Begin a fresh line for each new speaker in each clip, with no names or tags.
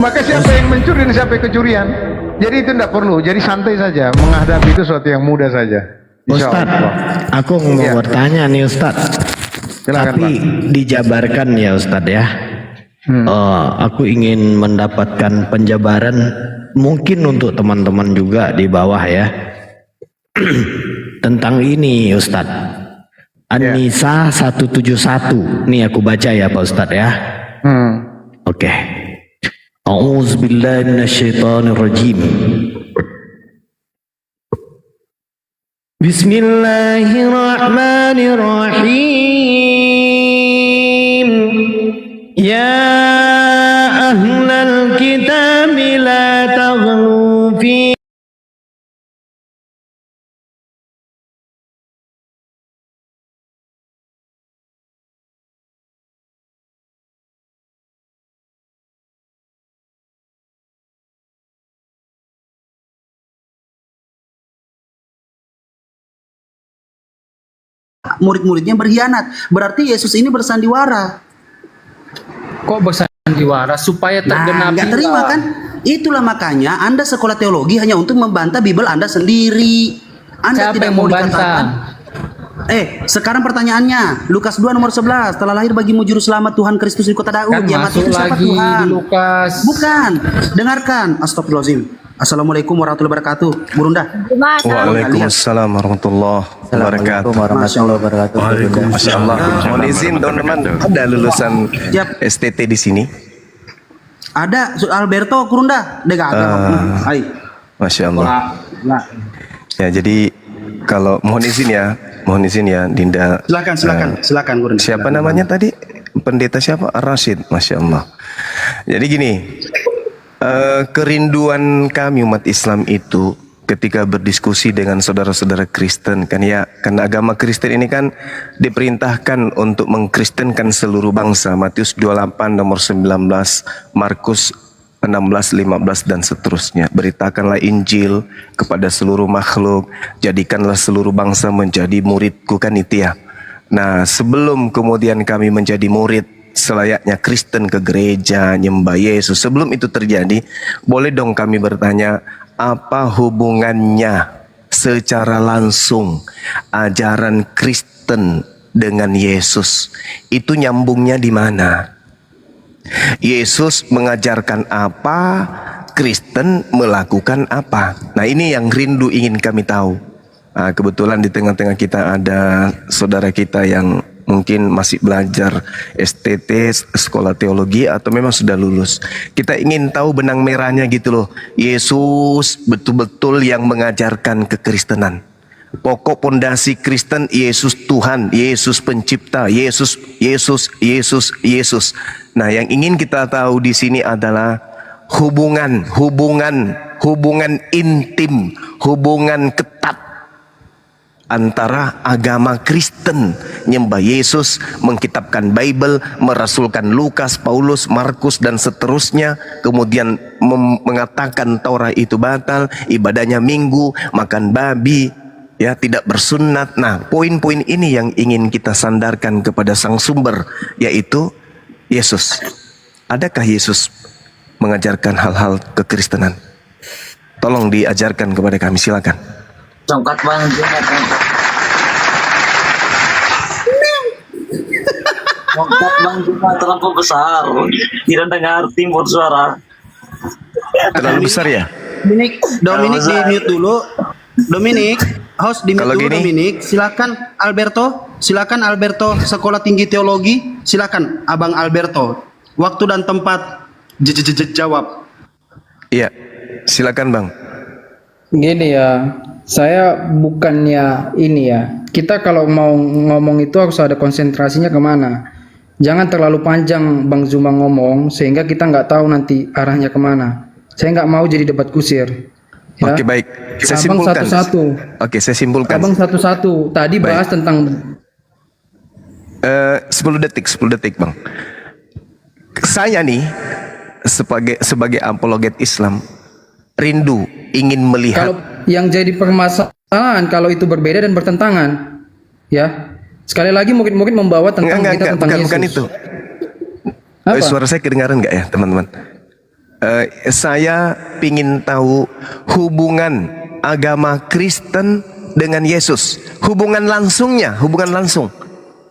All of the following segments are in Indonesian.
Maka siapa yang mencuri dan siapa yang kecurian? Jadi itu tidak perlu. Jadi santai saja. Menghadapi itu sesuatu yang mudah saja.
Ustaz, aku mau bertanya nih Ustaz.
Silakan,
Tapi
Pak.
dijabarkan ya Ustaz ya. Aku ingin mendapatkan penjabaran mungkin untuk teman-teman juga di bawah ya. Tentang ini Ustaz. An-Nisa 171. Nih aku baca ya Pak Ustaz ya. Oke. A'udzubillahi minasyaitonirrajim. Bismillahirrahmanirrahim. Ya ahlal kitab la taghlu fi
murid-muridnya berkhianat. Berarti Yesus ini bersandiwara.
Kok bersandiwara supaya tergenapi?
Nggak terima kan? Itulah makanya Anda sekolah teologi hanya untuk membantah Bible Anda sendiri. Anda
Siapa
tidak
yang
mau
membantah?
dikatakan. Sekarang pertanyaannya, Lukas 2 nomor 11, telah lahir bagimu juru selamat Tuhan Kristus di kota Daud.
Kan
Dia mati
masuk
itu siapa
lagi
Tuhan?
di Lukas.
Bukan. Dengarkan. Astagfirullahaladzim. Assalamualaikum warahmatullahi wabarakatuh. Burunda.
Waalaikumsalam warahmatullahi wabarakatuh.
warahmatullahi wabarakatuh.
Masya Allah. Mohon izin teman-teman, ada lulusan
Siap.
STT di sini.
Ada Alberto Kurunda. Dega ada. Hai.
Masya Allah.
Nah.
Ya jadi kalau mohon izin ya Dinda.
Silakan Kurunda.
Siapa namanya tadi? Pendeta siapa? Rashid. Masya Allah. Jadi gini. Kerinduan kami umat Islam itu ketika berdiskusi dengan saudara-saudara Kristen kan ya, karena agama Kristen ini kan diperintahkan untuk mengkristenkan seluruh bangsa. Matius 28 nomor 19, Markus 16, 15 dan seterusnya. Beritakanlah Injil kepada seluruh makhluk, jadikanlah seluruh bangsa menjadi muridku, kan itu ya. Nah, sebelum kemudian kami menjadi murid selayaknya Kristen ke gereja, nyembah Yesus, sebelum itu terjadi, boleh dong kami bertanya, apa hubungannya secara langsung ajaran Kristen dengan Yesus? Itu nyambungnya di mana? Yesus mengajarkan apa, Kristen melakukan apa? Nah, ini yang rindu ingin kami tahu. Nah, kebetulan di tengah-tengah kita ada saudara kita yang mungkin masih belajar STT, sekolah teologi, atau memang sudah lulus. Kita ingin tahu benang merahnya gitu loh. Yesus betul-betul yang mengajarkan kekristenan. Pokok pondasi Kristen, Yesus Tuhan, Yesus pencipta, Yesus. Nah, yang ingin kita tahu di sini adalah hubungan intim, hubungan ketat antara agama Kristen, nyembah Yesus, mengkitabkan Bible, merasulkan Lukas, Paulus, Markus dan seterusnya, kemudian mengatakan Taurat itu batal, ibadahnya minggu, makan babi, ya, tidak bersunat. Nah, poin-poin ini yang ingin kita sandarkan kepada sang sumber, yaitu Yesus. Adakah Yesus mengajarkan hal-hal kekristenan? Tolong diajarkan kepada kami, silakan.
Congkat bang, cuma terlalu besar, tidak dengar timbul suara.
Terlalu besar ya?
Dominik di mute dulu. Dominik, host di mute
Kalau
dulu.
gini?
Dominik, silakan Alberto, Sekolah Tinggi Teologi, silakan Abang Alberto. Waktu dan tempat jawab.
Iya, silakan Bang.
Gini ya, saya bukannya ini ya. Kita kalau mau ngomong itu harus ada konsentrasinya kemana. Jangan terlalu panjang Bang Zuma ngomong sehingga kita nggak tahu nanti arahnya kemana. Saya nggak mau jadi debat kusir. Ya.
Oke, baik. Saya
Abang
simpulkan.
satu-satu.
Oke, saya simpulkan.
Abang satu-satu. Tadi
Baik.
bahas tentang
10 detik Bang. Saya nih sebagai apologet Islam rindu ingin melihat.
kalau yang jadi permasalahan kalau itu berbeda dan bertentangan, ya. Sekali lagi mungkin membawa tentang berita tentang Yesus.
Bukan itu.
Apa?
Suara saya kedengaran nggak ya teman-teman? Saya pingin tahu hubungan agama Kristen dengan Yesus. Hubungan langsungnya, hubungan langsung.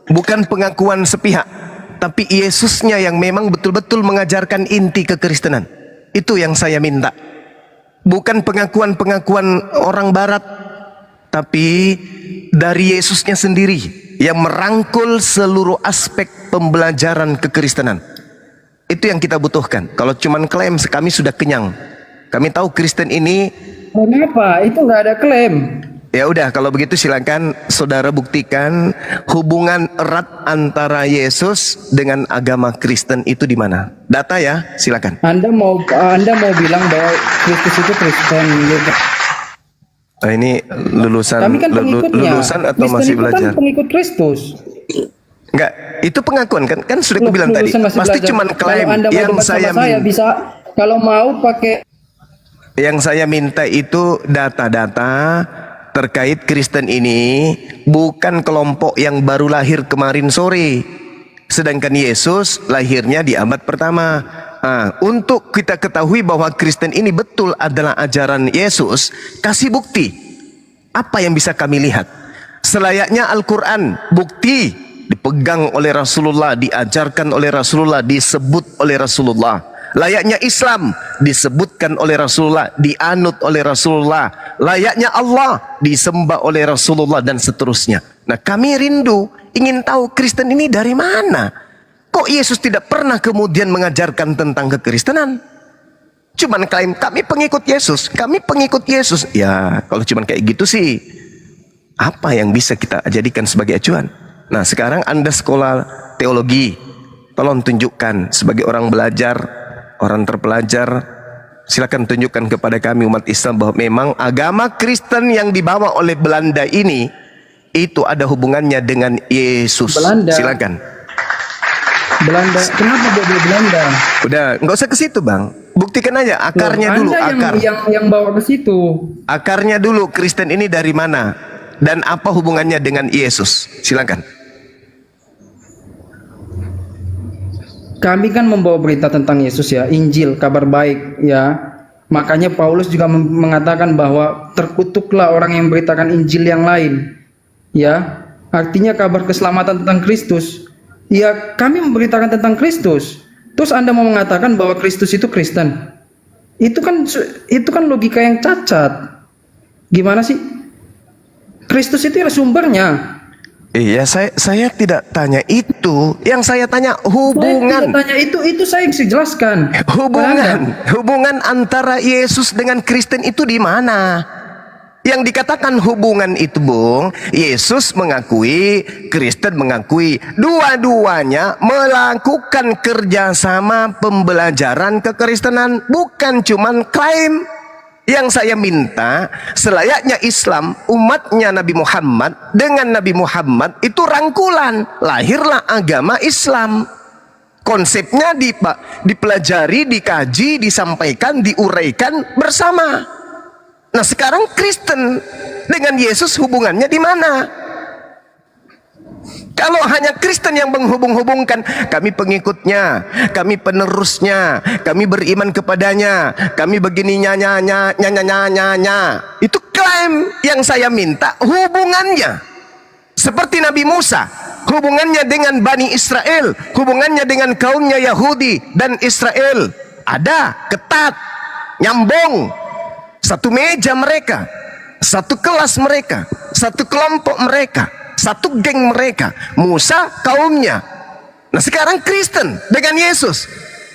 Bukan pengakuan sepihak, tapi Yesusnya yang memang betul-betul mengajarkan inti kekristenan. Itu yang saya minta. Bukan pengakuan-pengakuan orang barat, tapi dari Yesusnya sendiri yang merangkul seluruh aspek pembelajaran kekristenan. Itu yang kita butuhkan. Kalau cuman klaim, kami sudah kenyang. Kami tahu Kristen ini.
Kenapa? Itu nggak ada klaim.
Ya udah, kalau begitu silakan saudara buktikan hubungan erat antara Yesus dengan agama Kristen itu di mana. Data ya, silakan.
Anda mau bilang bahwa Kristus itu Kristen gitu.
Ini lulusan
Kami kan pengikutnya.
lulusan atau
Kristen
masih
itu
belajar?
kan pengikut Kristus.
Enggak, itu pengakuan kan sudah
Loh,
aku bilang tadi.
lulusan masih
Pasti
belajar.
cuman klaim.
Kalau Anda mau
Yang
debat
saya
sama saya bisa, kalau mau pakai.
Yang saya minta itu data-data terkait Kristen ini bukan kelompok yang baru lahir kemarin sore. Sedangkan Yesus lahirnya di abad pertama. Untuk kita ketahui bahwa Kristen ini betul adalah ajaran Yesus, kasih bukti. Apa yang bisa kami lihat? Selayaknya Al-Quran, bukti dipegang oleh Rasulullah, diajarkan oleh Rasulullah, disebut oleh Rasulullah. Layaknya Islam disebutkan oleh Rasulullah, dianut oleh Rasulullah. Layaknya Allah disembah oleh Rasulullah dan seterusnya. Nah, kami rindu ingin tahu Kristen ini dari mana. Kok Yesus tidak pernah kemudian mengajarkan tentang kekristenan? Cuman klaim kami pengikut Yesus, kami pengikut Yesus. Ya, kalau cuman kayak gitu sih, apa yang bisa kita jadikan sebagai acuan? Nah, sekarang Anda sekolah teologi, tolong tunjukkan sebagai orang belajar, orang terpelajar, silakan tunjukkan kepada kami umat Islam bahwa memang agama Kristen yang dibawa oleh Belanda ini itu ada hubungannya dengan Yesus.
Belanda.
Silakan.
Belanda, kenapa dia beli Belanda?
Udah, nggak usah ke situ, Bang. Buktikan aja akarnya
Loh,
dulu,
Anda
akar.
yang bawa ke situ.
Akarnya dulu, Kristen ini dari mana dan apa hubungannya dengan Yesus? Silakan.
Kami kan membawa berita tentang Yesus ya, Injil, kabar baik ya. Makanya Paulus juga mengatakan bahwa terkutuklah orang yang memberitakan Injil yang lain. Ya, artinya kabar keselamatan tentang Kristus. Ya, kami memberitakan tentang Kristus. Terus Anda mau mengatakan bahwa Kristus itu Kristen? Itu kan logika yang cacat. Gimana sih? Kristus itu ya sumbernya.
Iya, saya tidak tanya itu. Yang saya tanya hubungan.
Saya tanya itu saya bisa jelaskan.
Hubungan antara Yesus dengan Kristen itu di mana? Yang dikatakan hubungan itu, Bung, Yesus mengakui, Kristen mengakui, dua-duanya melakukan kerjasama pembelajaran kekristenan, bukan cuman klaim. Yang saya minta, selayaknya Islam, umatnya Nabi Muhammad dengan Nabi Muhammad itu rangkulan, lahirlah agama Islam. Konsepnya dipelajari, dikaji, disampaikan, diuraikan bersama. Nah, sekarang Kristen dengan Yesus hubungannya di mana? Kalau hanya Kristen yang menghubung-hubungkan, kami pengikutnya, kami penerusnya, kami beriman kepadanya, kami begini nyanya, itu klaim. Yang saya minta hubungannya. Seperti Nabi Musa, hubungannya dengan Bani Israel, hubungannya dengan kaumnya Yahudi dan Israel. Ada, ketat, nyambung. Satu meja mereka, satu kelas mereka, satu kelompok mereka, satu geng mereka. Musa kaumnya. Nah, sekarang Kristen dengan Yesus,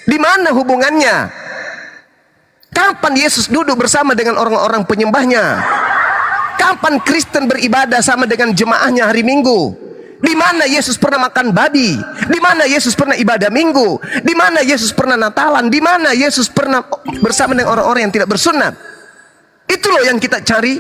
di mana hubungannya? Kapan Yesus duduk bersama dengan orang-orang penyembahnya? Kapan Kristen beribadah sama dengan jemaahnya hari Minggu? Di mana Yesus pernah makan babi? Di mana Yesus pernah ibadah Minggu? Di mana Yesus pernah Natalan? Di mana Yesus pernah bersama dengan orang-orang yang tidak bersunat? Itu loh yang kita cari.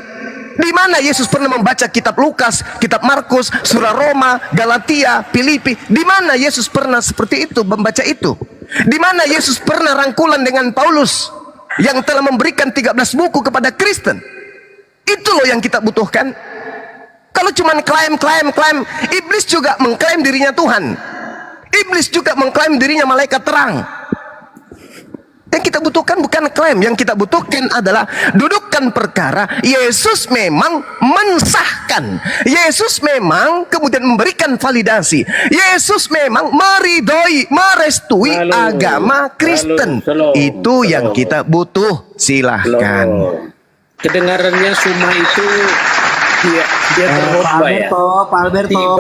Di mana Yesus pernah membaca kitab Lukas, kitab Markus, surah Roma, Galatia, Filipi? Di mana Yesus pernah seperti itu, membaca itu? Di mana Yesus pernah rangkulan dengan Paulus yang telah memberikan 13 buku kepada Kristen? Itu loh yang kita butuhkan. Kalau cuma klaim, iblis juga mengklaim dirinya Tuhan. Iblis juga mengklaim dirinya malaikat terang. Yang kita butuhkan bukan klaim, yang kita butuhkan adalah dudukkan perkara. Yesus memang mensahkan, Yesus memang kemudian memberikan validasi, Yesus memang meridhoi, merestui agama Kristen. Itu yang kita butuh. Silahkan.
Kedengarannya Suma itu dia terhotbah ya.
Pak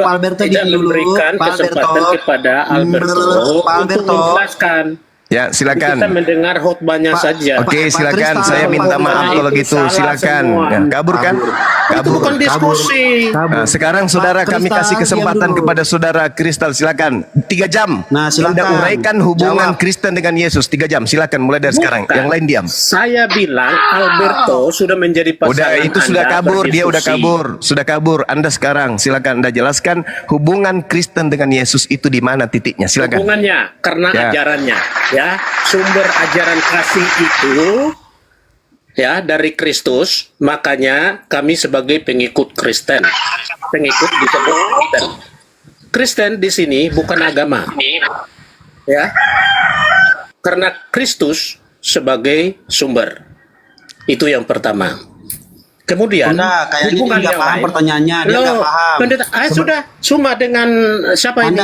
Alberto
tidak
diam dulu.
memberikan
Pak
kesempatan kepada Alberto
Pak
untuk menjelaskan.
Ya, silakan.
Kita mendengar khotbahnya saja.
Oke,
Pak
silakan.
Kristal,
Saya minta
Pak
maaf
Kristal.
kalau
Itu
gitu.
salah
Silakan.
semua.
Ya, kabur kan?
Itu
Kabur.
bukan diskusi.
Nah, sekarang saudara,
Pak
kami
Kristal,
kasih kesempatan
diam dulu.
kepada saudara Kristal. Silakan. 3 jam.
Nah, silakan.
Anda uraikan hubungan
Jawab.
Kristen dengan Yesus. 3 jam. Silakan mulai dari sekarang.
Bukan.
Yang lain diam.
Saya bilang Alberto sudah menjadi pasangan.
Udah, itu sudah
Anda
kabur. Dia udah
berdiskusi.
kabur. Sudah kabur. Anda sekarang. Silakan Anda jelaskan hubungan Kristen dengan Yesus itu di mana titiknya. Silakan.
Hubungannya karena
Ya.
ajarannya, ya, sumber ajaran kasih itu ya dari Kristus, makanya kami sebagai pengikut Kristen, pengikut disebut Kristen. Kristen di sini bukan agama, ya, karena Kristus sebagai sumber. Itu yang pertama. Kemudian
Anda kayaknya
hubungan
dia nggak
yang
paham
lain.
pertanyaannya, dia
Loh,
nggak paham.
pendeta, sudah Suma dengan siapa ini?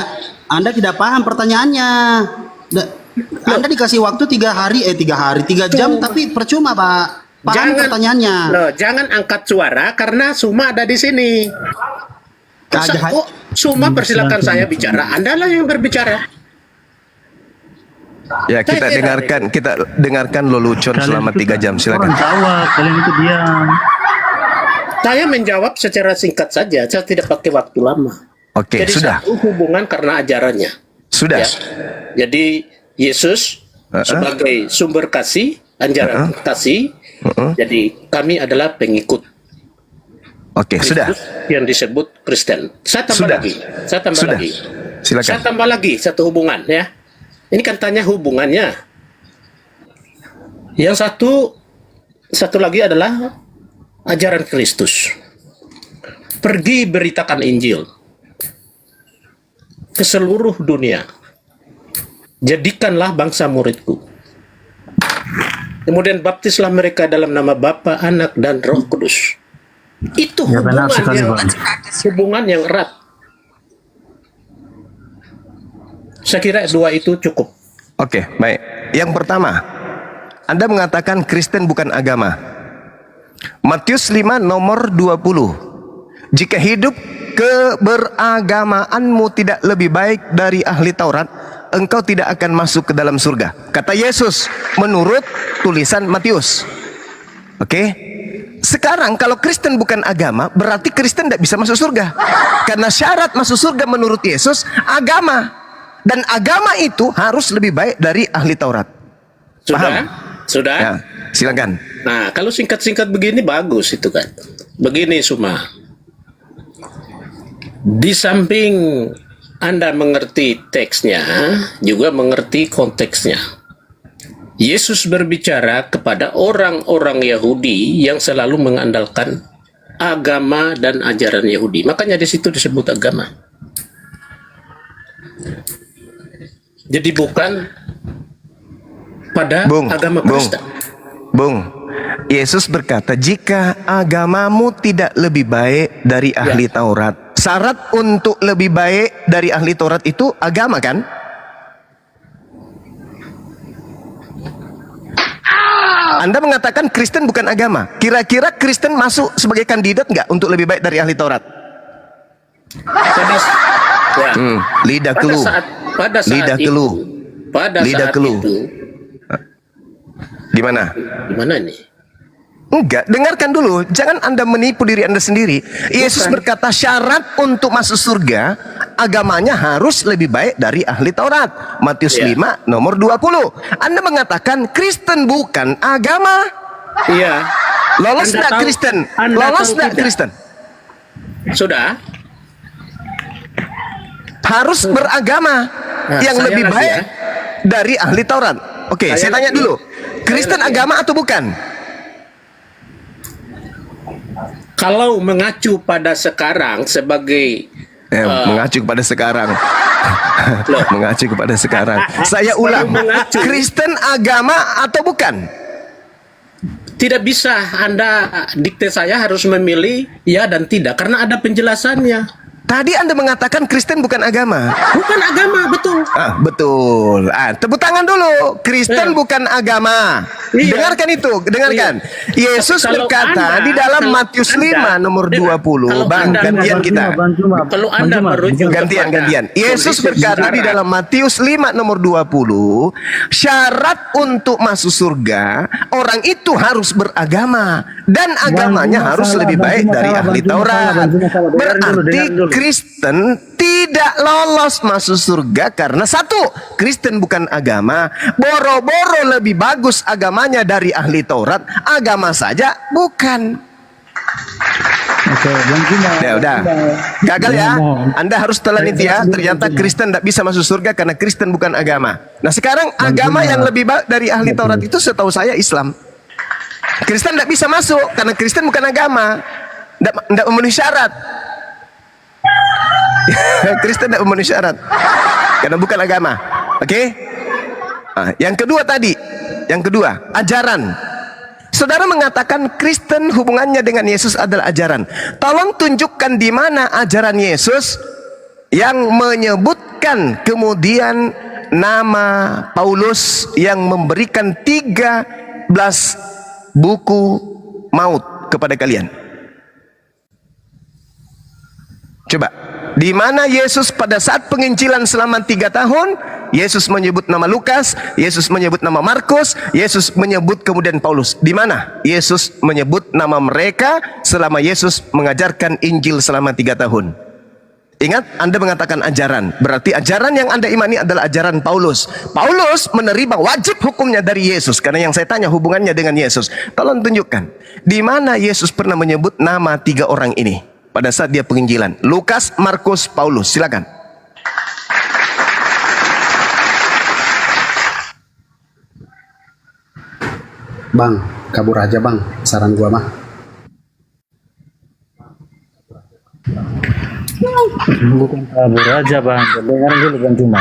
Anda tidak paham pertanyaannya. Anda dikasih waktu 3 jam, tapi percuma Pak. Paham pertanyaannya.
Loh, jangan angkat suara karena Suma ada di sini. Masa
Kagak.
kok Suma persilakan saya bicara, Anda lah yang berbicara.
Ya, kita dengarkan lelucon selama 3 jam. Silakan.
Saya menjawab secara singkat saja, saya tidak pakai waktu lama.
Oke,
Jadi
sudah.
satu hubungan karena ajarannya.
Sudah.
Ya. Jadi Yesus sebagai sumber kasih, ajaran kasih. Jadi kami adalah pengikut
Oke, sudah.
Kristus yang disebut Kristen. Saya tambah
Sudah.
lagi. Saya tambah
Sudah.
lagi.
Silakan.
Saya tambah lagi satu hubungan ya. Ini kan tanya hubungannya. Yang satu lagi adalah ajaran Kristus. Pergi beritakan Injil ke seluruh dunia. Jadikanlah bangsa muridku. Kemudian baptislah mereka dalam nama Bapa, Anak, dan Roh Kudus. Itu hubungan yang erat. Saya kira dua itu cukup.
Oke, baik. Yang pertama, Anda mengatakan Kristen bukan agama. Matius 5 nomor 20. Jika hidup keberagamaanmu tidak lebih baik dari ahli Taurat, engkau tidak akan masuk ke dalam surga. Kata Yesus menurut tulisan Matius. Oke. Sekarang kalau Kristen bukan agama, berarti Kristen tidak bisa masuk surga. Karena syarat masuk surga menurut Yesus agama. Dan agama itu harus lebih baik dari ahli Taurat.
Sudah?
Paham?
Sudah?
Ya, silakan.
Nah, kalau singkat-singkat begini bagus itu kan. Begini Suma. Di samping Anda mengerti teksnya, juga mengerti konteksnya. Yesus berbicara kepada orang-orang Yahudi yang selalu mengandalkan agama dan ajaran Yahudi. Makanya di situ disebut agama. Jadi bukan pada agama Kristen.
Bung, Yesus berkata, jika agamamu tidak lebih baik dari ahli Taurat. Syarat untuk lebih baik dari ahli Taurat itu agama kan? Anda mengatakan Kristen bukan agama. Kira-kira Kristen masuk sebagai kandidat nggak untuk lebih baik dari ahli Taurat? Lidah keluh.
Pada saat
Lidah
itu,
keluh.
pada
Lidah
saat
keluh.
itu,
Gimana?
gimana nih?
Enggak, dengarkan dulu. Jangan Anda menipu diri Anda sendiri. Yesus berkata syarat untuk masuk surga, agamanya harus lebih baik dari ahli Taurat. Matius 5 nomor 20. Anda mengatakan Kristen bukan agama.
Iya.
Lolos
Anda
enggak
tahu-
Kristen?
Anda
Lolos
tahu
enggak
tidak?
Kristen?
Sudah.
Harus beragama yang
saya
lebih
lagi
baik
ya.
dari ahli Taurat. Oke, saya tanya
lagi.
dulu. Kristen
lagi.
agama atau bukan?
Kalau mengacu pada sekarang sebagai
Mengacu kepada sekarang.
Loh,
Mengacu kepada sekarang. Saya ulang.
mengacu.
Kristen agama atau bukan?
tidak bisa Anda dikte saya harus memilih ya dan tidak karena ada penjelasannya.
Tadi Anda mengatakan Kristen bukan agama.
Bukan agama, betul.
Betul. Tepuk tangan dulu. Kristen
Ya.
bukan agama.
Iya.
Dengarkan itu, dengarkan.
Iya.
Yesus
Kalau
berkata
Anda-
di dalam
kalau
Matius
Anda-
5 nomor
dengar,
20.
kalau
Bang,
Anda-
gantian kita.
Kalau Anda merujuk
Gantian.
kepada
Yesus
kondisi
berkata di
sejarah,
dalam Matius 5 nomor 20, syarat untuk masuk surga, orang itu harus beragama dan agamanya harus lebih baik dari ahli Taurat. Berarti Kristen tidak lolos masuk surga karena satu, Kristen bukan agama, boro-boro lebih bagus agamanya dari ahli Taurat, agama saja bukan.
Oke, Bang Juma.
Ya udah, gagal ya. Anda harus telan itu ya. Ternyata Kristen tidak bisa masuk surga karena Kristen bukan agama. Nah sekarang agama yang lebih baik dari ahli Taurat itu setahu saya Islam. Kristen tidak bisa masuk karena Kristen bukan agama, tidak memenuhi syarat. Kristen tidak memenuhi syarat karena bukan agama. Oke? Yang kedua tadi, yang kedua ajaran. Saudara mengatakan Kristen hubungannya dengan Yesus adalah ajaran. Tolong tunjukkan di mana ajaran Yesus yang menyebutkan kemudian nama Paulus yang memberikan 13 buku maut kepada kalian. Coba, di mana Yesus pada saat penginjilan selama 3 tahun, Yesus menyebut nama Lukas, Yesus menyebut nama Markus, Yesus menyebut kemudian Paulus. Di mana Yesus menyebut nama mereka selama Yesus mengajarkan Injil selama 3 tahun? Ingat, Anda mengatakan ajaran. Berarti ajaran yang Anda imani adalah ajaran Paulus. Paulus menerima wajib hukumnya dari Yesus. Karena yang saya tanya hubungannya dengan Yesus. Tolong tunjukkan. Di mana Yesus pernah menyebut nama 3 orang ini pada saat dia penginjilan? Lukas, Markus, Paulus. Silakan.
Bang, kabur aja bang, saran gua mah.
Bukan kabur aja Bang. Dengar dulu Bang Juma.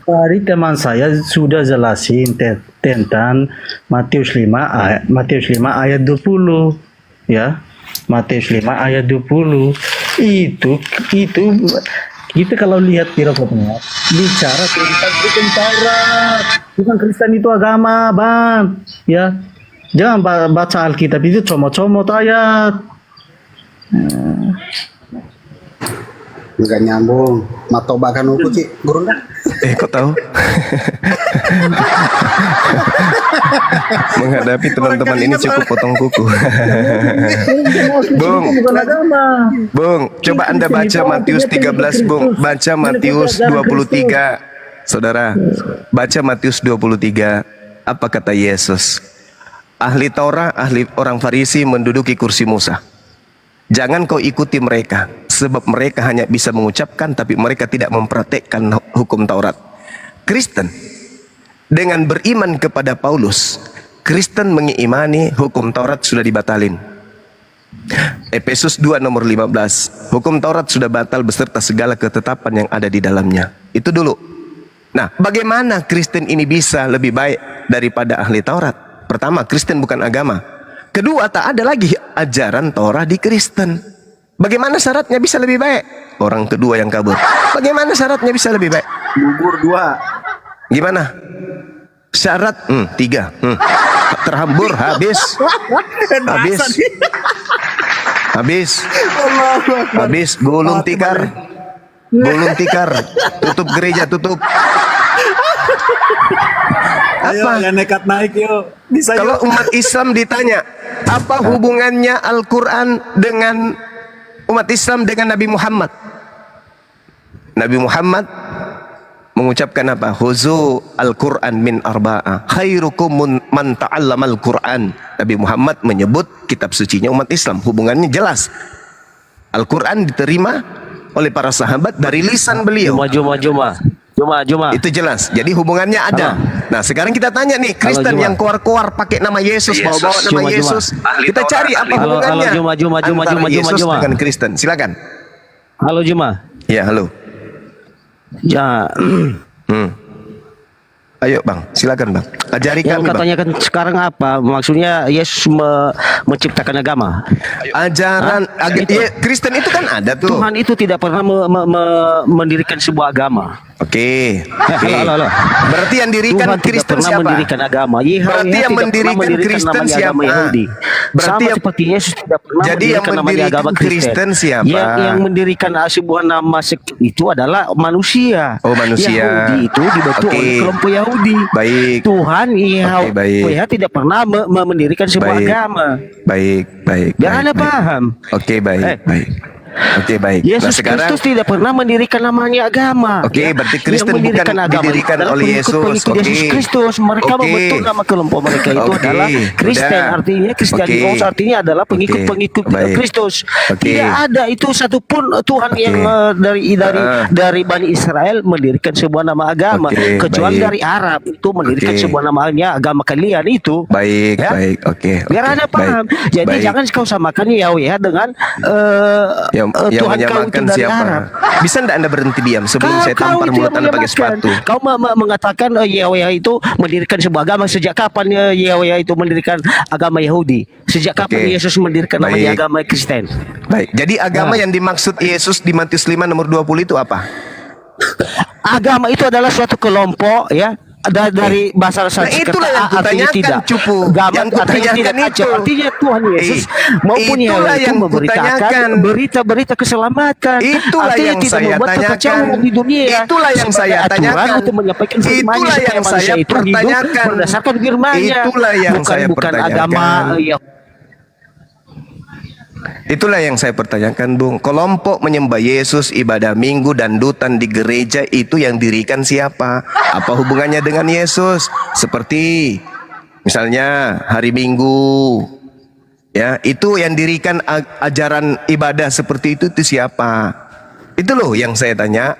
Tadi teman saya sudah jelasin tentang Matius 5 ayat 20 ya. Matius 5 ayat 20 itu kita kalau lihat di rokoknya bicara tentang bukan Taurat, bukan Kristen itu agama Bang ya. Jangan baca Alkitab itu comot-comot ayat.
Enggak nyambung. Matoba kan uku Ci, guru dah.
Kok tahu? Menghadapi teman-teman ini cukup potong kuku. Bung, coba Anda baca Matius 13, Bung. Baca Matius 23. Saudara, baca Matius 23. Apa kata Yesus? Ahli Taurat, ahli orang Farisi menduduki kursi Musa. Jangan kau ikuti mereka, sebab mereka hanya bisa mengucapkan tapi mereka tidak mempraktekkan hukum Taurat. Kristen dengan beriman kepada Paulus, Kristen mengimani hukum Taurat sudah dibatalin. Efesus 2 nomor 15, hukum Taurat sudah batal beserta segala ketetapan yang ada di dalamnya. Itu dulu. Nah, bagaimana Kristen ini bisa lebih baik daripada ahli Taurat? Pertama, Kristen bukan agama. Kedua, tak ada lagi ajaran Torah di Kristen. Bagaimana syaratnya bisa lebih baik? Orang kedua yang kabur. Bagaimana syaratnya bisa lebih baik?
Bubur 2.
Gimana? Syarat 3. Terhambur, habis. Habis, gulung tikar. Tutup gereja, tutup. Apa?
Yang nekat naik yuk. Bisa
Kalau umat Islam ditanya, apa hubungannya Al-Quran dengan umat Islam dengan Nabi Muhammad? Nabi Muhammad mengucapkan apa? Huzu Al-Quran min arba'a khairukum man ta'allamal Quran. Nabi Muhammad menyebut kitab sucinya umat Islam. Hubungannya jelas. Al-Quran diterima oleh para sahabat dari lisan beliau.
Juma.
Itu jelas. Jadi hubungannya ada. Nah, sekarang kita tanya nih, Kristen yang keluar-keluar pakai nama Yesus, bawa-bawa nama Yesus. Kita cari apa hubungannya antara Yesus dengan Kristen. Silakan.
Halo Juma.
Ya, halo.
Ya,
Ayo Bang, silakan Bang. Ajari
yang
kami Bang.
katanya kan sekarang apa? Maksudnya Yesus menciptakan agama.
Ajaran Kristen itu kan ada tuh.
Tuhan itu tidak pernah mendirikan sebuah agama.
Oke.
Halo.
Berarti yang dirikan
Tuhan tidak
Kristen
pernah
siapa?
mendirikan agama.
Berarti yang mendirikan Kristen
namanya
siapa?
agama Yahudi.
Berarti
Sama
yang-
seperti Yesus tidak pernah
Jadi yang
mendirikan namanya
mendirikan
agama
Kristen siapa?
Yang mendirikan sebuah nama sekt itu adalah manusia.
Oh, manusia.
Yahudi itu dibentuk
Oke.
oleh kelompok Yahudi.
Baik.
Tuhan
Oke, baik.
tidak pernah mendirikan sebuah
Baik.
agama.
Baik.
Biar Anda paham.
Oke, baik. Oke, baik. Nah,
Yesus
sekarang
Kristus tidak pernah mendirikan namanya agama.
Oke, berarti
Yang
Kristen
mendirikan
bukan
agama
didirikan
adalah
oleh
pengikut-pengikut
Yesus.
Yesus
Oke.
Kristus. Mereka
Oke.
membentuk nama kelompok mereka itu
Oke.
adalah Kristen.
Udah.
Artinya Kristianos
Oke.
artinya adalah pengikut-pengikut
Baik.
Kristus.
Oke.
Tidak ada itu satupun Tuhan
Oke.
yang dari Bani Israel mendirikan sebuah nama agama,
Oke,
kecuali
baik.
dari Arab itu mendirikan
Oke.
sebuah namanya agama kalian itu.
Baik,
Ya?
baik. Oke.
Biar
oke,
Anda paham.
baik,
Jadi
baik.
jangan kau samakan Yahweh dengan
yang
Tuhan kau itu
menyamakan
dari
siapa?
Arab.
Bisa enggak Anda berhenti diam sebelum saya
Kau
tampar
itu
mulut
yang
Anda pakai
menyamakan.
sepatu?
Kau mengatakan Yahweh itu mendirikan sebuah agama. Sejak kapan Yahweh itu mendirikan agama Yahudi? Sejak kapan
Oke.
Yesus mendirikan namanya
Baik.
agama Kristen?
Baik. Jadi agama yang dimaksud Yesus di Matius 5 nomor 20 itu apa?
Agama itu adalah suatu kelompok ya dari bahasa Sanskerta.
itulah yang
artinya
kutanyakan,
tidak.
Cupu.
Agama
Yang
artinya
kutanyakan
tidak
itu.
kacau. Artinya Tuhan Yesus maupun
itulah
Yahweh itu
yang
memberitakan
kutanyakan.
berita-berita keselamatan.
Itulah
artinya
yang
tidak
saya
membuat
tanyakan.
kekacauan di dunia.
Itulah yang
Sebagai
saya
aturan
tanyakan.
untuk menyampaikan firman-Nya
Itulah
supaya
yang
manusia
saya
itu hidup
pertanyakan.
berdasarkan firman-Nya.
Itulah yang saya
bukan
pertanyakan.
agama
Itulah yang saya pertanyakan, Bung. Kelompok menyembah Yesus, ibadah minggu, dan dutan di gereja itu yang dirikan siapa? Apa hubungannya dengan Yesus? Seperti misalnya hari Minggu, ya itu yang dirikan ajaran ibadah seperti itu siapa? Itu loh yang saya tanya.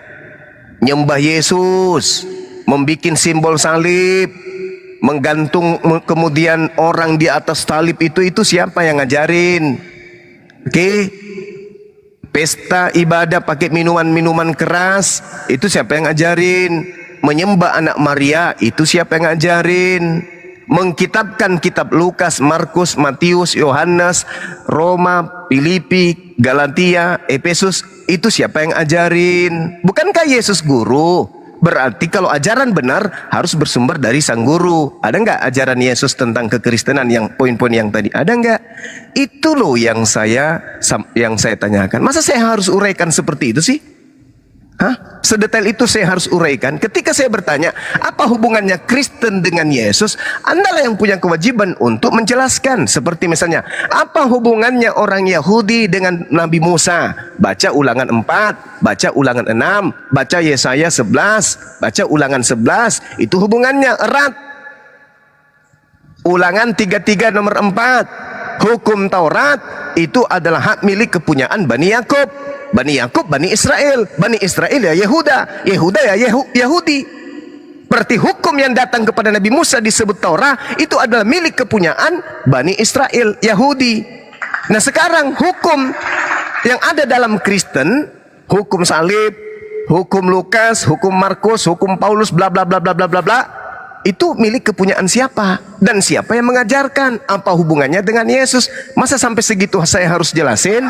Nyembah Yesus, membikin simbol salib, menggantung kemudian orang di atas salib itu siapa yang ngajarin? Oke, pesta ibadah pakai minuman-minuman keras, itu siapa yang ngajarin? Menyembah anak Maria, itu siapa yang ngajarin? Mengkitabkan kitab Lukas, Markus, Matius, Yohanes, Roma, Filipi, Galatia, Efesus, itu siapa yang ajarin? Bukankah Yesus guru? Berarti kalau ajaran benar harus bersumber dari sang guru. Ada nggak ajaran Yesus tentang kekristenan yang poin-poin yang tadi? Ada nggak? Itu loh yang saya tanyakan. Masa saya harus uraikan seperti itu sih? Hah? Sedetail itu saya harus uraikan. Ketika saya bertanya, apa hubungannya Kristen dengan Yesus? Andalah yang punya kewajiban untuk menjelaskan. Seperti misalnya, apa hubungannya orang Yahudi dengan Nabi Musa? Baca Ulangan 4, baca Ulangan 6, baca Yesaya 11, baca Ulangan 11. Itu hubungannya erat. Ulangan 33 nomor 4. Hukum Taurat itu adalah hak milik kepunyaan Bani Yakub. Bani Yakub, Bani Israel. Bani Israel ya Yehuda. Yehuda ya Yahudi. Berarti hukum yang datang kepada Nabi Musa disebut Taurat itu adalah milik kepunyaan Bani Israel, Yahudi. Nah sekarang hukum yang ada dalam Kristen, hukum salib, hukum Lukas, hukum Markus, hukum Paulus, bla bla bla bla bla bla bla, itu milik kepunyaan siapa? Dan siapa yang mengajarkan? Apa hubungannya dengan Yesus? Masa sampai segitu saya harus jelasin?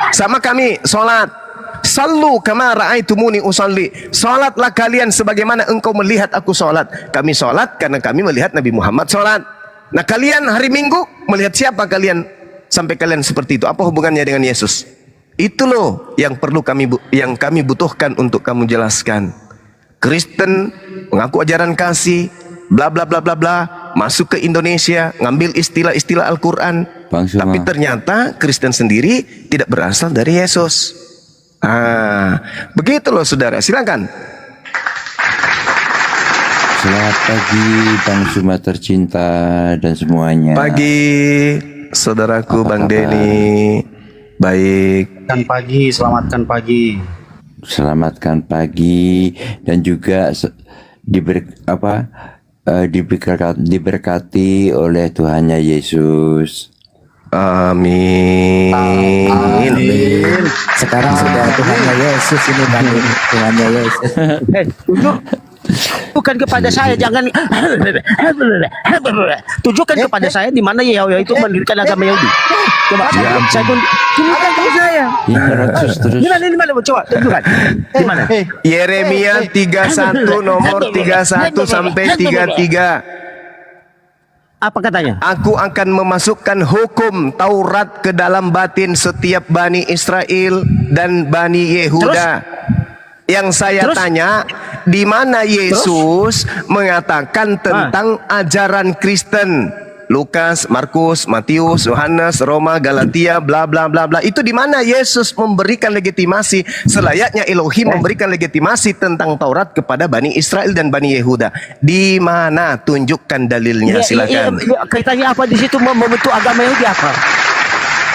Sama kami sholat, sallu kama ra'aitumuni usalli. Sholatlah kalian sebagaimana engkau melihat aku sholat. Kami sholat karena kami melihat Nabi Muhammad sholat. Nah kalian hari Minggu melihat siapa kalian sampai kalian seperti itu? Apa hubungannya dengan Yesus? Itu loh yang perlu kami butuhkan untuk kamu jelaskan. Kristen mengaku ajaran kasih, bla bla bla bla bla, masuk ke Indonesia, ngambil istilah-istilah Al-Quran, tapi ternyata Kristen sendiri tidak berasal dari Yesus. Begitu loh saudara, silakan.
Selamat pagi Bang Zuma tercinta dan semuanya.
Pagi saudaraku Bang Denny. Baik.
Selamatkan pagi.
Selamatkan pagi dan juga diberkati oleh Tuhannya Yesus.
Amin.
Sekarang sudah Tuhannya Yesus ini Bang. Tuhannya Yesus.
Bukan kepada saya, jangan tunjukkan kepada saya di mana Yahweh itu mendirikan agama Yahudi. Coba saya tunjukkan ke saya.
Terus.
Di mana coba tunjukkan. Di mana?
Yeremia 31 nomor 31 sampai 33.
Apa katanya?
Aku akan memasukkan hukum Taurat ke dalam batin setiap Bani Israel dan Bani Yehuda. Yang saya tanya, di mana Yesus mengatakan tentang ajaran Kristen? Lukas, Markus, Matius, Yohanes, Roma, Galatia, bla bla bla bla. Itu di mana Yesus memberikan legitimasi selayaknya Elohim memberikan legitimasi tentang Taurat kepada Bani Israel dan Bani Yehuda. Di mana? Tunjukkan dalilnya, silakan.
Kaitannya apa di situ membentuk agama Yahudi apa?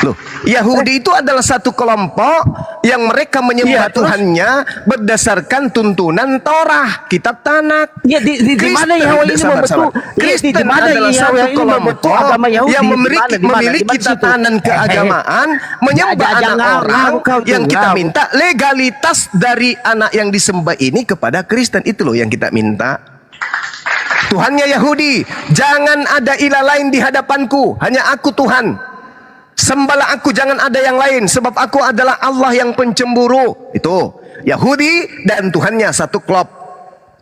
Loh, Yahudi itu adalah satu kelompok yang mereka menyembah Tuhannya berdasarkan tuntunan Torah, kitab Tanak.
Ya, di mana Yahweh ini membentuk?
Kristen
di mana
adalah
Yahweh
satu
ini membentuk
kelompok
agama Yahudi?
yang memiliki tatanan keagamaan, menyembah anak orang yang kita minta legalitas dari anak yang disembah ini kepada Kristen. Itu loh yang kita minta. Tuhannya Yahudi, jangan ada ilah lain di hadapanku, hanya aku Tuhan. Sembahlah aku, jangan ada yang lain, sebab aku adalah Allah yang pencemburu. Itu Yahudi dan Tuhannya satu klop.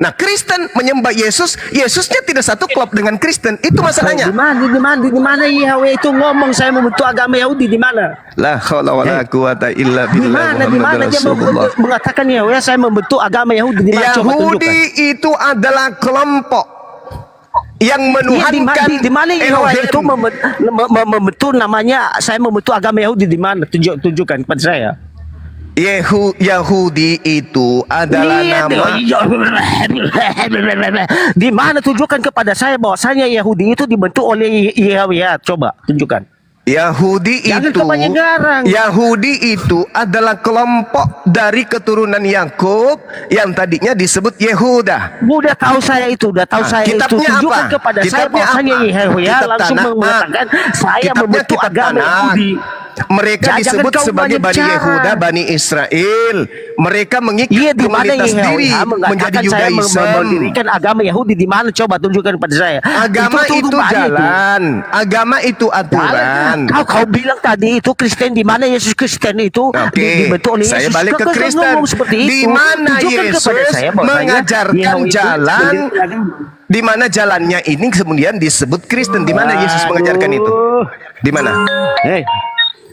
Nah, Kristen menyembah Yesus, Yesusnya tidak satu klop dengan Kristen. Itu masalahnya.
Di mana Yahweh itu ngomong saya membentuk agama Yahudi, di mana?
La haula wala quwata illa billah.
Di mana dia mengatakan Yahweh saya membentuk agama Yahudi, di mana?
Yahudi itu adalah kelompok yang menuhankan
di mana Yahweh itu membentuk namanya saya membentuk agama Yahudi, di mana? Tunjukkan kepada saya.
Yahudi itu adalah nama.
Di mana? Tunjukkan kepada saya bahwasanya Yahudi itu dibentuk oleh Yahweh. Coba tunjukkan.
Yahudi itu adalah kelompok dari keturunan Yakub yang tadinya disebut Yehuda.
Udah tahu saya itu,
Kitabnya
tunjukkan
apa?
kepada saya
Kitabnya
bahwasanya
apa?
Yahweh langsung mengatakan saya membentuk agama Yahudi.
Mereka disebut sebagai Bani Yehuda, Bani Israel. Mereka mengikat komunitas diri menjadi Yudaism.
Mendirikan agama Yahudi di mana? Coba tunjukkan pada saya.
Agama itu jalan, agama itu aturan.
Kau bilang tadi itu Kristen, di mana Yesus Kristen itu dibentuk oleh Yesus?
Saya balik ke Kristen. Di mana Yesus mengajarkan jalan? Di mana jalannya ini kemudian disebut Kristen? Di mana Yesus mengajarkan itu? Di mana?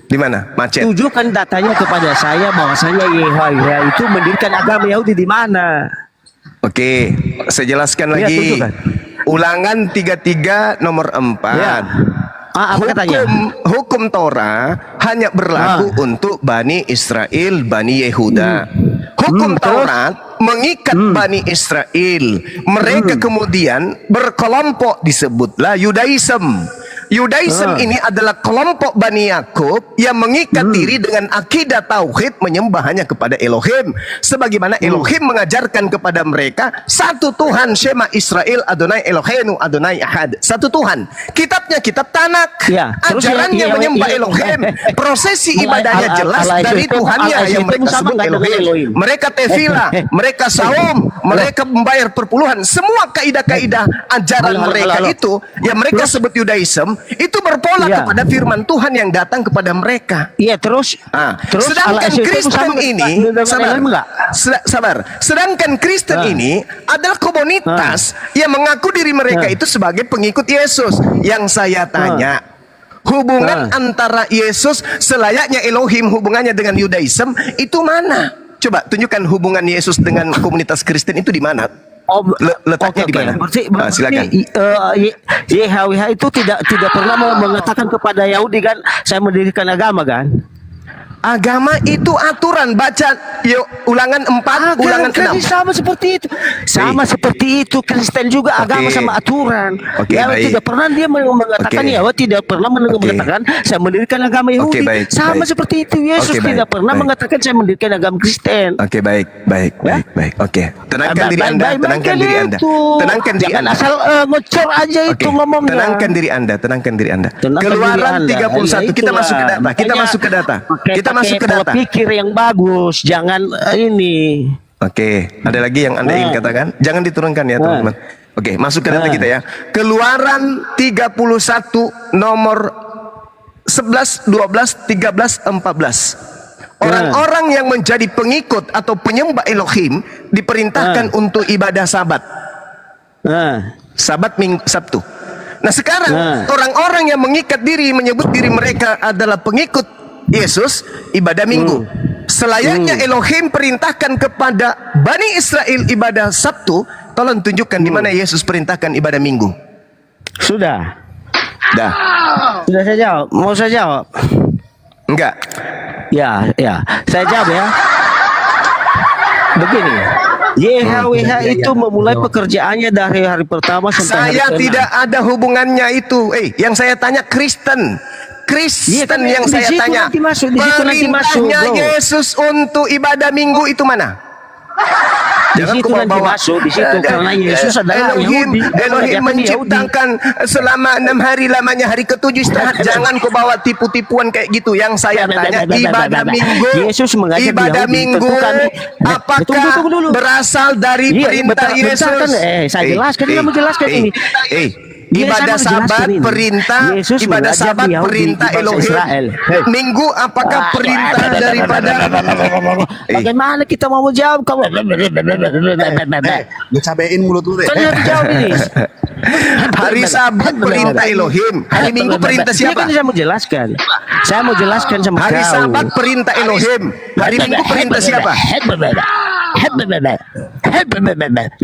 Di mana? Macet.
Tunjukkan datanya kepada saya bahwasanya Yahweh itu mendirikan agama Yahudi di mana?
Oke, saya jelaskan lagi. Ulangan 33 nomor 4. Hukum Torah hanya berlaku untuk Bani Israel, Bani Yehuda. Hukum Taurat mengikat Bani Israel. Mereka kemudian berkelompok, disebutlah Yudaism. Yudaism ini adalah kelompok Bani Yakub yang mengikat diri dengan akidah tauhid, menyembah hanya kepada Elohim, sebagaimana Elohim mengajarkan kepada mereka satu Tuhan, Shema Israel Adonai Eloheinu Adonai Ahad, satu Tuhan. Kitabnya kitab Tanak, ajarannya menyembah Elohim, prosesi ibadahnya jelas dari Tuhannya yang mereka sebut Elohim. Mereka tefillah, mereka saum, mereka membayar perpuluhan, semua kaidah-kaidah ajaran mereka itu yang mereka sebut Yudaism itu berpola kepada firman Tuhan yang datang kepada mereka.
Iya, terus
sedangkan Kristen ini sedangkan Kristen ini adalah komunitas yang mengaku diri mereka itu sebagai pengikut Yesus. Yang saya tanya, hubungan antara Yesus selayaknya Elohim, hubungannya dengan Yudaism itu mana? Coba tunjukkan hubungan Yesus dengan komunitas Kristen itu di mana? Letaknya di mana? Silakan.
Yahweh itu tidak pernah mengatakan kepada Yahudi kan, saya mendirikan agama kan?
Agama itu aturan. Baca yuk Ulangan 4, Ulangan
Kan
6.
sama seperti itu. Sama seperti itu Kristen juga agama sama aturan.
Oke,
Ya
baik.
tidak pernah dia mengatakan
Oke.
ya tidak pernah mengatakan saya mendirikan agama Yahudi.
baik,
Sama
baik.
seperti itu Yesus
Oke, baik,
tidak pernah
baik.
mengatakan saya mendirikan agama Kristen.
Oke, baik. Oke. Tenangkan diri Anda, tenangkan diri Anda. Tenangkan diri
Jangan
Anda.
asal ngocor aja
Oke,
itu ngomongnya.
tenangkan diri Anda, tenangkan diri Anda.
Tenangkan
Keluaran
diri Anda.
31,
Ya,
kita
itulah.
masuk ke data. Kita
Makanya
masuk ke data. Kita
pakai
masuk ke
pola
data.
pikir yang bagus, jangan ini.
Oke, ada lagi yang Anda ingin katakan? Jangan diturunkan ya, teman-teman. Oke, masuk ke data kita ya. Keluaran 31 nomor 11, 12, 13, 14. Orang-orang yang menjadi pengikut atau penyembah Elohim diperintahkan untuk ibadah Sabat. Sabat Sabtu. Nah, sekarang orang-orang yang mengikat diri menyebut diri mereka adalah pengikut Yesus ibadah Minggu. Selayaknya Elohim perintahkan kepada Bani Israel ibadah Sabtu, tolong tunjukkan di mana Yesus perintahkan ibadah Minggu.
Sudah.
Dah.
Sudah saya jawab. Mau saya jawab?
Enggak.
Ya. Saya jawab ya. Begini. YHWH itu memulai pekerjaannya dari hari pertama sampai hari
Saya
ke-6.
tidak ada hubungannya itu. Yang saya tanya Kristen.
Iya, kan
yang
di
saya
situ
tanya.
nanti masuk, di situ nanti masuk,
Perintahnya
bro.
Yesus untuk ibadah Minggu itu mana?
Di situ nanti masuk, di situ karena Yesus adalah Yahudi.
Elohim menciptakan selama 6 hari, lamanya hari ke-7 istirahat. Jangan kau bawa tipu-tipuan kayak gitu. Yang saya tanya ibadah Minggu.
Yesus mengajar
Ibadah
Yahudi,
Minggu
tentukan.
apakah
Tunggu dulu.
berasal dari
Iya,
perintah
bentar
Yesus?
kan, saya jelaskan, dia mau jelaskan ini.
Ibadah
Saya mau
Sabat
jelaskan ini.
perintah,
Yesus
ibadah
mengajar
Sabat
Yahudi,
perintah
bangsa
Elohim.
Israel.
Minggu apakah perintah daripada?
Bagaimana kita mau menjawab kamu?
Dicabein mulut lu deh.
Kan harus jawab ini.
Hari Sabat perintah Elohim, hari Minggu perintah
Ini
siapa?
kan saya mau jelaskan. Saya mau jelaskan sama
Hari
kau.
Sabat perintah Elohim, hari Minggu perintah siapa?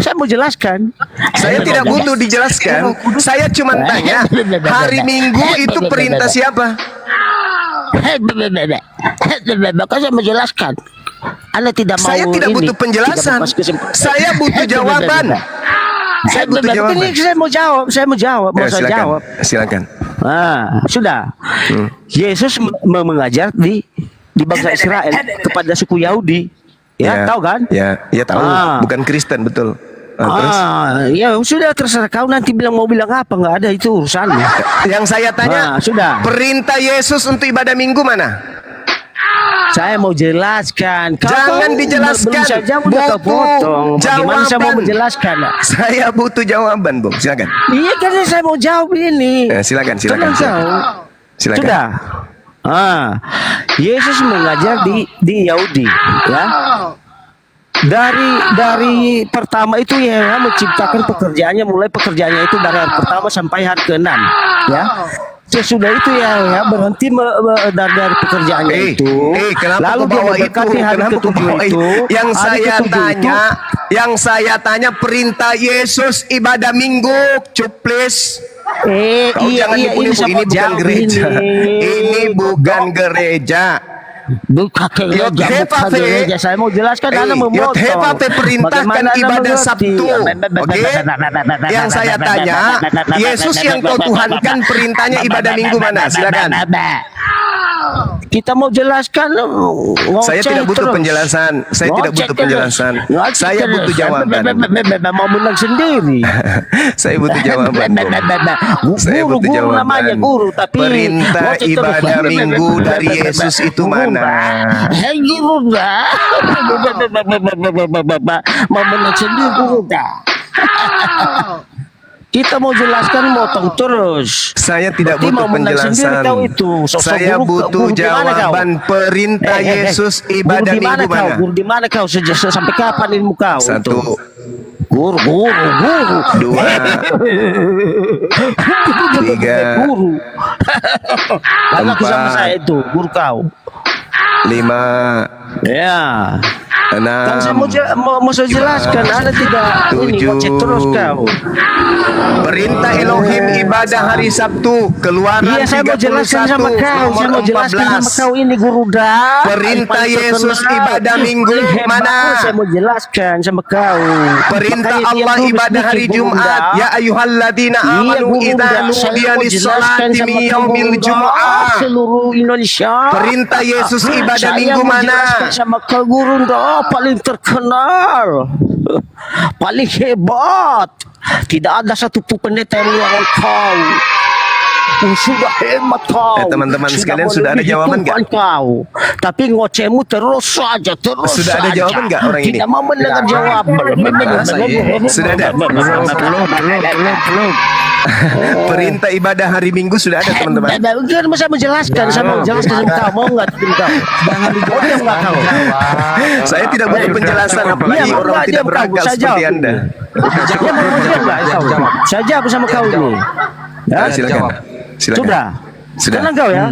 Saya mau jelaskan.
Saya tidak butuh dijelaskan. Saya cuma tanya, hari Minggu itu perintah siapa?
Maka saya menjelaskan. Anda tidak mau.
Saya tidak butuh penjelasan. Saya butuh jawaban. Saya butuh jawaban.
Ini saya mau jawab. Mau saya jawab.
Silakan.
Sudah. Yesus mengajar di bangsa Israel kepada suku Yahudi. Ya, tahu kan?
Ya tahu. Bukan Kristen, betul. Terus?
Ya sudah, terserah kau nanti mau bilang apa, nggak ada itu urusanmu.
Yang saya tanya,
sudah.
Perintah Yesus untuk ibadah Minggu mana?
Saya mau jelaskan.
Jangan dijelaskan.
Belum saja udah kau potong. Bagaimana saya mau menjelaskan?
Saya butuh jawaban, Bung. Silakan.
Iya, karena saya mau jawab ini.
Silakan.
Tenang kau. Sudah. Yesus mengajar di Yahudi, ya. Dari pertama itu ya menciptakan pekerjaannya, mulai pekerjaannya itu dari hari pertama sampai hari ke-6, ya. Sesudah itu ya berhenti dari pekerjaannya itu.
Kenapa
Lalu dia
bawa
memberkati hari ke-7 itu.
Yang saya tanya perintah Yesus ibadah Minggu, cuplis. Kau jangan nipu-nipu, ini bukan gereja. Ini bukan gereja.
Bukan gereja. Saya mau jelaskan, Anda memotong.
Perintahkan ibadah Sabtu. Oke? Yang saya tanya, Yesus yang kau tuhankan perintahnya ibadah Minggu mana? Silakan.
Kita mau jelaskan.
Saya tidak butuh penjelasan. Saya butuh jawaban.
Mau menang sendiri.
Saya butuh jawaban.
Guru namanya guru, tapi
perintah ibadah Minggu dari Yesus itu mana?
Guru dah. Mau menang sendiri guru dah. Kita mau jelaskan, motong terus.
Saya tidak butuh penjelasan. Saya butuh jawaban perintah Yesus ibadah Minggu mana?
Guru di mana kau? Sampai kapan ilmu kau?
1.
Guru.
2. 3.
Guru. Aku sama saya itu, guru kau.
5.
Ya.
Nah,
Kan saya mau saya jelaskan, Anda tidak ini ngoceh terus kau.
perintah Elohim ibadah hari Sabtu, Keluaran
Iya, saya mau
31
jelaskan sama kau. Saya mau
nomor
jelaskan sama
14.
kau ini guru dah.
Perintah
Paling
Yesus
terkenal.
ibadah minggu
Hebat,
mana?
Saya mau jelaskan sama kau.
Perintah
Makanya dia
Allah
tulis
ibadah
dikit,
hari
Guru
Jumat.
dah.
Ya ayyuhalladzina
Iya,
amanu
Guru
idza
dah. Saya
nudiya
mau jelaskan
lis-salati
sama
min
kau,
yaumil
Guru dah.
jumu'ah.
Seluruh Indonesia.
Perintah Yesus ibadah
Saya
minggu
mau
mana?
jelaskan sama kau, Guru dah. Paling terkenal, paling hebat. Tidak ada satu pendeta yang melawan kau. Sudah hebat kau.
Teman-teman sekalian, sudah ada
melebihi
jawaban
Tuhan kau. Tapi ngocehmu terus saja, terus
Sudah ada
saja.
jawaban nggak orang ini?
Tidak mau mendengar jawaban.
Sudah ada.
Belum.
Perintah ibadah hari Minggu sudah ada, teman-teman.
Kan saya menjelaskan, saya mau menjelaskan sama kau. Mau nggak tim kau? Jangan dijawab nggak kau?
Saya tidak butuh penjelasan, apalagi
Iya,
orang
nggak,
tidak
diam,
berakal
kau. Saya
seperti
jawab.
Anda.
Ya mau diam nggak kau? Saya jawab sama kau ini. Ya,
Silakan. Silakan.
sudah.
Sudah.
Tenang kau ya.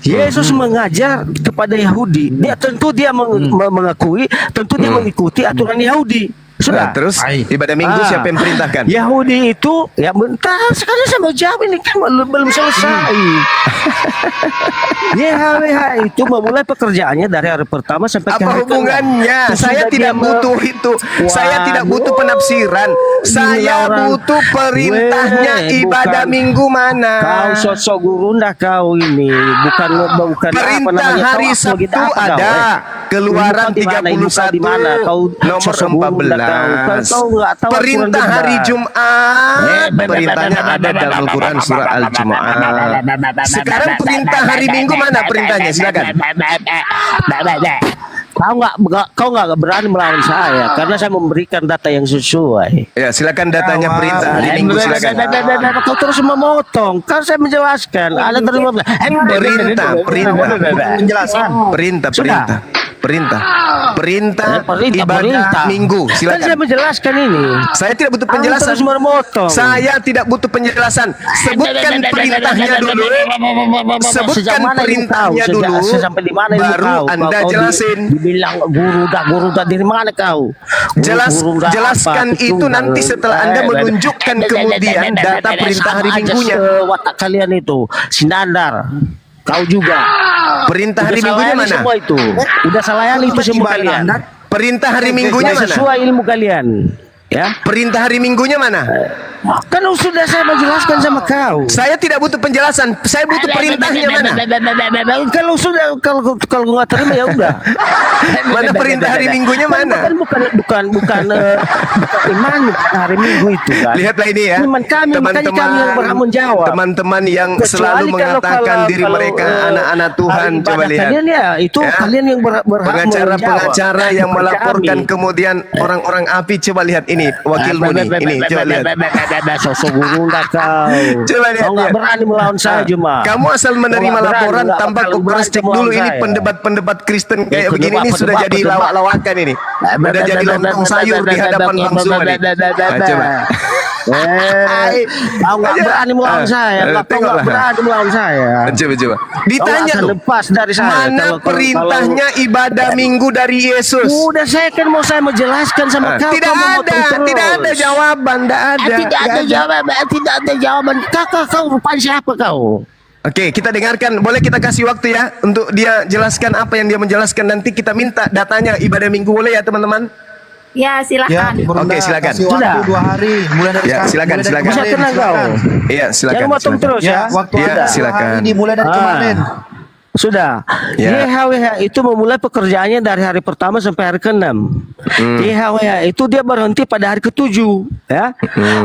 Yesus mengajar kepada Yahudi. Dia tentu dia mengakui, tentu dia mengikuti aturan Yahudi. Sudah.
Nah, terus ibadah Minggu siapa yang perintahkan?
Yahudi itu ya bentar, sekarang saya mau jawab ini kan belum selesai. YHWH itu memulai pekerjaannya dari hari pertama sampai ke
Apa
hari
hubungannya?
ke-6.
Saya
Sesudah
tidak
dia
butuh itu. Saya tidak butuh penafsiran. Saya butuh perintahnya ibadah Minggu mana?
Kau sosok guru ndak kau ini, bukan
Perintah hari Sabtu ada. Keluaran 31 nomor 14. Perintah hari Jumat, perintahnya ada dalam Al-Quran surah Al-Jumu'ah. Sekarang perintah hari Minggu mana perintahnya? Silakan.
Kau nggak berani melawan saya karena saya memberikan data yang sesuai.
Ya, silakan datanya perintah hari Minggu, silakan.
Kau terus memotong. Kan saya menjelaskan. Ada terima
perintah ibadah Minggu.
Kan
Silakan.
saya menjelaskan ini.
Saya tidak butuh penjelasan.
Terus memotong.
Saya tidak butuh penjelasan. Sebutkan perintahnya dulu. Sebutkan perintahnya dulu.
Sampai di mana
baru Anda jelasin.
Dibilang guru dah dari mana kau?
Jelaskan itu nanti setelah Anda menunjukkan kemudian data perintah hari Minggunya.
Watak kalian itu sinandar. Kau juga.
Perintah hari Minggunya mana?
Semua itu. Udah salayan itu semua kalian.
Perintah hari Minggunya mana?
Sesuai ilmu kalian. Ya.
Perintah hari Minggunya mana?
Kan sudah saya menjelaskan sama kau.
Saya tidak butuh penjelasan. Saya butuh perintahnya mana?
Kalau sudah kalau nggak terima ya udah.
Mana perintah hari Minggunya mana?
Bukan iman hari Minggu itu kan.
Lihatlah ini ya.
Iman kami, makanya kami yang berhak menjawab.
Teman-teman yang
Kecuali
selalu mengatakan diri mereka anak-anak Tuhan,
hari
coba
ibadah
lihat.
Kalian ya, itu
Ya.
kalian yang berhak menjawab.
Pengacara yang
Bukan
melaporkan
kami.
kemudian orang-orang api, coba lihat ini wakilmu nih. Ini coba lihat.
Sosok guru nggak kau.
Coba lihat.
Kau nggak berani melawan saya cuma.
Kamu asal menerima laporan tanpa kau cross-check dulu ini pendebat-pendebat Kristen kayak begini ini sudah jadi lawak-lawakan ini. Sudah jadi lontong sayur di hadapan Bang Zuma nih. Coba.
Kau nggak berani melawan saya. Kau nggak berani melawan saya.
Coba. Ditanya
Kau
loh.
lepas dari saya.
Mana perintahnya ibadah Minggu dari Yesus?
Udah saya kan mau saya menjelaskan sama kau.
Tidak ada jawaban,
Tidak ada jawaban. Kakak kau rupanya siapa kau?
Oke, kita dengarkan. Boleh kita kasih waktu ya untuk dia jelaskan apa yang dia menjelaskan. Nanti kita minta datanya ibadah Minggu, boleh ya teman-teman?
Ya, silakan.
Oke, silakan.
Sudah
2 hari mulai dari
Ya, silakan.
Bisa tenang kau.
Iya, silakan.
Jangan motong terus ya.
Waktu
Ya,
ada
silakan.
ini mulai dari kemarin.
Sudah.
Ya.
YHWH itu memulai pekerjaannya dari hari pertama sampai hari ke-6. YHWH itu dia berhenti pada hari ke-7, ya.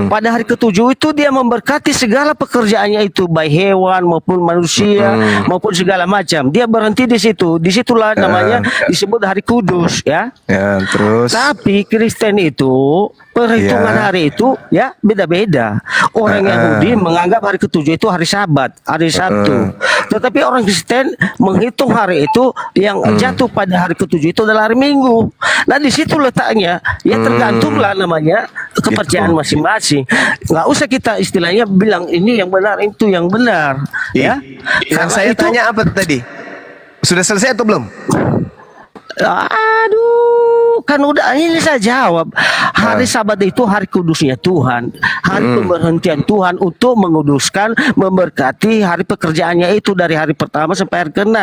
Pada hari ke-7 itu dia memberkati segala pekerjaannya itu, baik hewan maupun manusia maupun segala macam. Dia berhenti di situ. Disitulah namanya disebut hari kudus, ya.
Ya, terus.
Tapi Kristen itu perhitungan hari itu ya beda-beda. Orang Yahudi menganggap hari ke-7 itu hari Sabat, hari Sabtu. Tetapi orang Kristen menghitung hari itu yang jatuh pada hari ke-7 itu adalah hari Minggu. Nah di situ letaknya, ya tergantunglah namanya kepercayaan masing-masing. Nggak usah kita istilahnya bilang ini yang benar, itu yang benar. Ya.
Yang saya tanya apa tadi? Sudah selesai atau belum?
Aduh, kan udah ini saya jawab. Hari Sabat itu hari kudusnya Tuhan, hari pemberhentian Tuhan untuk menguduskan, memberkati hari pekerjaannya itu dari hari pertama sampai hari ke-6.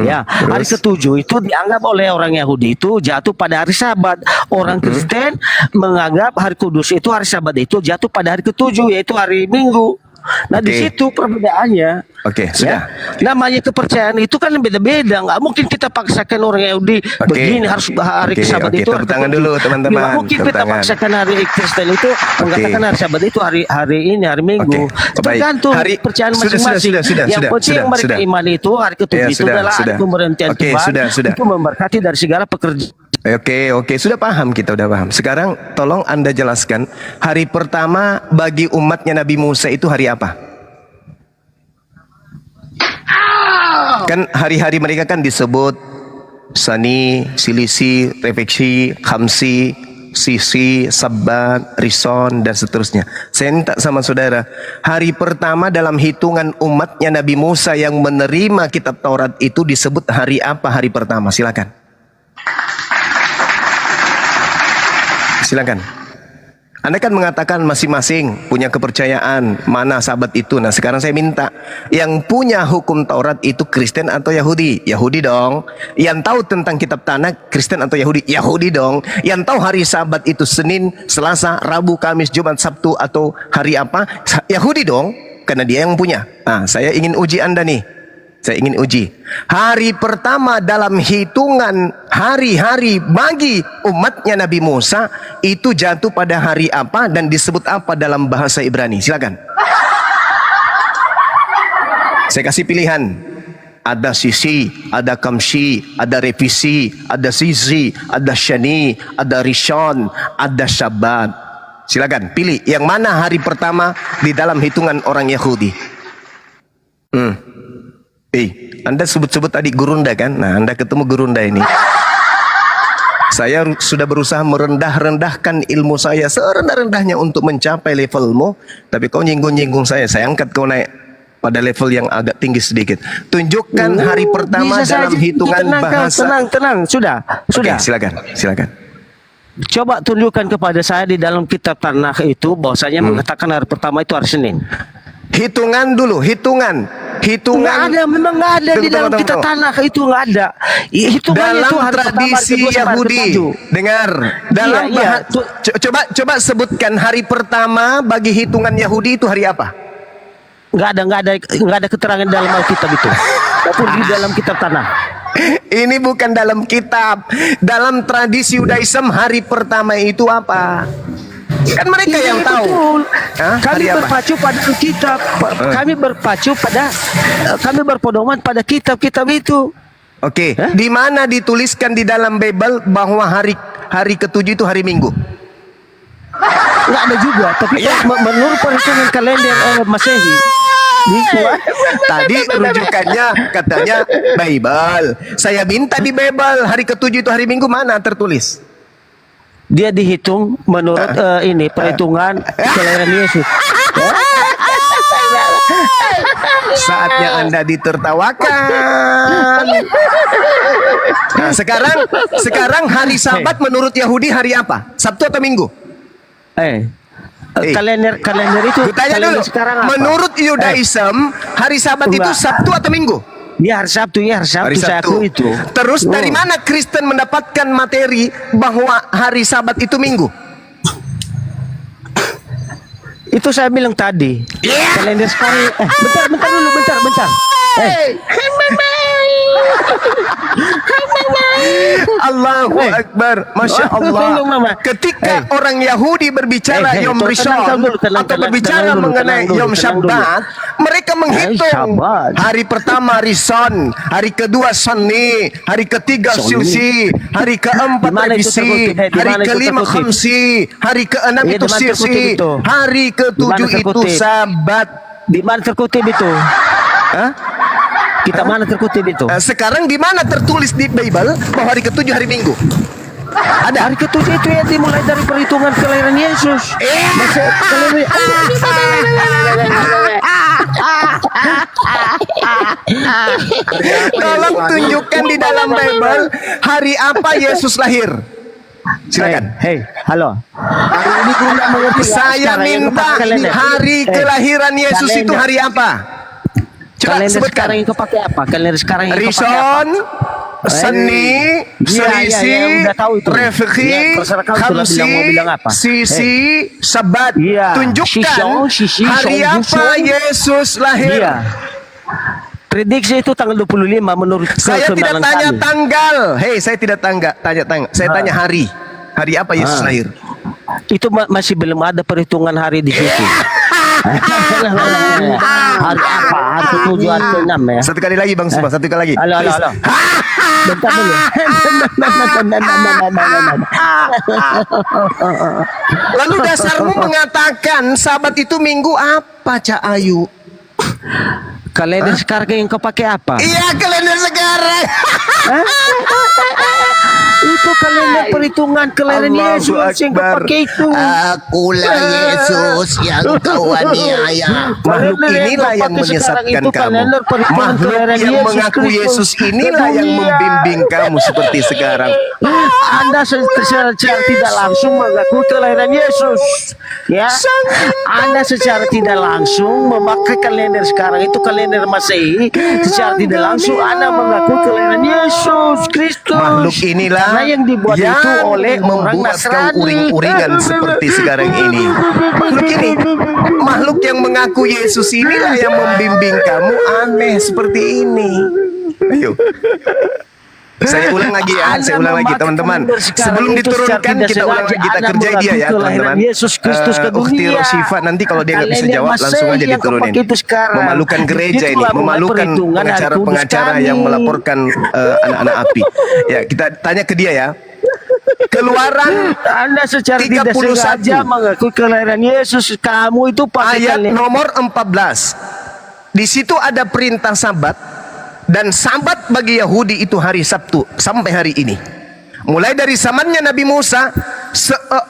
Ya, hari ke-7 itu dianggap oleh orang Yahudi itu jatuh pada hari Sabat. Orang Kristen menganggap hari kudus itu hari Sabat itu jatuh pada hari ke-7 yaitu hari Minggu. Nah, di situ perbedaannya.
Oke, sudah.
Ya, namanya kepercayaan itu kan beda-beda. Nggak mungkin kita paksakan orang Yahudi begini harus hari Sabat itu.
Tepuk tangan dulu teman-teman.
Nggak mungkin kita paksakan hari Kristen itu mengatakan hari Sabat itu hari Minggu. Tergantung percayaan masing-masing. Yang penting yang mereka imani itu hari ke-7 itu adalah hari pemberhentian Tuhan. Itu memberkati dari segala pekerjaan.
Oke, sudah paham, kita udah paham. Sekarang tolong Anda jelaskan hari pertama bagi umatnya Nabi Musa itu hari apa? Kan hari-hari mereka kan disebut Sani, Silisi, Refeksi, Khamsi, Sisi, Sabat, Rison, dan seterusnya. Saya minta sama saudara, hari pertama dalam hitungan umatnya Nabi Musa yang menerima kitab Taurat itu disebut hari apa hari pertama? Silakan. Silakan. Anda kan mengatakan masing-masing punya kepercayaan mana Sabat itu. Nah, sekarang saya minta yang punya hukum Taurat itu Kristen atau Yahudi? Yahudi dong. Yang tahu tentang kitab Tanakh Kristen atau Yahudi? Yahudi dong. Yang tahu hari Sabat itu Senin, Selasa, Rabu, Kamis, Jumat, Sabtu atau hari apa? Yahudi dong, karena dia yang punya. Nah, saya ingin uji Anda nih. Saya ingin uji. Hari pertama dalam hitungan hari-hari bagi umatnya Nabi Musa itu jatuh pada hari apa dan disebut apa dalam bahasa Ibrani? Silakan. Saya kasih pilihan. Ada Sisi, ada Kamsi, ada Revisi, ada Sisi, ada Shani, ada Rishon, ada Sabat. Silakan pilih yang mana hari pertama di dalam hitungan orang Yahudi. Anda sebut-sebut tadi Gurunda kan? Nah, Anda ketemu Gurunda ini. Saya sudah berusaha merendah-rendahkan ilmu saya serendah-rendahnya untuk mencapai levelmu, tapi kau nyinggung-nyinggung saya angkat kau naik pada level yang agak tinggi sedikit. Tunjukkan hari pertama dalam hitungan bahasa.
Tenang, sudah.
Oke, silakan.
Coba tunjukkan kepada saya di dalam kitab Tanakh itu bahwasanya mengatakan hari pertama itu hari Senin.
Hitungan dulu, hitungan.
Memang nggak ada di dalam kitab Tanakh itu nggak ada. Hitungannya
Dalam
itu hari
tradisi
pertama,
Yahudi. Dengar, dalam coba sebutkan hari pertama bagi hitungan Yahudi itu hari apa?
Nggak ada keterangan dalam Alkitab itu. Maupun di dalam kitab Tanakh.
Ini bukan dalam kitab. Dalam tradisi Yudaism hari pertama itu apa? Kan mereka yang tahu.
Kami berpacu pada kitab. Kami berpedoman pada kitab-kitab itu.
Oke. Di mana dituliskan di dalam Bible bahwa hari ke-7 itu hari Minggu?
Nggak ada juga. Tapi menurut perhitungan kalender Masehi.
Tadi rujukannya katanya Bible. Saya minta di Bible hari ke-7 itu hari Minggu, mana tertulis?
Dia dihitung menurut perhitungan kelahiran Yesus.
Saatnya Anda ditertawakan. Nah, sekarang hari Sabat menurut Yahudi hari apa? Sabtu atau Minggu?
Kalender itu.
Tanya dulu.
Sekarang apa?
Menurut Yudaism hari Sabat itu Sabtu atau Minggu?
Ya hari Sabtu. Saya akui itu.
Terus dari mana Kristen mendapatkan materi bahwa hari Sabat itu Minggu?
Itu saya bilang tadi. Kalender sekarang. Bentar.
Allahu Akbar, Masya Allah. Ketika orang Yahudi berbicara Yom Rishon atau berbicara mengenai Yom Shabbat, mereka menghitung hari pertama Rishon, hari kedua Shani, hari ketiga Silsi, hari keempat Revisi, hari kelima Khamsi, hari keenam itu Sisi, hari ketujuh itu Sabat.
Di mana terkutip itu? Kita mana terkutip itu?
Sekarang di mana tertulis di Bible bahwa hari ke-7 hari Minggu?
Ada hari ke-7 itu ya dimulai dari perhitungan kelahiran Yesus.
Tolong tunjukkan di dalam Bible hari apa Yesus lahir. Silakan.
Hey, halo. Hari ini gua nggak mengerti.
Saya
Sekarang yang
minta
pakai kalender.
hari kelahiran Yesus itu
Kalender.
hari apa? Coba
Kalender
sebutkan.
sekarang yang kau pakai apa? Kalender sekarang yang kau pakai apa?
Rison, Seni, Selisih,
udah tahu itu.
Refki,
Iya, terserah kau itulah
Khamsi,
mau bilang apa.
Sisi, Sabat.
Iya.
Tunjukkan
Sisi,
hari
Song,
apa
Song.
Yesus lahir.
Iya. Prediksi itu tanggal 25 menurut
Saya tidak
kesonalan
tanya
kami.
tanggal. Hei, saya tidak tanya. Saya tanya hari. Hari apa Yesus lahir?
Itu masih belum ada perhitungan hari di situ. Hari apa? Hari ke-7, hari ke-6 ya.
Satu kali lagi Bang Suba, satu kali lagi.
Halo.
Please.
Bentar dulu.
Lalu dasarmu mengatakan Sabat itu minggu apa, Cak Ayu?
Kalender sekarang yang kau pakai apa?
Iya, kalender sekarang.
Itu kalender perhitungan kelahiran
Allahu
Yesus yang kau
Akbar.
pakai itu.
Akulah Yesus yang kau aniaya.
Makhluk inilah yang menyesatkan kamu. Makhluk yang mengaku Yesus inilah yang membimbing kamu seperti sekarang.
Anda secara tidak langsung mengaku kelahiran Yesus, ya. Anda secara tidak langsung memakai kalender sekarang itu kalender Masehi. Secara tidak langsung Anda mengaku kelahiran Yesus Kristus.
Makhluk inilah
karena yang dibuat
yang
itu oleh orang
membuat kau
Nasrani.
uring-uringan seperti sekarang ini. Makhluk yang mengaku Yesus inilah yang membimbing kamu aneh seperti ini. Ayo. Saya ulang lagi ya, saya ulang lagi teman-teman. Sebelum diturunkan kita ulang lagi, kita kerjain dia ya teman-teman.
Yesus Kristus ke
Ukhti
dunia.
Rosifa nanti kalau dia nggak bisa
Kalender
jawab langsung aja
Masehi yang kau
diturunin.
pakai itu sekarang.
Memalukan gereja ini,
Itulah mulai
memalukan
perhitungan hari kudus
pengacara-pengacara
kami.
yang melaporkan anak-anak api. Ya, kita tanya ke dia ya. Keluaran
Anda secara tidak
31.
sengaja mengaku kelahiran Yesus. Kamu itu pakai
Ayat
kalender.
nomor 14. Di situ ada perintah Sabat dan Sabat bagi Yahudi itu hari Sabtu sampai hari ini. Mulai dari zamannya Nabi Musa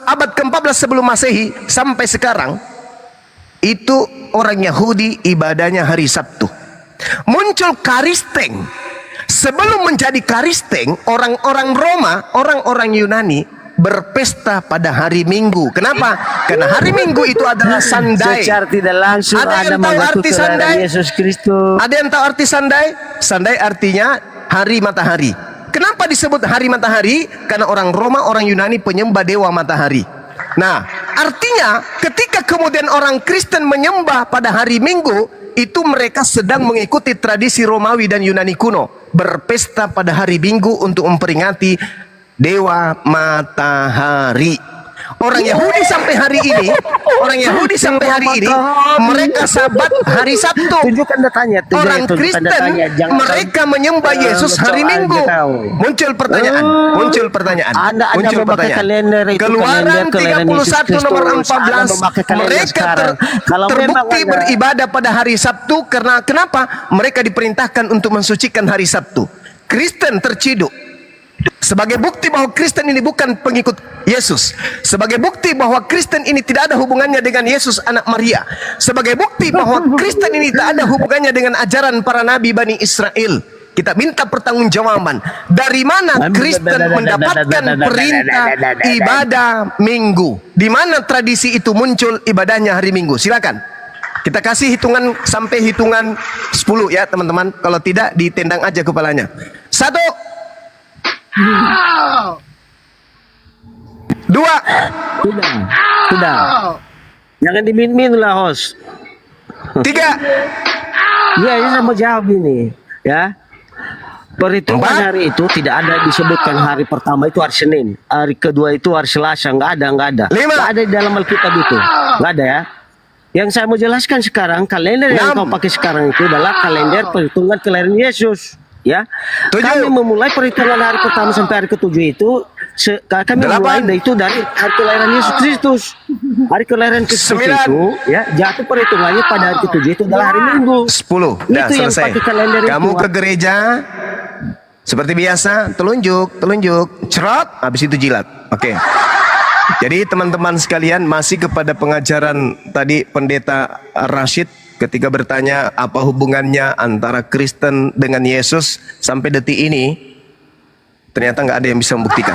abad ke-14 sebelum Masehi sampai sekarang itu orang Yahudi ibadahnya hari Sabtu. Muncul Karisteng. Sebelum menjadi Karisteng, orang-orang Roma, orang-orang Yunani berpesta pada hari Minggu. Kenapa? Karena hari Minggu itu adalah Sunday.
Secara tidak langsung
Ada
Anda
yang tahu
mengaku
arti
kelahiran
Sunday?
Yesus Kristus.
Ada yang tahu arti Sunday? Sunday artinya hari matahari. Kenapa disebut hari matahari? Karena orang Roma, orang Yunani penyembah dewa matahari. Nah, artinya ketika kemudian orang Kristen menyembah pada hari Minggu, itu mereka sedang mengikuti tradisi Romawi dan Yunani kuno, berpesta pada hari Minggu untuk memperingati dewa matahari. Orang Yahudi sampai hari ini, mereka Sabat hari Sabtu.
Tunjukkan datanya.
Orang Kristen mereka menyembah Yesus hari Minggu. Muncul pertanyaan.
Anda memakai kalender itu,
Keluaran
kalender
31 nomor 14.
Anda memakai kalender
Mereka
sekarang. Kalau memang
terbukti
Anda-
beribadah pada hari Sabtu karena kenapa? Mereka diperintahkan untuk mensucikan hari Sabtu. Kristen terciduk. Sebagai bukti bahwa Kristen ini bukan pengikut Yesus. Sebagai bukti bahwa Kristen ini tidak ada hubungannya dengan Yesus anak Maria. Sebagai bukti bahwa Kristen ini tak ada hubungannya dengan ajaran para nabi Bani Israel. Kita minta pertanggungjawaban. Dari mana Kristen mendapatkan perintah ibadah Minggu? Di mana tradisi itu muncul ibadahnya hari Minggu? Silakan. Kita kasih hitungan sampai hitungan 10 ya teman-teman. Kalau tidak ditendang aja kepalanya. 1 2
Sudah. Jangan dimin-min lah, host.
3
Iya, ini saya mau jawab ini, ya. Perhitungan hari itu tidak ada disebutkan hari pertama itu hari Senin, hari kedua itu hari Selasa, nggak ada.
5
Nggak ada di dalam Alkitab itu, nggak ada ya. Yang saya mau jelaskan sekarang, kalender yang kau pakai sekarang itu adalah kalender perhitungan kelahiran Yesus. Ya, kami memulai perhitungan hari pertama sampai hari ke-7 itu kami mulai itu dari hari kelahiran Yesus Kristus. Hari kelahiran Kristus itu ya jatuh perhitungannya pada hari ke-7 itu adalah hari Minggu.
10 dah
Itu yang
selesai.
pakai kalender
Kamu
itu.
ke gereja seperti biasa, telunjuk, cerot, habis itu jilat. Oke. Jadi teman-teman sekalian masih kepada pengajaran tadi Pendeta Rashid ketika bertanya apa hubungannya antara Kristen dengan Yesus, sampai detik ini ternyata nggak ada yang bisa membuktikan.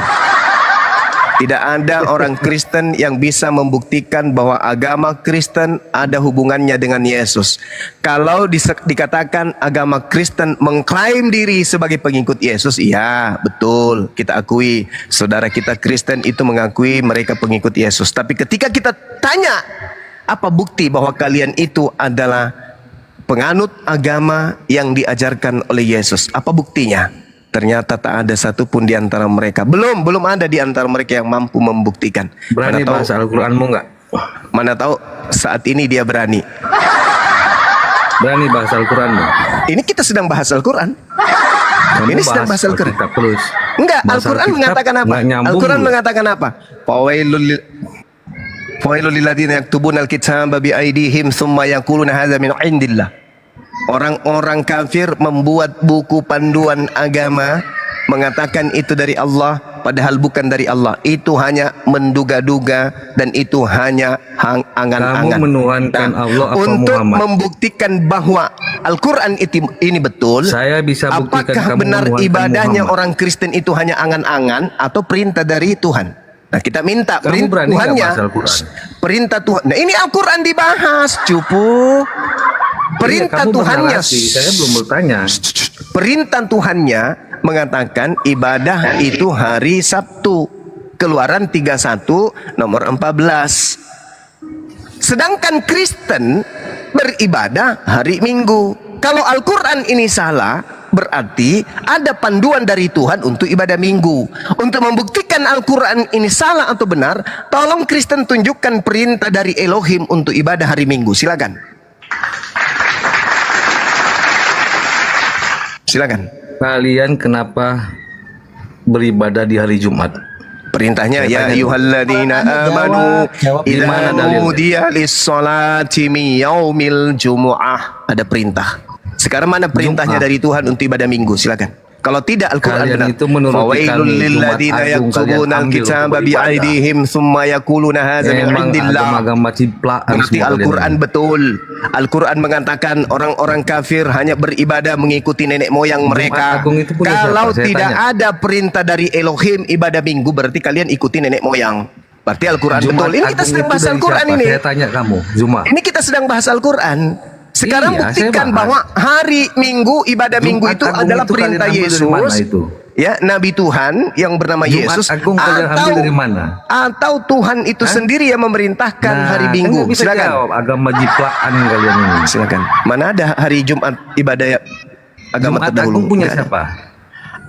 Tidak ada orang Kristen yang bisa membuktikan bahwa agama Kristen ada hubungannya dengan Yesus. Kalau dikatakan agama Kristen mengklaim diri sebagai pengikut Yesus, iya betul, kita akui. Saudara kita Kristen itu mengakui mereka pengikut Yesus. Tapi ketika kita tanya, apa bukti bahwa kalian itu adalah penganut agama yang diajarkan oleh Yesus? Apa buktinya? Ternyata tak ada satupun di antara mereka. Belum ada di antara mereka yang mampu membuktikan.
Berani bahasa Al-Quranmu nggak?
Mana tahu saat ini dia berani.
Berani bahasa Al-Quranmu?
Ini kita sedang bahas Al-Quran. Ini sedang bahas Al-Quran. Enggak, Al-Quran mengatakan apa? Al-Quran mengatakan apa? Fawailul lil ladzina yaktubuna al-kitaba bi aydihim tsumma yaquluna hadza min indillah. Orang-orang kafir membuat buku panduan agama mengatakan itu dari Allah, padahal bukan dari Allah. Itu hanya menduga-duga dan itu hanya angan-angan.
Kamu menuhankan Allah apa
untuk
Muhammad?
Membuktikan bahwa Al-Quran ini betul,
saya bisa buktikan
apakah
kamu
benar
menuhankan
ibadahnya
Muhammad?
orang Kristen itu hanya angan-angan atau perintah dari Tuhan? Nah, kita minta
Kamu berani nggak
Tuhannya,
bahas Al-Quran?
perintah Tuhan. Nah, ini Al-Quran dibahas, cupu. Perintah
Iya, kamu
Tuhannya,
bernarasi, saya belum bertanya.
perintah Tuhannya mengatakan ibadah itu hari Sabtu. Keluaran 31 nomor 14. Sedangkan Kristen beribadah hari Minggu. Kalau Al-Quran ini salah, berarti ada panduan dari Tuhan untuk ibadah Minggu. Untuk membuktikan Al-Quran ini salah atau benar, tolong Kristen tunjukkan perintah dari Elohim untuk ibadah hari Minggu. Silakan. Silakan.
Kalian kenapa beribadah di hari Jumat?
Perintahnya ya ayyuhalladzina amanu idza nudiya lis-sholati min yaumil jumu'ah. Ada perintah. Sekarang mana perintahnya dari Tuhan untuk ibadah Minggu? Silakan. Kalau tidak Al-Quran benar. Fawailul lil ladzina yaktubuna al-kitaba bi aydihim tsumma yaquluna hadza min indillah.
Agama ciplak.
Berarti Al-Quran betul. Al-Quran mengatakan orang-orang kafir hanya beribadah mengikuti nenek moyang mereka. Kalau tidak ada perintah dari Elohim ibadah Minggu, berarti kalian ikuti nenek moyang. Berarti Al-Quran betul. Ini kita sedang bahas Al-Quran ini.
Saya tanya kamu, Zuma.
Ini kita sedang bahas Al-Quran. Sekarang
Iya,
buktikan bahwa hari Minggu, ibadah Minggu itu adalah perintah Yesus. Ya, Nabi Tuhan yang bernama Yesus.
Agung kalian ambil dari mana?
Atau Tuhan itu sendiri yang memerintahkan hari Minggu.
Bisa
Silakan.
jawab, agama jiplakan kalian ini.
Silakan. Mana ada hari Jumat ibadah agama
Jumat
terdahulu?
Agung punya
Nggak ada.
siapa?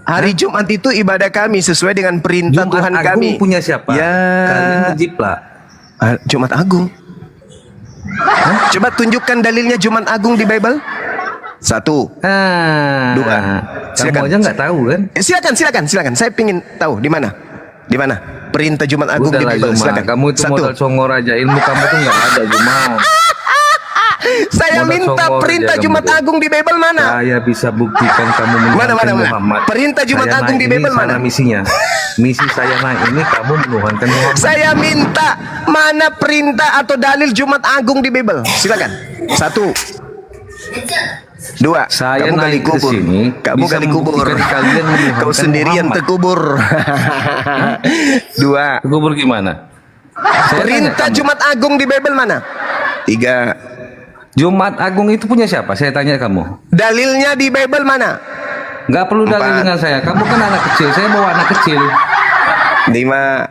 Hari Jumat itu ibadah kami sesuai dengan perintah
Jumat
Tuhan
Agung
kami.
punya siapa?
Ya.
Kalian menjiplak.
Jumat Agung. Coba tunjukkan dalilnya Jumat Agung di Bible. 1, 2.
Kamu aja nggak tahu kan?
Silakan. Saya pingin tahu di mana. Di mana perintah Jumat Agung di
Udahlah,
Bible?
Zuma.
Silakan.
Kamu itu
1.
modal songor aja. Ilmu kamu tuh nggak ada, Zuma.
Saya
Modal
minta
songor
perintah
aja
Jumat
kamu tuh.
Agung di Bible mana?
Saya bisa buktikan kamu menuhankan Muhammad.
Perintah Jumat
Saya
Agung
naik
di
ini
Bible mana?
sana misinya. Misi saya naik ini kamu menuhankan Muhammad.
Saya minta mana perintah atau dalil Jumat Agung di Bible? Silakan. 1, 2.
Saya
Kamu gali
naik ke
kubur.
sini
Kamu
bisa
gali kubur.
membuktikan kalian menuhankan
Kau sendiri yang
Muhammad.
terkubur. 2.
Kubur gimana? Saya
Perintah
tanya kamu.
Jumat Agung di Bible mana? 3.
Jumat Agung itu punya siapa? Saya tanya kamu.
Dalilnya di Bible mana?
Nggak perlu dalil
4.
dengan saya. Kamu kan anak kecil. Saya bawa anak kecil.
5.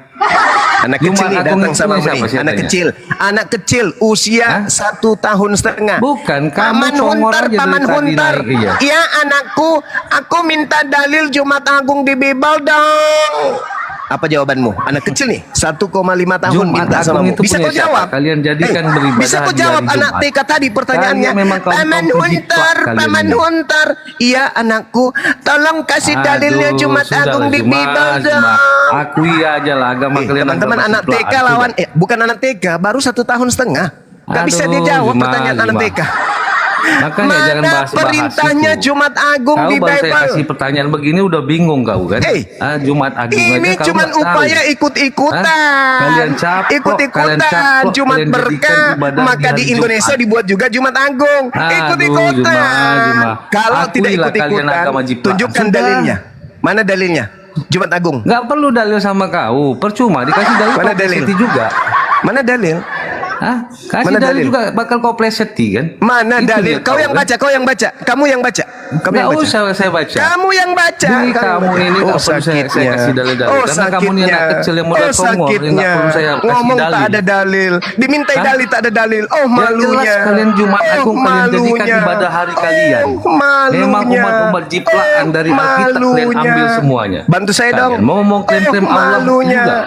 Anak
Jumat
kecil nih
Agung
datang
itu
sama
punya
aku nih.
siapa? Saya
Anak
tanya.
kecil. Anak kecil usia 1 tahun setengah.
Bukan, kamu
Paman
congor
Huntar,
aja dari
Paman
tadi
Huntar.
naik, iya.
Ya anakku, aku minta dalil Jumat Agung di Bible dong. Apa jawabanmu? Anak kecil nih, 1,5 tahun
Jumat
minta sama
Agung
kamu.
itu
Bisa
punya
kau
siapa?
jawab?
Kalian jadikan beribadah
Bisa kau
di
jawab
hari
anak
Jumat.
TK tadi pertanyaannya?
Kalian memang kaum
Paman
penjiplak
Huntar,
kalian
Paman
ini.
Huntar. Iya anakku, tolong kasih dalilnya
Aduh,
Jumat
sudahlah,
Agung di
Zuma,
Bible dong.
Zuma. Akui aja lah agama kalian.
Teman-teman
agama
anak TK
ciplaan,
lawan
sudah.
bukan anak TK, baru 1 tahun setengah. Gak bisa dia
Aduh,
jawab
Zuma,
pertanyaan anak
Zuma.
TK.
Makanya jangan
Mana
bahas-bahas
perintahnya
itu.
Jumat Agung
Kau
di
baru saya
Bible?
kasih pertanyaan begini udah bingung kau kan? Jumat Agung
Ini
aja kau
cuma
nggak tahu.
upaya ikut-ikutan.
Kalian caplok,
Ikut-ikutan.
kalian caplok,
Jumat
kalian jadikan
berkah.
ibadah
Maka
hari
di Indonesia
Jumat.
dibuat juga Jumat Agung. Ikut-ikutan.
Juma.
Kalau tidak
Akuilah kalian
ikut-ikutan,
agama jiplak.
tunjukkan
Sudah.
dalilnya. Mana dalilnya? Jumat Agung.
Nggak perlu dalil sama kau, percuma dikasih dalil
Mana
kau
dalil?
pleseti juga.
Mana dalil?
Hah? Kasih
Mana
dalil
dalil?
juga bakal kau pleseti kan?
Mana
Itu
dalil?
dia
Kau yang
kan?
baca, kau yang baca. Kamu yang baca. Kamu yang
Nggak
baca.
usah saya baca.
Kamu yang baca.
Jadi
Kamu
kamu
baca.
ini nggak perlu saya kasih dalil-dalil. Karena kamu ini anak kecil yang mudah songong, yang nggak perlu saya kasih
Ngomong tak
dalil.
ada dalil. Dimintai
Hah?
dalil tak ada dalil. Oh
Yang
malunya.
jelas kalian Jumat Agung kalian jadikan
malunya.
ibadah hari kalian.
Malunya.
Memang umat-umat jiplakan dari Alkitab kalian
malunya.
ambil semuanya.
Bantu saya
Kalian
dong.
mau ngomong klaim-klaim Allah
malunya.
juga.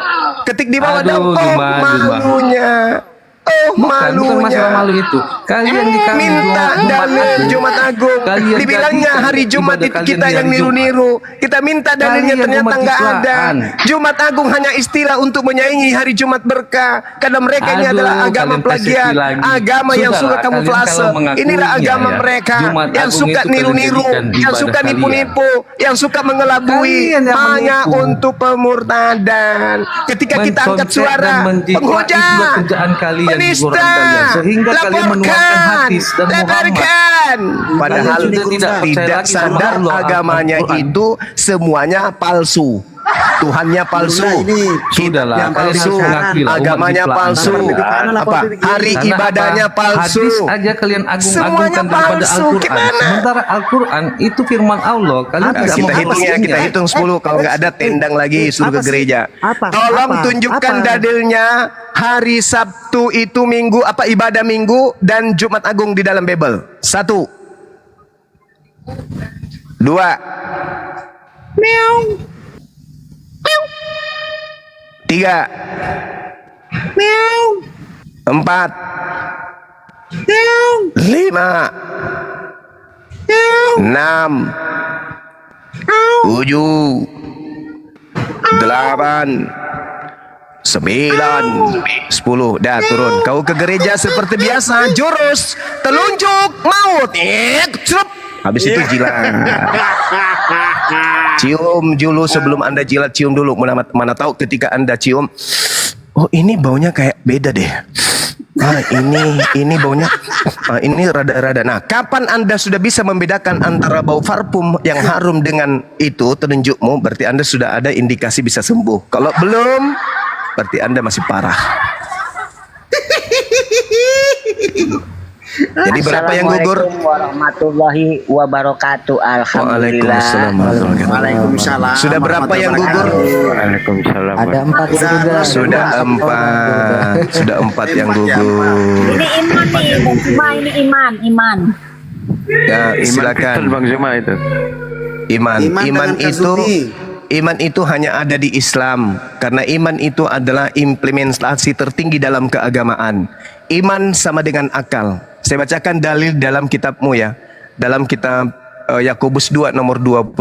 Ketik di bawah
Aduh,
dong. Oh
Juma.
malunya. Oh
Bukan
malunya.
masalah malu itu. Kalian di kami
Minta dalil Jumat Agung.
Kalian
Dibilangnya
jadikan
hari Jumat
ibadah
itu
kalian
kita
di
yang
hari Jumat.
niru-niru. Kita minta dalilnya
Kalian
ternyata
umat
nggak ada.
Islam.
Jumat Agung hanya istilah untuk menyaingi hari Jumat berkah. Karena mereka ini
Aduh,
adalah agama
kalian
plagiat,
kasih lagi.
agama yang
Sudahlah,
suka
kalian
kamuflase.
kalau mengakuinya
Inilah agama
ya,
mereka
Jumat
yang
Agung
suka
itu kalian
niru-niru,
jadikan
yang
ibadah
suka
kalian.
nipu-nipu, yang suka mengelabui
Kalian yang
hanya
menipu.
untuk pemurtadan. Ketika kita angkat
Mencontek
suara,
dan menjiplak
penghujat,
itulah kerjaan kalian di
penista,
Quran kalian. Sehingga kalian menuangkan hadis dan Muhammad.
lebarkan. Padahal
Kalian sudah tidak percaya
tidak
lagi sama
sadar
Allah,
agamanya
Al-Quran.
itu semuanya palsu. Tuhannya palsu,
Sudahlah,
yang
kalian
palsu,
harus mengakui lah, umat
agamanya
jiplak.
palsu, apa hari
Karena
ibadahnya
apa?
palsu,
Hadis aja kalian
semuanya
agung-agungkan daripada
palsu.
Al-Quran.
Gimana?
Sementara Al-Quran itu firman Allah. Kalian tidak
Kita hitung ya,
menghapusnya.
kita hitung 10. Kalau nggak ada tendang lagi, suruh ke gereja. Tolong tunjukkan dalilnya. Hari Sabtu itu minggu, apa ibadah minggu dan Jumat Agung di dalam Bible. 1, 2, 3, 4, 5, 6, 7, 8, 9, 10. Dah turun. Kau ke gereja seperti biasa. Jurus telunjuk maut. Cerup. Habis itu jilat. Cium dulu sebelum Anda jilat, cium dulu. Mana tahu ketika Anda cium, oh ini baunya kayak beda deh. Ini baunya ini rada-rada. Nah, kapan Anda sudah bisa membedakan antara bau parfum yang harum dengan itu telunjukmu, berarti Anda sudah ada indikasi bisa sembuh. Kalau belum, berarti Anda masih parah. Jadi berapa yang gugur?
Assalamualaikum warahmatullahi wabarakatuh. Alhamdulillah.
Waalaikumsalam warahmatullahi wabarakatuh.
Waalaikumsalam.
Sudah berapa yang gugur?
Waalaikumsalam. Ada 4 juga.
Sudah 4. Sudah 4 yang gugur.
Ini iman nih, Bang Juma, ini iman.
Ya, silakan.
Bang Zuma itu.
Iman itu hanya ada di Islam. Karena iman itu adalah implementasi tertinggi dalam keagamaan. Iman sama dengan akal. Saya bacakan dalil dalam kitabmu ya. Dalam kitab Yakobus 2 nomor 26.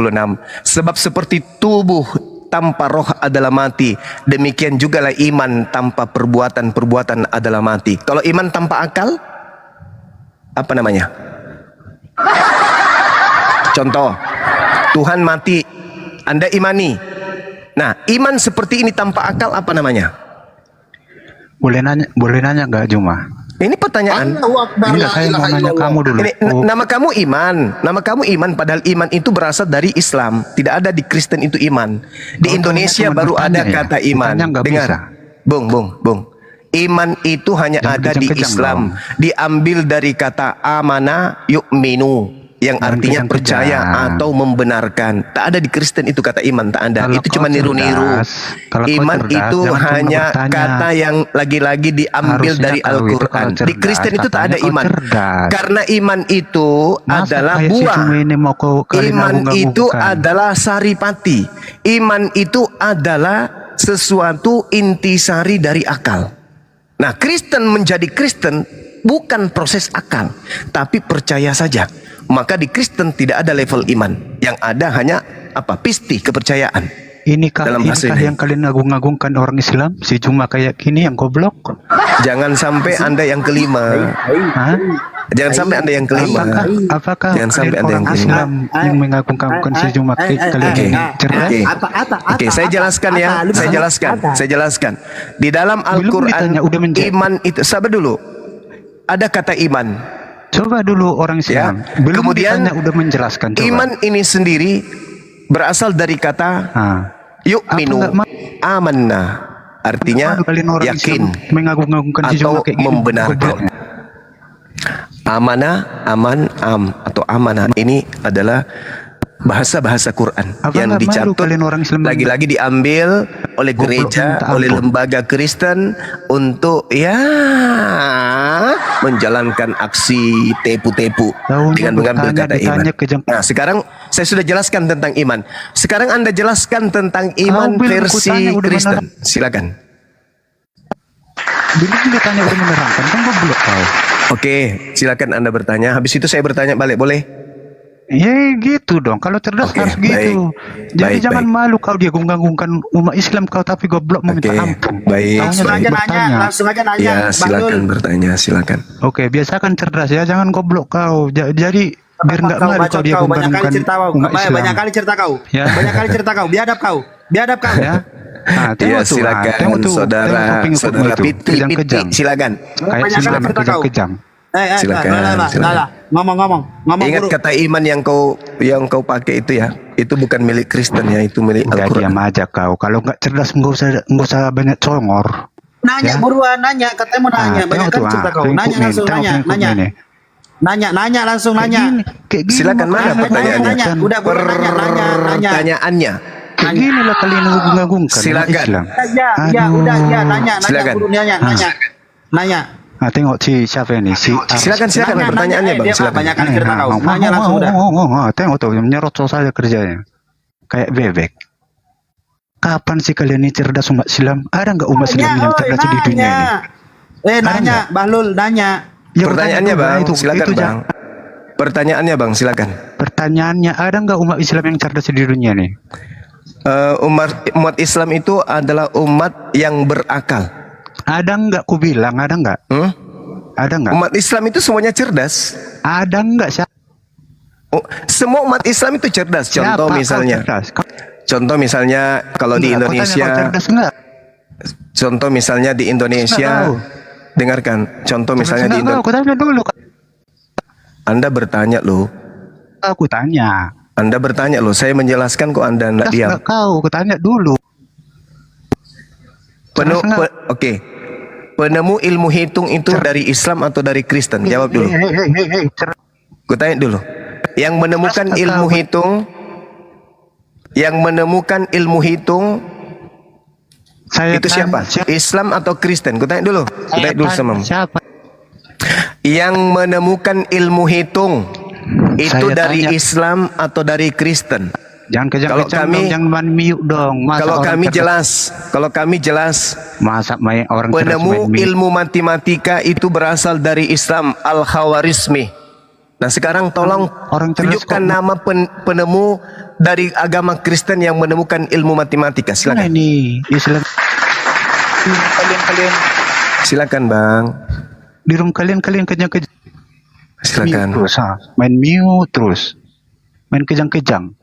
Sebab seperti tubuh tanpa roh adalah mati, demikian jugalah iman tanpa perbuatan adalah mati. Kalau iman tanpa akal, apa namanya? Contoh, Tuhan mati, Anda imani. Nah, iman seperti ini tanpa akal apa namanya?
Boleh nanya nggak Juma?
Ini pertanyaan.
Enggak, saya mau nanya kamu dulu.
Ini, nama kamu iman, padahal iman itu berasal dari Islam. Tidak ada di Kristen itu iman. Di Indonesia baru ada kata iman. Dengar, Bung. Iman itu hanya ada di Islam. Diambil dari kata amana yu'minu, yang artinya percaya atau membenarkan. Tak ada di Kristen itu kata iman, tak ada. Itu cuma niru-niru. Iman itu hanya kata yang lagi-lagi diambil dari Al-Quran. Di Kristen itu tak ada iman. Karena iman itu adalah buah. Iman itu adalah saripati. Iman itu adalah sesuatu intisari dari akal. Nah, Kristen menjadi Kristen bukan proses akal, tapi percaya saja. Maka di Kristen tidak ada level iman. Yang ada hanya apa? Pisti, kepercayaan. dalam bahasa ini.
Yang kalian agung-agungkan orang Islam? Si Juma kayak gini yang goblok?
Jangan sampai Anda yang kelima.
Hah?
Jangan sampai Anda yang kelima.
Apakah
Jangan sampai Anda yang
orang
kelima.
Islam yang mengagungkan si Juma kalian ini cerdas?
Oke, saya jelaskan ya. Saya jelaskan. Di dalam Al-Quran, iman itu, sabar dulu. Ada kata iman.
Coba dulu orang Islam.
Ya.
Belum
Kemudian
ditanya, udah menjelaskan. Coba.
Iman ini sendiri berasal dari kata yu'minu, amanna. Artinya yakin
mengagung-agungkan si
atau
Juma kayak gini,
membenarkan. Amanah, atau amanah ini adalah bahasa-bahasa Quran yang dicatut, lagi-lagi diambil oleh gereja, oleh lembaga Kristen untuk menjalankan aksi tepu-tepu dengan mengambil kata iman. Nah, sekarang saya sudah jelaskan tentang iman. Sekarang Anda jelaskan tentang iman versi Kristen. Silakan.
Belum ditanya udah menerangkan, kan goblok kau.
Oke, silakan Anda bertanya. Habis itu saya bertanya balik, boleh?
Ya gitu dong. Kalau cerdas harus gitu. Jadi jangan malu kau dia gunggang-gungkan umat Islam kau tapi goblok meminta ampun.
Langsung aja nanya.
Ya, silakan bertanya, silakan.
Oke, biasakan cerdas ya, jangan goblok kau. Jadi biar nggak malu kau dia gunggang-gungkan umat Islam.
Banyak kali cerita kau. Banyak kali cerita kau. Biadab kau.
Ya. Nah,
ya, silakan saudara Piti, silakan.
Kayak Islam kejam-kejam.
Ngomong.
Ingat kata iman yang kau pakai itu ya, itu bukan milik Kristen ya, itu milik Al-Quran.
Diam aja kau. Kalau nggak cerdas nggak usah banyak congor.
Nanya buruan, nanya. Katanya mau nanya. Banyak kan cerita kau. Nanya langsung, nanya langsung, nanya.
Silakan, mana pertanyaannya?
Udah buruan nanya.
Pertanyaannya.
Kayak gini lah kalian ngagung-ngagungkan.
Silakan.
Udah, nanya.
Silakan.
Nanya.
Nah, tengok siapa ini?
Silakan pertanyaannya Bang, silakan.
Banyak kali cerita kau. Nanya langsung udah.
Tengok tuh, nyerocos saja kerjanya. Kayak bebek. Kapan sih kalian ini cerdas umat Islam? Ada nggak umat Islam yang cerdas di dunia ini?
Nanya, Bahlul, nanya.
Pertanyaannya Bang, silakan Bang. Pertanyaannya Bang, silakan.
Pertanyaannya, ada nggak umat Islam yang cerdas di dunia nih?
Umat Islam itu adalah umat yang berakal.
Ada nggak? Ku bilang ada nggak? Ada nggak?
Umat Islam itu semuanya cerdas.
Ada nggak?
Semua umat Islam itu cerdas. Contoh misalnya kalau di Indonesia. Contoh misalnya di Indonesia. Dengarkan. Contoh misalnya di Indonesia. Anda bertanya loh.
Aku tanya.
Anda bertanya loh. Saya menjelaskan kok Anda tidak diam.
Kau tanya dulu.
Oke. Penemu ilmu hitung itu dari Islam atau dari Kristen? Jawab dulu. Gue tanya dulu. Yang menemukan ilmu hitung itu siapa? Islam atau Kristen? Gue tanya dulu. Gue tanya dulu sama
siapa?
Yang menemukan ilmu hitung itu dari Islam atau dari Kristen?
Jangan jangan mute dong.
Kalau kami jelas,
masa orang
penemu ilmu matematika itu berasal dari Islam, Al-Khawarizmi. Nah, sekarang tolong tunjukkan nama penemu dari agama Kristen yang menemukan ilmu matematika. Silakan.
Ini Islam. Kalian.
Silakan, Bang.
Di room kalian kejang-kejang.
Silakan.
Main mute terus. Main kejang-kejang.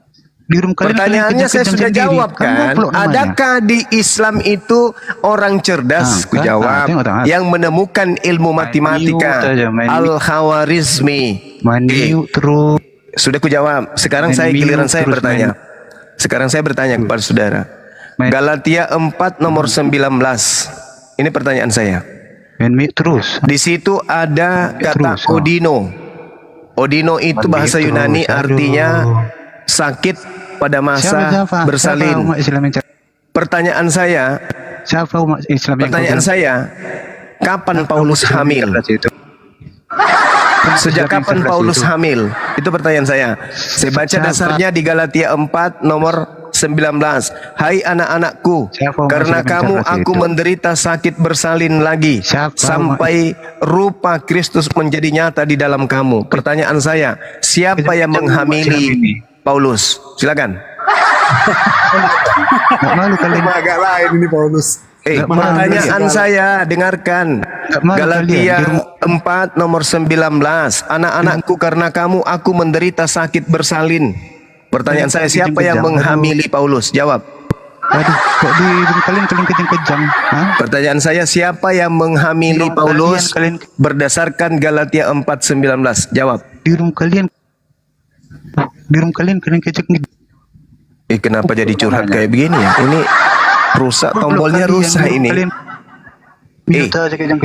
Pertanyaannya saya sudah jawab kan. Adakah di Islam itu orang cerdas? Ku jawab. Yang menemukan ilmu matematika, Al-Khawarizmi.
Terus.
Sudah ku jawab. Sekarang giliran saya bertanya. Sekarang saya bertanya kepada saudara. Galatia 4 nomor 19. Ini pertanyaan saya.
Terus.
Di situ ada kata odino. Odino itu bahasa Yunani artinya sakit pada masa bersalin. Pertanyaan saya, kapan Paulus hamil? Sejak kapan Paulus hamil? Itu pertanyaan saya. Saya baca dasarnya di Galatia 4 nomor 19. Hai anak-anakku, karena kamu aku menderita sakit bersalin lagi sampai rupa Kristus menjadi nyata di dalam kamu. Pertanyaan saya, siapa yang menghamili Paulus? Silakan.
Nggak malu kalian.
Agak lain ini Paulus.
Nggak malu
Pertanyaan
kalian.
saya, dengarkan.
Nggak malu
Galatia
kalian.
4 nomor 19. Anak-anakku, karena kamu aku menderita sakit bersalin. Pertanyaan saya, siapa yang menghamili Paulus? Jawab.
Aduh, kok di hidung kalian kejang-kejang? Hah?
Pertanyaan saya, siapa yang menghamili Paulus berdasarkan Galatia 4:19? Jawab.
Di hidung kalian kejang nih.
Kenapa jadi curhat kayak begini ya? Ini rusak, tombolnya rusak ini.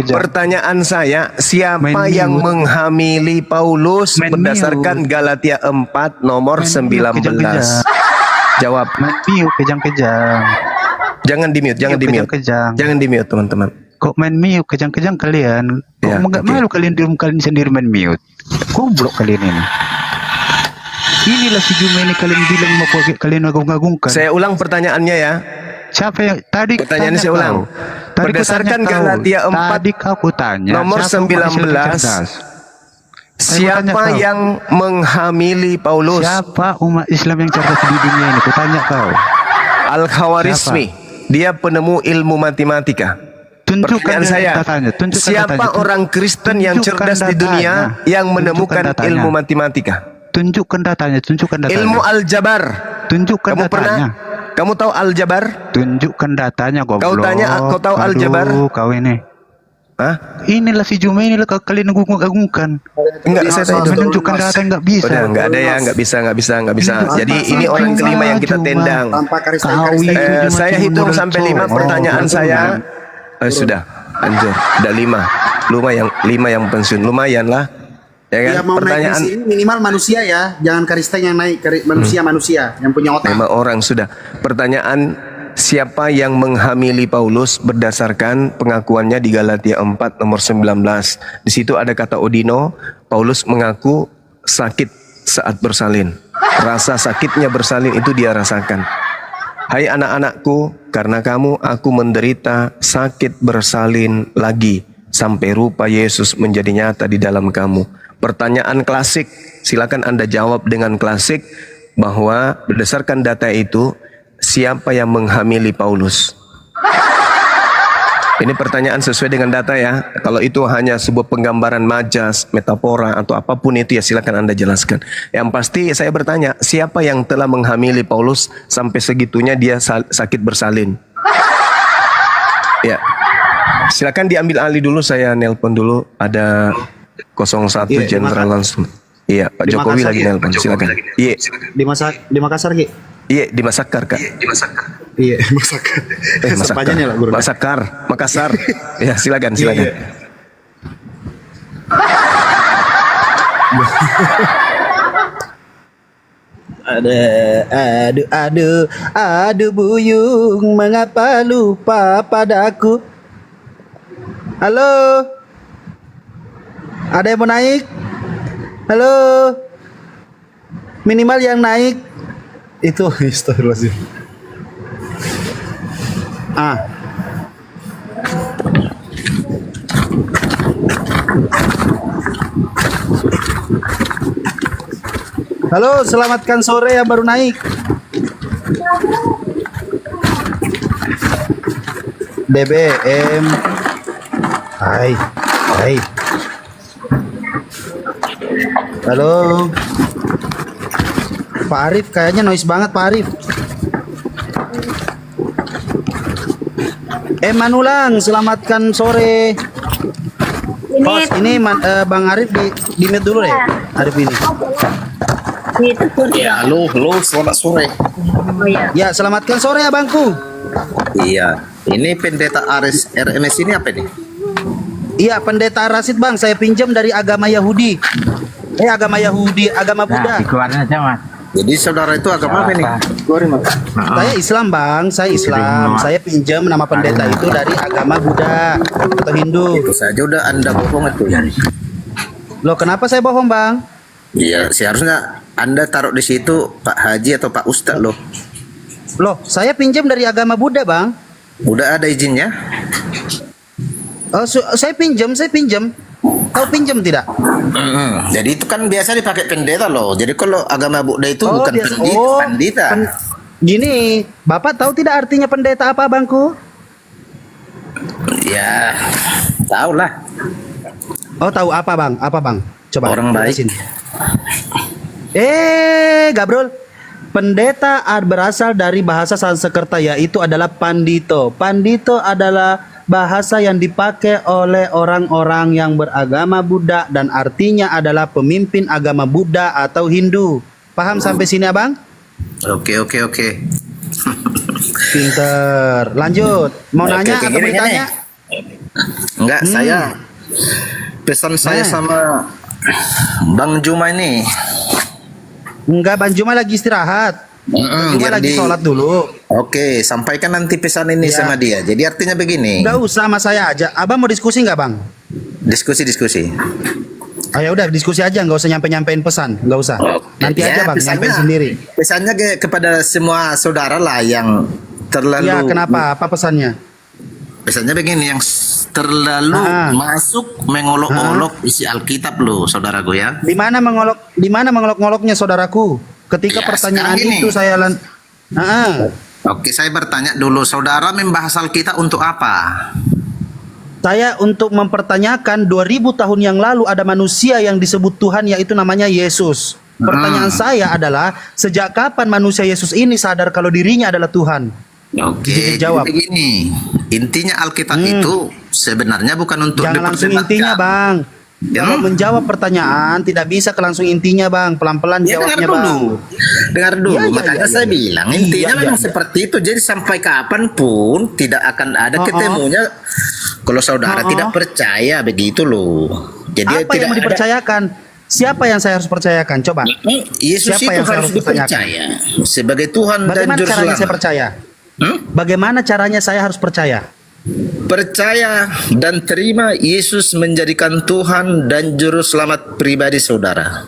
Pertanyaan saya, siapa yang menghamili Paulus berdasarkan Galatia 4 nomor 19? Jawab.
Kejang-kejang.
Jangan di-mute, jangan di-mute. Jangan di-mute, teman-teman.
Kok main mute kejang-kejang kalian? Kok
Ya,
nggak
oke.
malu kalian di rumah kalian sendiri main mute? Goblok kalian ini. Inilah si Juma ini kalian bilang mau kalian agung-agungkan.
Saya ulang pertanyaannya ya.
Siapa yang tadi?
Pertanyaan saya ulang. Berdasarkan Galatia 4
tadi kau tanya.
nomor
siapa umat Islam yang
19,
cerdas?
siapa yang menghamili Paulus?
Siapa umat Islam yang cerdas di dunia ini? Kau tanya kau.
Al-Khawarizmi. Dia penemu ilmu matematika. Pertanyaan saya, siapa orang Kristen yang cerdas di dunia yang menemukan ilmu matematika?
Tunjukkan datanya.
Ilmu aljabar.
Tunjukkan
Kamu pernah?
datanya.
Kamu tahu aljabar?
Tunjukkan datanya, goblok.
Kau tanya, kau tahu aljabar?
Kau ini.
Hah?
Inilah si Juma inilah kalian agungkan.
Enggak, saya tahu.
Menunjukkan data nggak bisa.
Udah, enggak ada ya, enggak bisa. Jadi ini orang kelima yang kita tendang. Saya hitung sampai 5 pertanyaan saya. Sudah, anjir, udah 5. Lima yang pensiun, lumayan lah. Ya kan?
Ya, mau
Pertanyaan
naik di sini minimal manusia ya, jangan Kristen yang naik, manusia yang punya otak.
5 orang sudah. Pertanyaan, siapa yang menghamili Paulus berdasarkan pengakuannya di Galatia 4 nomor 19. Di situ ada kata Odino. Paulus mengaku sakit saat bersalin. Rasa sakitnya bersalin itu dia rasakan. Hai anak-anakku, karena kamu aku menderita sakit bersalin lagi sampai rupa Yesus menjadi nyata di dalam kamu. Pertanyaan klasik, silakan Anda jawab dengan klasik bahwa berdasarkan data itu, siapa yang menghamili Paulus? Ini pertanyaan sesuai dengan data ya. Kalau itu hanya sebuah penggambaran majas, metafora atau apapun itu ya silakan Anda jelaskan. Yang pasti saya bertanya, siapa yang telah menghamili Paulus sampai segitunya dia sakit bersalin? Ya. Silakan diambil alih dulu, saya nelpon dulu. Ada 01 Jenderal langsung. Iya, Pak Jokowi lagi nelpon. Silakan. Iya.
Di Makassar, Ki.
Iya, di Masakar, Kak.
Iya, Makassar.
Masakar.
Lah, guru.
Masakar, Makassar. Ya, silakan.
Aduh buyung, mengapa lupa padaku? Halo, ada yang mau naik? Halo, minimal yang naik itu astagfirullahaladzim. Halo, selamatkan sore yang baru naik. BBM. Hai. Halo. Pak Arif, kayaknya noise banget Pak Arif. Manulang, selamatkan sore. Host, ini Bang Arif di mute dulu deh. Arif ini.
Ya, halo, selamat sore.
Oh ya.
Ya, selamatkan sore abangku.
Iya, ini pendeta RMS ini apa nih?
Iya, pendeta Rasid Bang, saya pinjam dari agama Yahudi. Agama Buddha.
Keluarnya aja, Mas. Jadi saudara itu agama apa nih?
Saya Islam Bang, saya Islam. Saya pinjam nama pendeta itu dari agama Buddha atau Hindu.
Itu saja udah Anda bohong itu ya.
Loh, kenapa saya bohong Bang?
Iya, seharusnya Anda taruh di situ Pak Haji atau Pak Ustadz loh.
Loh, saya pinjam dari agama Buddha Bang.
Udah ada izinnya?
Oh, saya pinjam. Kau pinjam tidak?
Jadi itu kan biasa dipakai pendeta loh. Jadi kalau agama Buddha itu bukan pendeta.
Gini, Bapak tahu tidak artinya pendeta apa, Bangku?
Ya, tahu lah.
Oh, tahu apa, Bang? Apa, Bang? Coba
Orang baik.
jelasin. Gabrol. Pendeta berasal dari bahasa Sanskerta, yaitu adalah pandito. Pandito adalah bahasa yang dipakai oleh orang-orang yang beragama Buddha dan artinya adalah pemimpin agama Buddha atau Hindu. Paham sampai sini, Abang?
Oke.
Pinter. Lanjut. Mau nanya atau mau
gini.
tanya?
Enggak, pesan saya sama Bang Juma ini.
Enggak, Bang Juma lagi istirahat. Bang Juma lagi sholat dulu.
Oke, sampaikan nanti pesan ini
Ya.
sama dia. Jadi artinya begini.
Enggak usah sama saya aja. Abang mau diskusi nggak, Bang?
Diskusi.
Ya udah diskusi aja, nggak usah nyampein pesan, nggak usah. Nanti aja, Bang, nyampein sendiri.
Pesannya kepada semua saudara lah yang terlalu.
Ya, kenapa? Apa pesannya?
Pesannya begini, yang terlalu masuk mengolok-olok isi Alkitab loh, saudaraku ya.
Di mana mengolok-ngoloknya, saudaraku? Ketika
Ya,
pertanyaan
sekarang
itu
gini.
saya
Oke, saya bertanya dulu, saudara membahas Alkitab untuk apa?
Saya untuk mempertanyakan 2000 tahun yang lalu ada manusia yang disebut Tuhan, yaitu namanya Yesus. Pertanyaan saya adalah, sejak kapan manusia Yesus ini sadar kalau dirinya adalah Tuhan?
Oke,
jawab.
jadi begini, intinya Alkitab itu sebenarnya bukan untuk
Jangan langsung
diperdebatkan.
intinya, Bang. Kalau menjawab pertanyaan tidak bisa ke langsung intinya, Bang. Pelan-pelan
Ya,
jawabnya,
dengar
Bang.
dulu. Dengar dulu,
Ya,
makanya saya bilang intinya memang seperti itu. Jadi sampai kapanpun tidak akan ada ketemunya kalau saudara tidak percaya begitu loh. Jadi
Apa yang mau dipercayakan? Siapa yang saya harus percayakan? Coba.
Yesus
Siapa
itu
yang saya
harus
pertanyakan?
dipercaya sebagai Tuhan dan
Bagaimana
Juru
caranya saya
Selamat.
percaya? Bagaimana caranya saya harus percaya?
Percaya dan terima Yesus menjadikan Tuhan dan Juru Selamat pribadi saudara.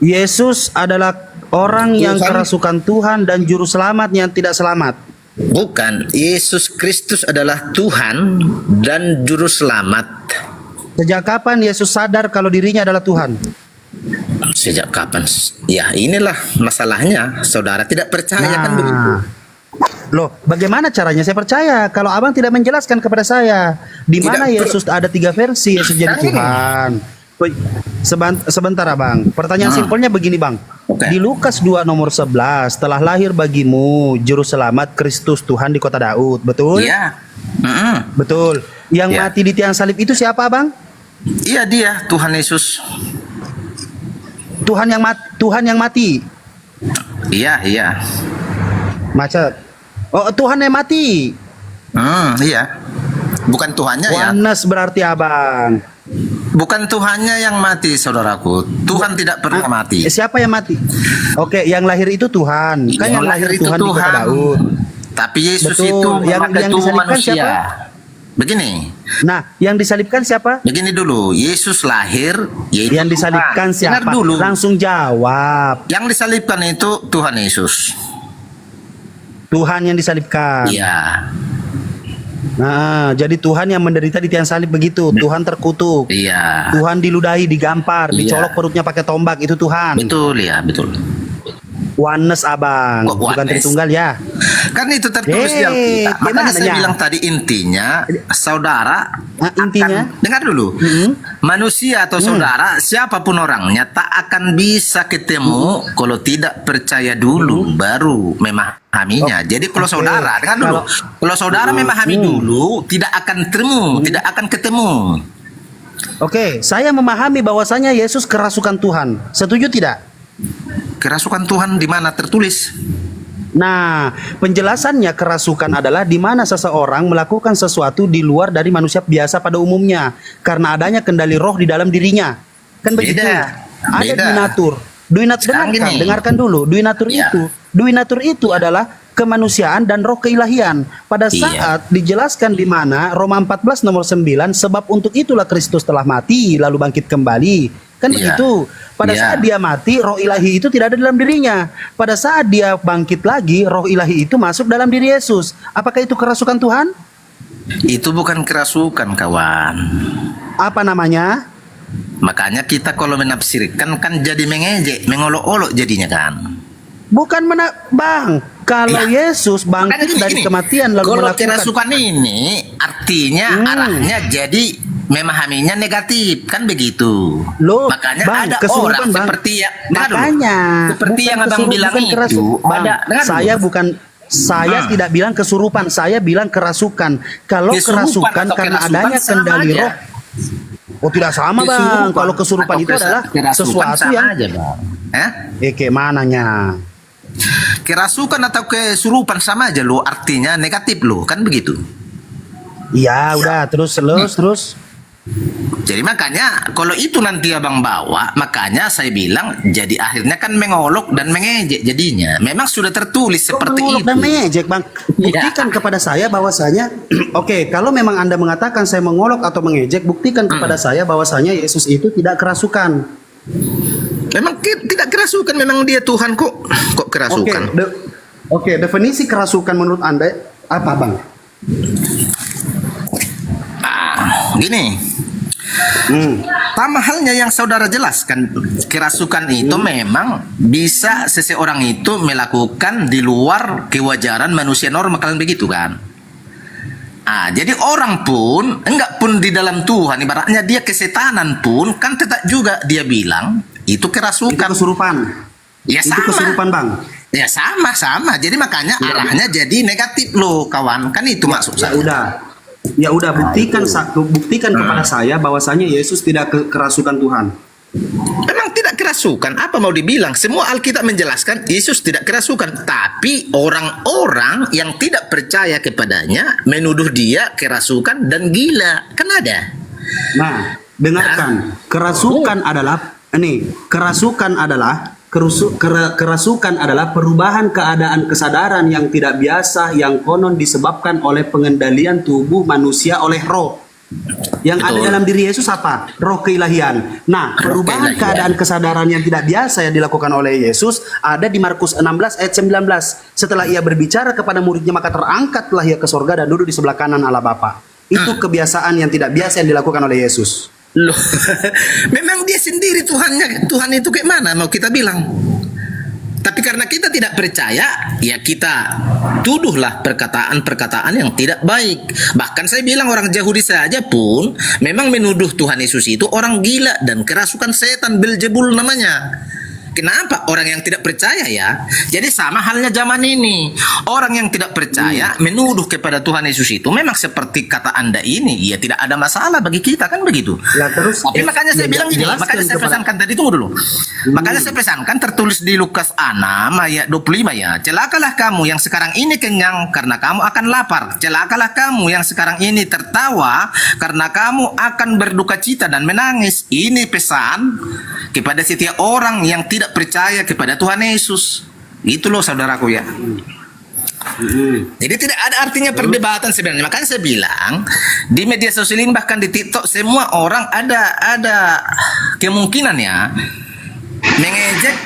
Yesus adalah orang yang
Tuhan.
kerasukan Tuhan dan juru selamat yang tidak selamat.
Bukan, Yesus Kristus adalah Tuhan dan Juru Selamat.
Sejak kapan Yesus sadar kalau dirinya adalah Tuhan?
Sejak kapan? Ya inilah masalahnya, saudara tidak percaya kan begitu.
Loh, bagaimana caranya saya percaya kalau abang tidak menjelaskan kepada saya di mana Yesus ada 3 versi Yesus jadi Tuhan? Sebentar, Abang. Pertanyaan simpelnya begini, Bang. Di Lukas 2 nomor 11, telah lahir bagimu juru selamat Kristus Tuhan di kota Daud, betul?
Iya.
Betul. Yang mati di tiang salib itu siapa, Bang?
Iya, dia Tuhan Yesus.
Tuhan yang mati.
Iya.
Macet. Oh, Tuhan yang mati.
Iya. Bukan Tuhannya ya.
Oneness berarti, Abang.
Bukan Tuhannya yang mati, saudaraku. Tuhan tidak pernah mati.
Siapa yang mati? Oke, yang lahir itu Tuhan. Kan yang lahir
itu
Tuhan di kota Daud.
Tapi Yesus
Betul.
itu
yang
memakai tubuh
disalibkan
manusia.
siapa?
Begini.
Nah, yang disalibkan siapa?
Begini dulu, Yesus lahir, yaitu
Yang disalibkan
Tuhan.
siapa?
Dengar dulu.
Langsung jawab.
Yang disalibkan itu Tuhan Yesus.
Tuhan yang disalibkan.
Iya.
Nah, jadi Tuhan yang menderita di tiang salib begitu. Tuhan terkutuk.
Iya.
Tuhan diludahi, digampar,
Iya.
dicolok perutnya pakai tombak. Itu Tuhan.
Betul ya, betul.
Oneness, Abang.
Kok
Bukan
oneness?
Tritunggal ya.
Kan itu tertulis di Alkitab. Makanya
gimana
saya
ya?
bilang tadi intinya saudara
intinya?
dengar dulu. Manusia atau saudara siapapun orangnya tak akan bisa ketemu kalau tidak percaya dulu baru memahaminya. Jadi kalau saudara dengar dulu. Kalau saudara memahami dulu tidak akan ketemu.
Oke, saya memahami bahwasanya Yesus kerasukan Tuhan. Setuju tidak?
Kerasukan Tuhan di mana tertulis?
Nah, penjelasannya kerasukan adalah di mana seseorang melakukan sesuatu di luar dari manusia biasa pada umumnya karena adanya kendali roh di dalam dirinya. Kan begitu? Ada
Beda.
duinatur. Duinatur, dengarkan dulu. Duinatur itu adalah kemanusiaan dan roh keilahian. Pada saat dijelaskan di mana Roma 14 nomor 9, sebab untuk itulah Kristus telah mati lalu bangkit kembali. Kan begitu. Pada saat dia mati, roh ilahi itu tidak ada dalam dirinya. Pada saat dia bangkit lagi, roh ilahi itu masuk dalam diri Yesus. Apakah itu kerasukan Tuhan?
Itu bukan kerasukan, kawan.
Apa namanya?
Makanya kita kalau menafsirkan kan jadi mengejek, mengolok-olok jadinya kan.
Bukan Bang. Kalau Yesus
Makanya
bangkit dari
gini,
kematian lalu
kalau
melakukan
kerasukan ini artinya arahnya jadi memahaminya negatif, kan begitu.
Loh,
makanya
Bang,
ada
kesurupan,
orang
Bang.
seperti ya,
Makanya
seperti
bukan
yang abang bilang
bukan
itu.
Bang,
dengar
saya
dulu.
bukan saya tidak bilang kesurupan, saya bilang kerasukan. Kalau
Kesurupan
kerasukan
atau
karena
kerasukan
adanya
sama
kendali
aja.
roh. Oh, tidak sama, Bang.
Kesurupan
Kalau kesurupan
atau
itu adalah
kerasukan
sesuatu
sama
yang
aja, Bang.
kayak mananya.
Kerasukan atau kesurupan sama aja lo, artinya negatif lo, kan begitu.
Iya, udah terus.
Jadi makanya kalau itu nanti abang bawa, makanya saya bilang jadi akhirnya kan mengolok dan mengejek jadinya. Memang sudah tertulis seperti itu.
Dan mengejek, Bang. Buktikan kepada saya bahwasanya oke, kalau memang Anda mengatakan saya mengolok atau mengejek, buktikan kepada saya bahwasanya Yesus itu tidak kerasukan.
Memang tidak kerasukan, memang dia Tuhan kok kerasukan.
Oke, definisi kerasukan menurut Anda apa, Bang?
Gini. Sama halnya yang saudara jelaskan, kerasukan itu memang bisa seseorang itu melakukan di luar kewajaran manusia normal, kalian begitu kan? Jadi orang pun enggak pun di dalam Tuhan, ibaratnya dia kesetanan pun kan tetap juga dia bilang itu kerasukan.
Itu kesurupan.
Ya
itu
sama.
kesurupan, Bang.
Ya sama. Jadi makanya arahnya jadi negatif loh, kawan. Kan itu maksud saya.
Ya udah buktikan kepada saya bahwasanya Yesus tidak kerasukan Tuhan.
Memang tidak kerasukan. Apa mau dibilang? Semua Alkitab menjelaskan Yesus tidak kerasukan. Tapi orang-orang yang tidak percaya kepadanya menuduh dia kerasukan dan gila. Kan ada.
Nah, dengarkan. Kerasukan adalah perubahan keadaan kesadaran yang tidak biasa yang konon disebabkan oleh pengendalian tubuh manusia oleh roh. Yang ada dalam diri Yesus apa? Roh keilahian. Nah, perubahan keadaan kesadaran yang tidak biasa yang dilakukan oleh Yesus ada di Markus 16 ayat 19. Setelah ia berbicara kepada muridnya, maka terangkatlah ia ke sorga dan duduk di sebelah kanan Allah Bapa. Itu kebiasaan yang tidak biasa yang dilakukan oleh Yesus.
Loh, memang dia sendiri Tuhannya. Tuhan itu kayak mana mau kita bilang? Tapi karena kita tidak percaya, ya kita tuduhlah perkataan-perkataan yang tidak baik. Bahkan saya bilang orang Yahudi saja pun memang menuduh Tuhan Yesus itu orang gila dan kerasukan setan, Beelzebul namanya. Kenapa? Orang yang tidak percaya ya. Jadi sama halnya zaman ini. Orang yang tidak percaya menuduh kepada Tuhan Yesus itu memang seperti kata Anda ini. Ya tidak ada masalah bagi kita, kan begitu. Tapi makanya saya bilang gini, makanya saya pesankan tadi, tunggu dulu. Makanya saya pesankan tertulis di Lukas 6 ayat 25 ya. Celakalah kamu yang sekarang ini kenyang karena kamu akan lapar. Celakalah kamu yang sekarang ini tertawa karena kamu akan berduka cita dan menangis. Ini pesan kepada setiap orang yang tidak percaya kepada Tuhan Yesus. Itu loh saudaraku ya. Jadi tidak ada artinya perdebatan sebenarnya. Makanya saya bilang di media sosial ini, bahkan di TikTok, semua orang ada kemungkinan ya mengejek.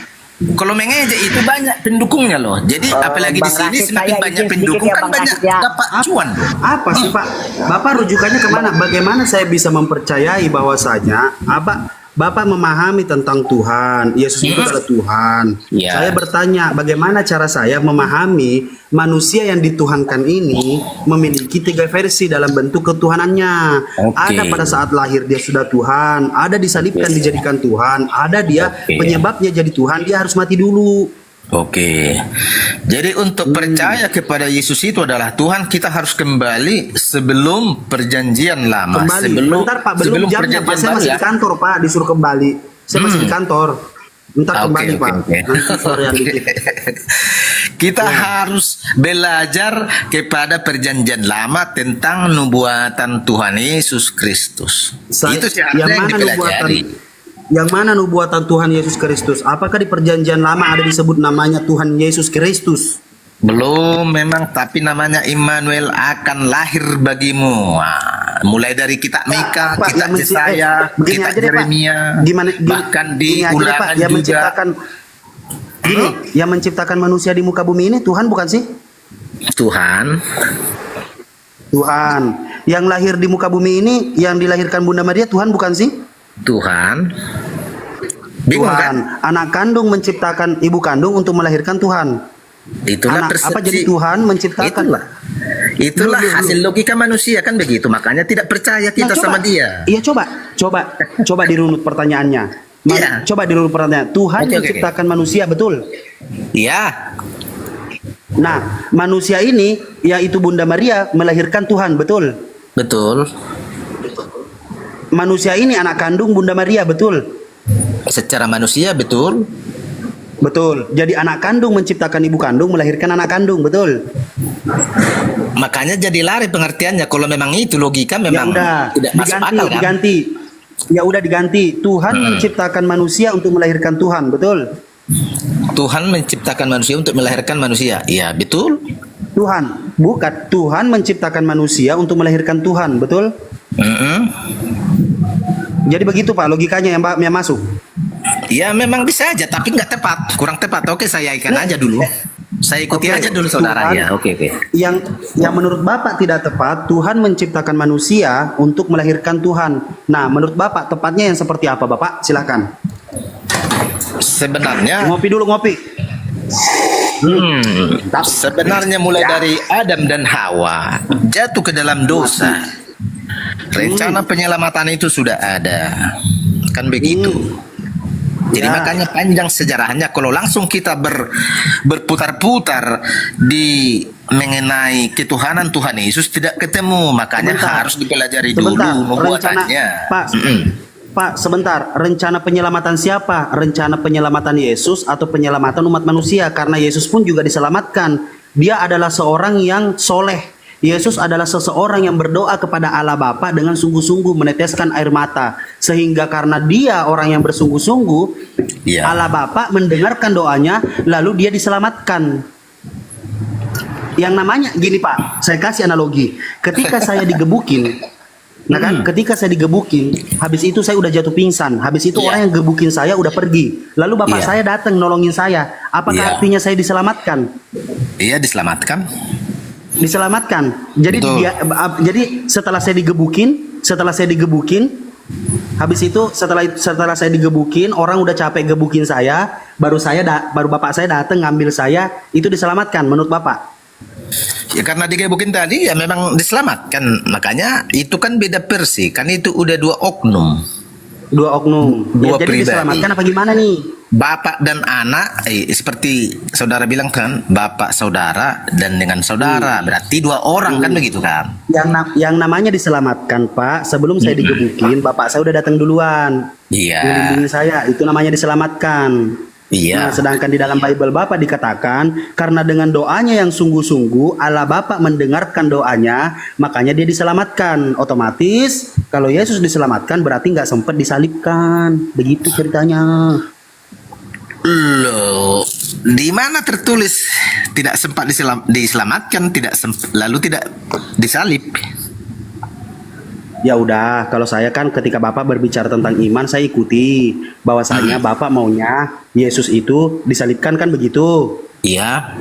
Kalau mengejek itu banyak pendukungnya loh. Jadi apalagi di sini semakin banyak pendukung kan banyak dapat cuan.
Apa sih Pak? Bapak rujukannya kemana? Bagaimana saya bisa mempercayai bahwasanya Bapak memahami tentang Tuhan, Yesus itu adalah Tuhan. Saya bertanya, bagaimana cara saya memahami manusia yang dituhankan ini memiliki 3 versi dalam bentuk ketuhanannya. Ada pada saat lahir dia sudah Tuhan, ada disalibkan dijadikan Tuhan, ada dia penyebabnya jadi Tuhan, dia harus mati dulu.
Jadi untuk percaya kepada Yesus itu adalah Tuhan, kita harus kembali sebelum perjanjian lama.
Bentar Pak, belum jamnya Pak, saya masih di kantor Pak, disuruh kembali. Saya masih di kantor. Bentar kembali Pak.
Kita harus belajar kepada perjanjian lama tentang nubuatan Tuhan Yesus Kristus. Itu yang dipelajari.
Yang mana nubuatan Tuhan Yesus Kristus? Apakah di perjanjian lama ada disebut namanya Tuhan Yesus Kristus?
Belum memang, tapi namanya Immanuel akan lahir bagimu. Mulai dari kitab Mika, kitab Yesaya, kitab Yeremia, bahkan di Ulangan juga.
Yang menciptakan manusia di muka bumi ini Tuhan bukan sih?
Tuhan.
Yang lahir di muka bumi ini, yang dilahirkan Bunda Maria, Tuhan bukan sih?
Tuhan. Bingung kan?
Anak kandung menciptakan ibu kandung untuk melahirkan Tuhan.
Itulah
Apa jadi
persepsi.
Tuhan menciptakan?
Itulah
Loh.
hasil logika manusia kan begitu. Makanya tidak percaya kita
Nah,
sama dia.
Iya, coba dirunut pertanyaannya. Coba dirunut pertanyaan. Tuhan
Oke.
menciptakan manusia, betul?
Iya.
Nah, manusia ini yaitu Bunda Maria melahirkan Tuhan, betul?
Betul.
Manusia ini anak kandung Bunda Maria, betul?
Secara manusia betul.
Betul. Jadi anak kandung menciptakan ibu kandung, melahirkan anak kandung, betul?
Makanya jadi lari pengertiannya. Kalau memang itu logika
Ya
memang
udah,
tidak masuk akal kan?
diganti. Ya udah diganti. Tuhan menciptakan manusia untuk melahirkan Tuhan, betul?
Tuhan menciptakan manusia untuk melahirkan manusia. Iya, betul.
Bukan. Tuhan menciptakan manusia untuk melahirkan Tuhan, betul? Jadi begitu Pak, logikanya yang masuk.
Ya memang bisa aja, tapi nggak tepat, kurang tepat. Oke, saya ikan aja dulu. Saya ikuti aja dulu saudara ya. Oke.
Yang menurut Bapak tidak tepat, Tuhan menciptakan manusia untuk melahirkan Tuhan. Nah, menurut Bapak tepatnya yang seperti apa, Bapak? Silakan.
Sebenarnya
ngopi dulu, ngopi.
Sebenarnya mulai dari Adam dan Hawa jatuh ke dalam dosa. Rencana penyelamatan itu sudah ada. Kan begitu. Jadi makanya panjang sejarahnya. Kalau langsung kita berputar-putar di mengenai ketuhanan Tuhan Yesus tidak ketemu. Makanya harus dipelajari dulu pembuatannya.
Pak, sebentar. Rencana penyelamatan siapa? Rencana penyelamatan Yesus atau penyelamatan umat manusia? Karena Yesus pun juga diselamatkan. Dia adalah seorang yang soleh. Yesus adalah seseorang yang berdoa kepada Allah Bapa dengan sungguh-sungguh meneteskan air mata. Sehingga karena dia orang yang bersungguh-sungguh, Allah Bapa mendengarkan doanya, lalu dia diselamatkan. Yang namanya, gini Pak, saya kasih analogi. Ketika saya digebukin, ketika saya digebukin, habis itu saya udah jatuh pingsan. Habis itu orang yang gebukin saya udah pergi. Lalu bapak saya datang nolongin saya. Apakah artinya saya diselamatkan?
Iya, diselamatkan.
Diselamatkan. Jadi jadi setelah saya digebukin, habis itu setelah saya digebukin, orang udah capek gebukin saya, baru bapak saya datang ngambil saya, itu diselamatkan menurut Bapak?
Ya karena digebukin tadi ya memang diselamatkan. Makanya itu kan beda versi. Kan itu udah dua oknum.
Jadi
pribadi.
diselamatkan apa gimana nih?
Bapak dan anak, seperti saudara bilang kan, bapak saudara dan dengan saudara, berarti dua orang kan begitu kan?
Yang namanya diselamatkan Pak, sebelum saya digebukin, bapak saya udah datang duluan.
Iya.
Melindungi saya, itu namanya diselamatkan.
Iya.
Nah, sedangkan di dalam Bible Bapak dikatakan, karena dengan doanya yang sungguh-sungguh, Allah Bapak mendengarkan doanya, makanya dia diselamatkan. Otomatis, kalau Yesus diselamatkan, berarti nggak sempat disalibkan. Begitu ceritanya.
Loh, di mana tertulis tidak sempat diselamatkan, lalu tidak disalib?
Ya udah, kalau saya kan ketika Bapak berbicara tentang iman, saya ikuti bahwasanya Bapak maunya Yesus itu disalibkan, kan begitu?
Iya.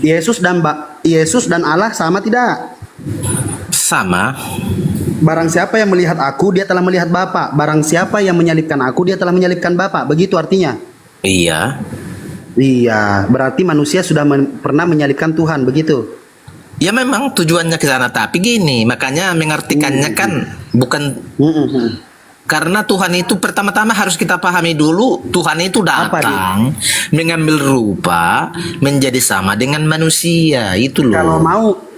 Yesus dan Allah sama tidak?
Sama.
Barang siapa yang melihat aku, dia telah melihat Bapa. Barang siapa yang menyalibkan aku, dia telah menyalibkan Bapa. Begitu artinya?
Iya.
Iya, berarti manusia sudah pernah menyalibkan Tuhan, begitu?
Ya memang tujuannya ke sana, tapi gini, makanya mengartikannya kan bukan karena Tuhan itu pertama-tama harus kita pahami dulu, Tuhan itu datang mengambil rupa menjadi sama dengan manusia, itu loh.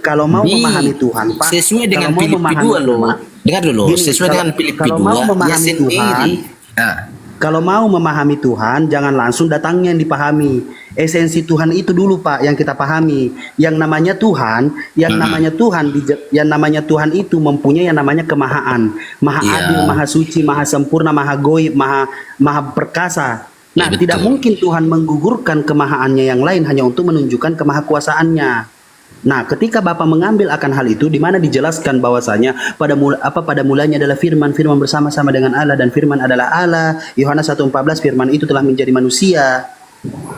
Kalau mau memahami Tuhan, Pak,
sesuai dengan Filipi 2 loh. Dengar dulu, sesuai dengan Filipi 2 ya sendiri.
Kalau mau memahami Tuhan, jangan langsung datangnya yang dipahami. Esensi Tuhan itu dulu Pak yang kita pahami. Yang namanya Tuhan, yang namanya Tuhan itu mempunyai yang namanya kemahaan, maha adil, maha suci, maha sempurna, maha goib, maha perkasa. Nah, tidak mungkin Tuhan menggugurkan kemahaannya yang lain hanya untuk menunjukkan kemahakuasaannya. Nah, ketika Bapak mengambil akan hal itu, di mana dijelaskan bahwasanya pada mulanya adalah firman bersama-sama dengan Allah, dan firman adalah Allah. Yohanes 1:14, firman itu telah menjadi manusia.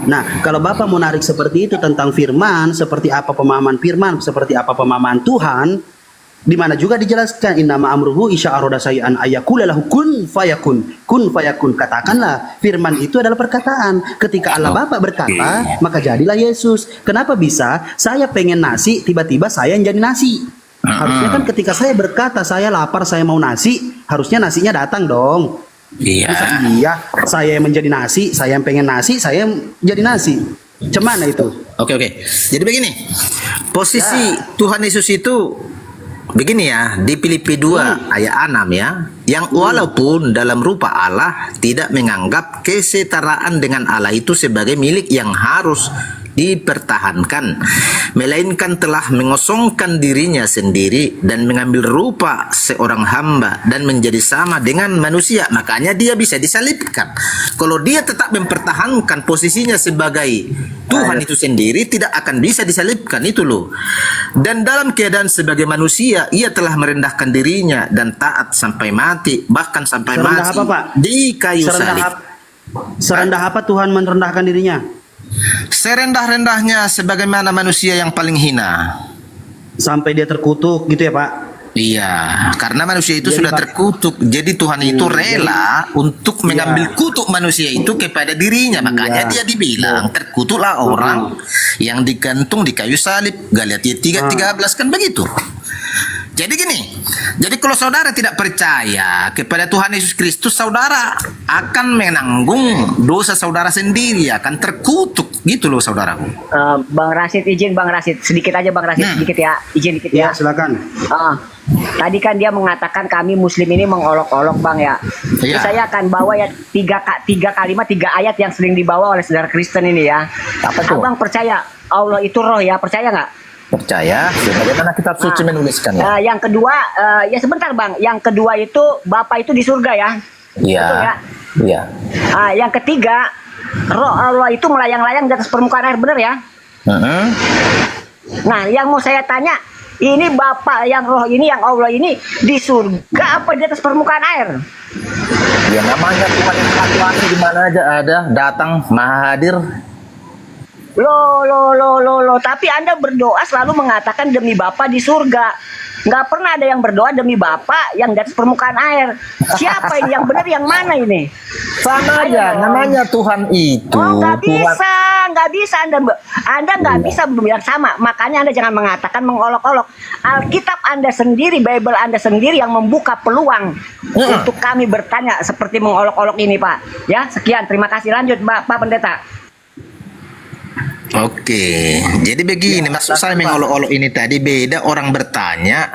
Nah, kalau Bapak mau narik seperti itu tentang firman, seperti apa pemahaman firman, seperti apa pemahaman Tuhan, Di mana juga dijelaskan innama amruhu isya aroda sayan ayakula lahu kun fayakun. Kun fayakun, katakanlah. Firman itu adalah perkataan. Ketika Allah Bapa berkata, maka jadilah Yesus. Kenapa bisa saya pengen nasi, tiba-tiba saya yang jadi nasi? Harusnya kan ketika saya berkata saya lapar, saya mau nasi, harusnya nasinya datang dong.
Iya.
Iya, saya yang menjadi nasi, saya yang pengen nasi, saya yang jadi nasi. Cemana itu?
Oke. Jadi begini, posisi Tuhan Yesus itu begini ya, di Filipi 2 ayat 6 ya, yang walaupun dalam rupa Allah tidak menganggap kesetaraan dengan Allah itu sebagai milik yang harus dipertahankan, melainkan telah mengosongkan dirinya sendiri dan mengambil rupa seorang hamba dan menjadi sama dengan manusia. Makanya dia bisa disalibkan. Kalau dia tetap mempertahankan posisinya sebagai Tuhan itu sendiri, tidak akan bisa disalibkan, itu loh. Dan dalam keadaan sebagai manusia, ia telah merendahkan dirinya dan taat sampai mati, bahkan sampai
Serendah
mati
apa, Pak?
di kayu salib.
Serendah apa Tuhan merendahkan dirinya?
Serendah-rendahnya sebagaimana manusia yang paling hina.
Sampai dia terkutuk gitu ya Pak?
Iya, karena manusia itu
Jadi,
sudah
Pak,
terkutuk. Jadi Tuhan itu rela untuk mengambil kutuk manusia itu kepada dirinya. Makanya dia dibilang terkutuklah orang yang digantung di kayu salib. Galatia 3:13 kan begitu. Jadi gini, jadi kalau saudara tidak percaya kepada Tuhan Yesus Kristus, saudara akan menanggung dosa saudara sendiri, akan terkutuk gitu loh saudaraku.
Bang Rasid, izin Bang Rasid, sedikit aja Bang Rasid, sedikit ya, izin dikit ya.
Silakan.
Tadi kan dia mengatakan kami Muslim ini mengolok-olok Bang ya. Terus saya akan bawa ya tiga kalimat, 3 ayat yang sering dibawa oleh saudara Kristen ini ya. Apa tuh? Abang percaya Allah itu roh ya, percaya nggak?
Percaya, sebagaimana kitab suci menuliskan ya.
Yang kedua, ya sebentar Bang. Yang kedua itu Bapa itu di surga ya.
Iya.
Betul ya?
Iya.
Yang ketiga, roh Allah itu melayang-layang di atas permukaan air, benar ya? Nah, yang mau saya tanya, ini Bapa yang roh ini, yang Allah ini di surga apa di atas permukaan air?
Ya namanya Tuhan yang satu di mana aja ada, datang, maha hadir.
Loh, tapi Anda berdoa selalu mengatakan demi Bapa di surga. Nggak pernah ada yang berdoa demi Bapa yang di atas permukaan air. Siapa ini yang benar, yang mana ini?
Sama aja, namanya Tuhan itu.
Oh, nggak bisa Anda nggak bisa bilang sama. Makanya Anda jangan mengatakan mengolok-olok. Alkitab Anda sendiri, Bible Anda sendiri yang membuka peluang untuk kami bertanya seperti mengolok-olok ini, Pak. Ya, sekian. Terima kasih. Lanjut, Pak Pendeta.
Oke, jadi begini, maksud saya mengolok-olok ini tadi beda orang bertanya.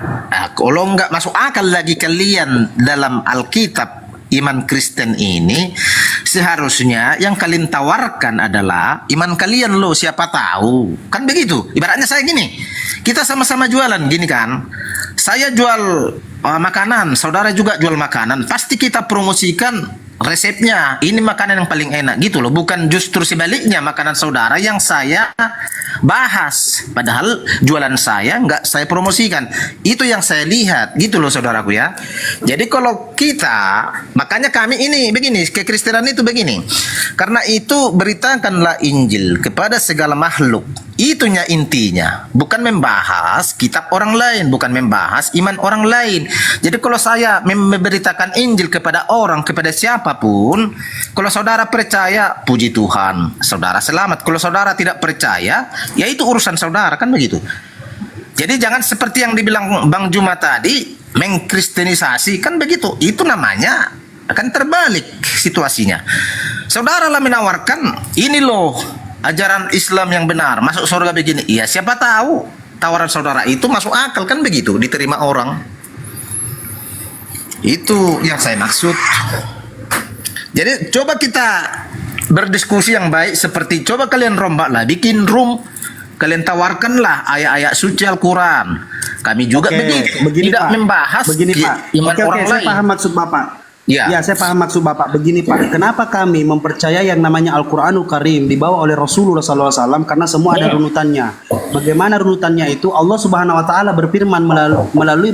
Kalau nggak masuk akal lagi kalian dalam Alkitab iman Kristen ini, seharusnya yang kalian tawarkan adalah iman kalian loh, siapa tahu. Kan begitu, ibaratnya saya gini, kita sama-sama jualan gini kan. Saya jual makanan, saudara juga jual makanan, pasti kita promosikan resepnya, ini makanan yang paling enak gitu loh. Bukan justru sebaliknya, makanan saudara yang saya bahas, padahal jualan saya nggak saya promosikan. Itu yang saya lihat gitu loh saudaraku ya. Jadi kalau kita, makanya kami ini begini, kekristenan itu begini, karena itu beritakanlah Injil kepada segala makhluk. Itunya intinya, bukan membahas kitab orang lain, bukan membahas iman orang lain. Jadi kalau saya memberitakan Injil kepada orang, kepada siapapun, kalau saudara percaya, puji Tuhan, saudara selamat. Kalau saudara tidak percaya, ya itu urusan saudara, kan begitu. Jadi jangan seperti yang dibilang Bang Juma tadi, mengkristenisasi, kan begitu. Itu namanya akan terbalik situasinya. Saudara lah menawarkan, ini loh ajaran Islam yang benar, masuk surga begini. Iya, siapa tahu tawaran saudara itu masuk akal, kan begitu, diterima orang. Itu yang saya maksud. Jadi coba kita berdiskusi yang baik, seperti coba kalian rombaklah, bikin room, kalian tawarkanlah ayat-ayat suci Al-Quran. Kami juga begini, tidak
Pak,
membahas iman orang lain.
Saya paham maksud Bapak.
Ya,
saya paham maksud Bapak. Begini Pak, kenapa kami mempercaya yang namanya Al-Quranul Karim dibawa oleh Rasulullah SAW? Karena semua ada runutannya. Bagaimana runutannya itu? Allah Subhanahu Wa Taala berfirman melalui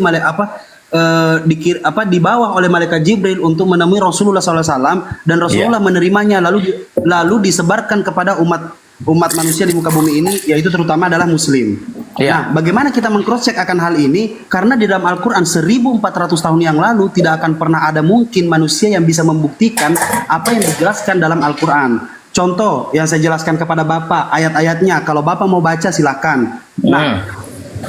dibawa oleh malaikat Jibril untuk menemui Rasulullah SAW, dan Rasulullah menerimanya, lalu disebarkan kepada umat manusia di muka bumi ini, yaitu terutama adalah Muslim. Nah, bagaimana kita meng-cross check akan hal ini? Karena di dalam Al-Quran 1400 tahun yang lalu tidak akan pernah ada mungkin manusia yang bisa membuktikan apa yang dijelaskan dalam Al-Quran. Contoh yang saya jelaskan kepada Bapak, ayat-ayatnya. Kalau Bapak mau baca silakan. Nah,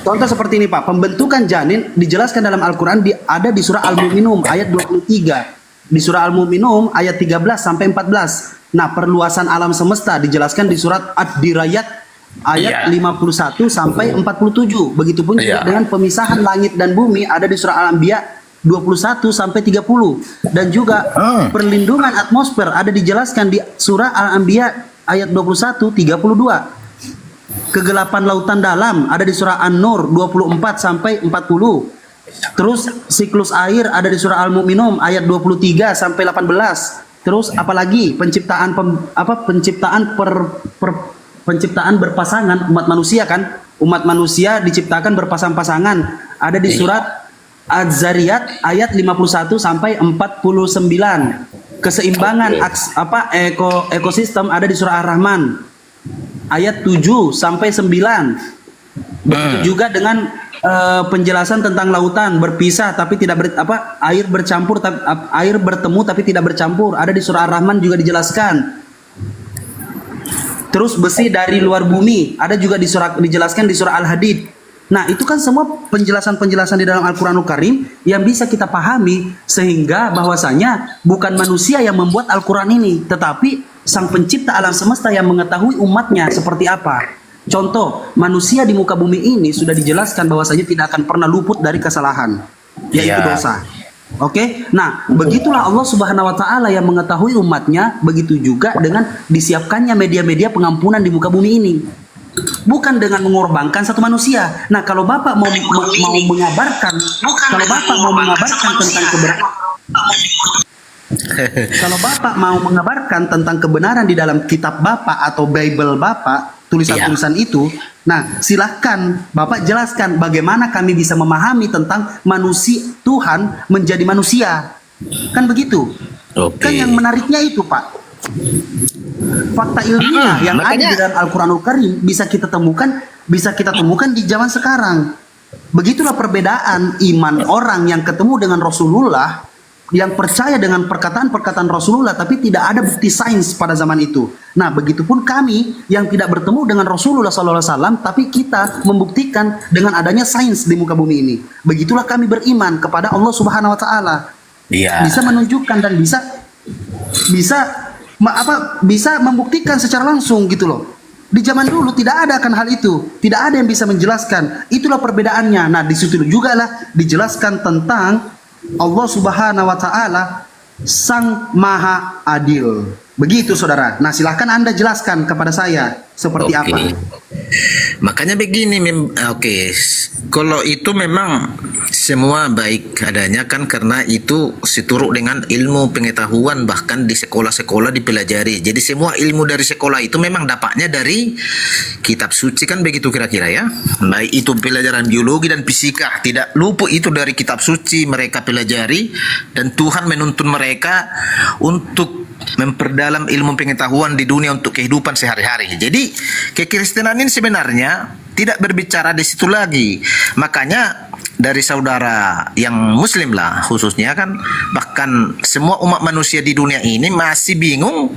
contoh seperti ini Pak, pembentukan janin dijelaskan dalam Al-Quran ada di surah Al-Mu'minun ayat 23. Di surah Al-Mu'minun ayat 13 sampai 14. Nah, perluasan alam semesta dijelaskan di surat Ad-Dirayat ayat 51 sampai 47. Begitupun juga dengan pemisahan langit dan bumi ada di surah Al-Anbiya 21 sampai 30. Dan juga perlindungan atmosfer ada dijelaskan di surah Al-Anbiya ayat 21 32. Kegelapan lautan dalam ada di surah An-Nur 24 sampai 40. Terus siklus air ada di surah Al-Mu'minun ayat 23 sampai 18. Terus apalagi penciptaan penciptaan berpasangan umat manusia kan? Umat manusia diciptakan berpasang-pasangan. Ada di surat Az-Zariyat ayat 51 sampai 49. Keseimbangan ekosistem ada di surah Ar-Rahman ayat 7 sampai 9. Begitu juga dengan penjelasan tentang lautan berpisah tapi tidak air bercampur air bertemu tapi tidak bercampur ada di surah Ar-Rahman juga dijelaskan. Terus besi dari luar bumi ada juga dijelaskan di surah Al-Hadid. Nah, itu kan semua penjelasan-penjelasan di dalam Al-Quranul Karim yang bisa kita pahami sehingga bahwasanya bukan manusia yang membuat Al-Quran ini, tetapi Sang Pencipta alam semesta yang mengetahui umatnya seperti apa. Contoh, manusia di muka bumi ini sudah dijelaskan bahwasanya tidak akan pernah luput dari kesalahan, yaitu dosa. Oke, nah begitulah Allah Subhanahu Wa Taala yang mengetahui umatnya. Begitu juga dengan disiapkannya media-media pengampunan di muka bumi ini. Bukan dengan mengorbankan satu manusia. Nah, kalau Bapak mau mengabarkan, kalau Bapak mau mengabarkan tentang kebenaran di dalam kitab Bapak atau Bible Bapak, tulisan-tulisan itu, nah silahkan Bapak jelaskan bagaimana kami bisa memahami tentang manusia Tuhan menjadi manusia. Kan begitu? Kan yang menariknya itu Pak. Fakta ilmiah yang ada di dalam Al-Quranul Karim bisa kita temukan di zaman sekarang. Begitulah perbedaan iman orang yang ketemu dengan Rasulullah, yang percaya dengan perkataan-perkataan Rasulullah tapi tidak ada bukti sains pada zaman itu. Nah, begitupun kami yang tidak bertemu dengan Rasulullah SAW tapi kita membuktikan dengan adanya sains di muka bumi ini. Begitulah kami beriman kepada Allah Subhanahu Wa Taala. Bisa menunjukkan dan bisa membuktikan secara langsung gitu loh. Di zaman dulu tidak ada akan hal itu, tidak ada yang bisa menjelaskan. Itulah perbedaannya. Nah, di situ juga lah dijelaskan tentang Allah Subhanahu Wa Taala Sang Maha Adil. Begitu saudara. Nah, silahkan Anda jelaskan kepada saya seperti apa.
Makanya begini, kalau itu memang semua baik adanya kan, karena itu seturut dengan ilmu pengetahuan, bahkan di sekolah-sekolah dipelajari. Jadi semua ilmu dari sekolah itu memang dapatnya dari kitab suci kan, begitu kira-kira ya. Baik itu pelajaran biologi dan fisika, tidak luput itu dari kitab suci mereka pelajari, dan Tuhan menuntun mereka untuk memperdalam ilmu pengetahuan di dunia untuk kehidupan sehari-hari. Jadi kekristenan ini sebenarnya tidak berbicara di situ lagi. Makanya dari saudara yang muslim lah khususnya kan, bahkan semua umat manusia di dunia ini masih bingung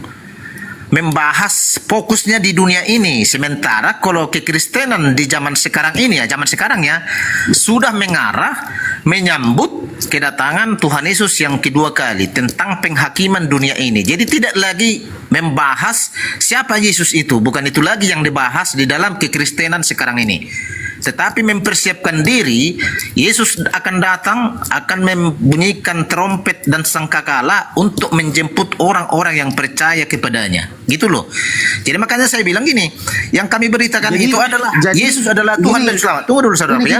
membahas fokusnya di dunia ini. Sementara kalau kekristenan di zaman sekarang ini sudah mengarah menyambut kedatangan Tuhan Yesus yang kedua kali tentang penghakiman dunia ini. Jadi tidak lagi membahas siapa Yesus itu, bukan itu lagi yang dibahas di dalam kekristenan sekarang ini. Tetapi mempersiapkan diri, Yesus akan datang, akan membunyikan trompet dan sangkakala untuk menjemput orang-orang yang percaya kepadanya. Gitu loh. Jadi makanya saya bilang gini, yang kami beritakan itu adalah Yesus adalah Tuhan dan Selamat. Tunggu dulu saudara ya.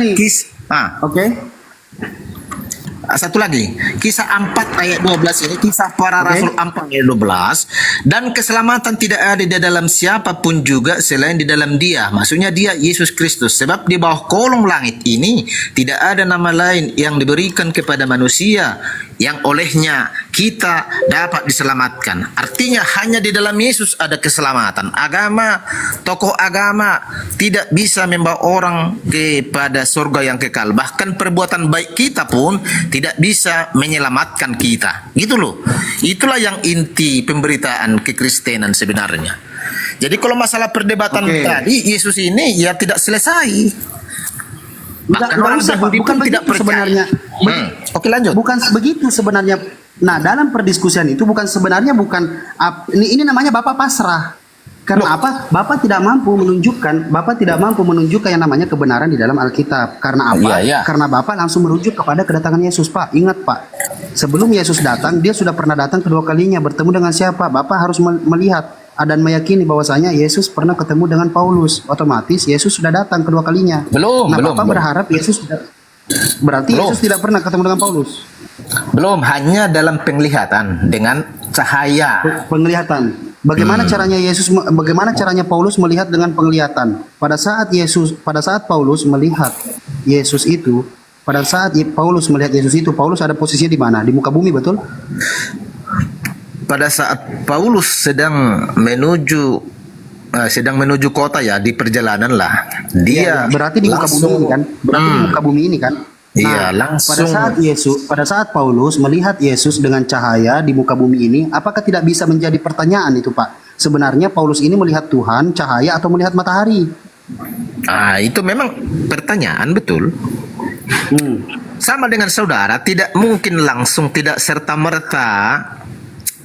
Satu lagi, kisah 4 ayat 12 ini, kisah para rasul 4 ayat 12, dan keselamatan tidak ada di dalam siapapun juga selain di dalam Dia, maksudnya Dia Yesus Kristus, sebab di bawah kolong langit ini tidak ada nama lain yang diberikan kepada manusia yang olehnya kita dapat diselamatkan. Artinya hanya di dalam Yesus ada keselamatan. Agama, tokoh agama tidak bisa membawa orang kepada surga yang kekal. Bahkan perbuatan baik kita pun tidak bisa menyelamatkan kita. Gitu loh. Itulah yang inti pemberitaan kekristenan sebenarnya. Jadi kalau masalah perdebatan tadi, Yesus ini ya tidak selesai. Bahkan orang Yahudi pun tidak percaya.
Sebenarnya.
Oke, lanjut.
Bukan begitu sebenarnya. Nah, dalam perdiskusian itu ini namanya Bapak pasrah. Karena apa? Bapak tidak mampu menunjukkan yang namanya kebenaran di dalam Alkitab. Karena apa? Karena Bapak langsung merujuk kepada kedatangan Yesus, Pak. Ingat, Pak. Sebelum Yesus datang, dia sudah pernah datang kedua kalinya. Bertemu dengan siapa? Bapak harus melihat dan meyakini bahwasanya Yesus pernah ketemu dengan Paulus. Otomatis Yesus sudah datang kedua kalinya. Bapak berharap Yesus berarti Yesus tidak pernah ketemu dengan Paulus.
Belum, hanya dalam penglihatan dengan cahaya.
Penglihatan. Bagaimana caranya Paulus melihat dengan penglihatan? Pada saat Paulus melihat Yesus itu, Paulus ada posisinya di mana? Di muka bumi, betul?
Pada saat Paulus sedang menuju kota ya, di perjalanan lah. Dia
berarti di muka bumi ini kan? Berarti di muka bumi ini kan?
Iya, langsung.
Pada saat Paulus melihat Yesus dengan cahaya di muka bumi ini, apakah tidak bisa menjadi pertanyaan itu, Pak? Sebenarnya Paulus ini melihat Tuhan, cahaya, atau melihat matahari?
Itu memang pertanyaan, betul. Sama dengan saudara, tidak mungkin langsung, tidak serta-merta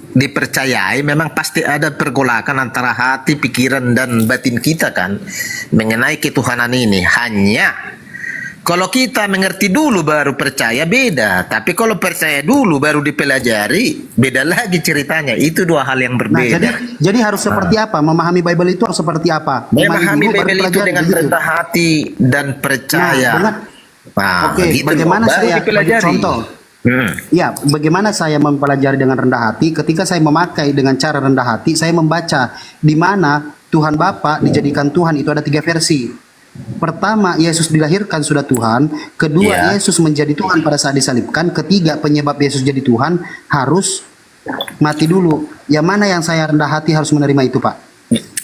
dipercayai. Memang pasti ada pergolakan antara hati, pikiran, dan batin kita kan mengenai ketuhanan ini. Hanya kalau kita mengerti dulu baru percaya, beda. Tapi kalau percaya dulu baru dipelajari, beda lagi ceritanya. Itu dua hal yang berbeda.
Nah, jadi harus seperti apa? Memahami Bible itu harus seperti apa?
Memahami Bible itu dengan rendah hati dan percaya.
Bagaimana saya contoh? Ya, bagaimana saya mempelajari dengan rendah hati? Ketika saya memakai dengan cara rendah hati, saya membaca di mana Tuhan Bapa dijadikan Tuhan itu ada 3 versi. Pertama, Yesus dilahirkan sudah Tuhan. Kedua, Yesus menjadi Tuhan pada saat disalibkan. Ketiga, penyebab Yesus jadi Tuhan harus mati dulu. Yang mana yang saya rendah hati harus menerima itu, Pak?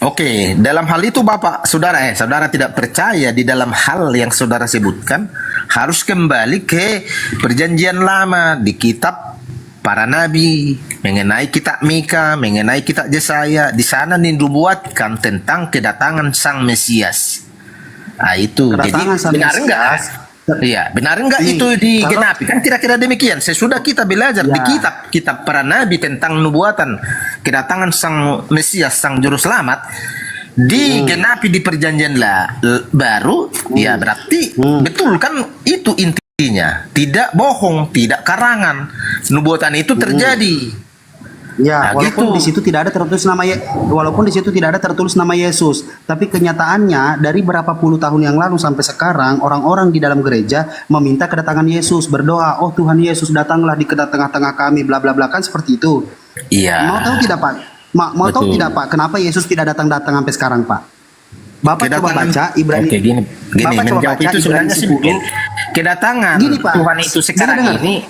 Oke, dalam hal itu saudara tidak percaya di dalam hal yang saudara sebutkan, harus kembali ke perjanjian lama di kitab para nabi, mengenai kitab Mika, mengenai kitab Yesaya. Di sana dinubuatkan tentang kedatangan Sang Mesias. Itu jadi benar enggak? Iya, benar enggak itu digenapi? Kan kira-kira demikian. Sesudah kita belajar di kitab para nabi tentang nubuatan kedatangan Sang Mesias, Sang Juru Selamat, digenapi di perjanjian baru, ya berarti betul kan itu intinya. Tidak bohong, tidak karangan. Nubuatan itu terjadi.
Ya, walaupun di situ tidak ada tertulis nama Yesus, tapi kenyataannya dari berapa puluh tahun yang lalu sampai sekarang orang-orang di dalam gereja meminta kedatangan Yesus, berdoa, "Oh Tuhan Yesus, datanglah di tengah-tengah kami," bla bla bla, kan seperti itu.
Iya.
Mau tahu tidak, Pak? Mau tahu tidak, Pak, kenapa Yesus tidak datang-datang sampai sekarang, Pak? Bapak coba baca Ibrani.
Oke, gini. Menjawab itu sebenarnya sih mungkin kedatangan Tuhan itu sekarang ini.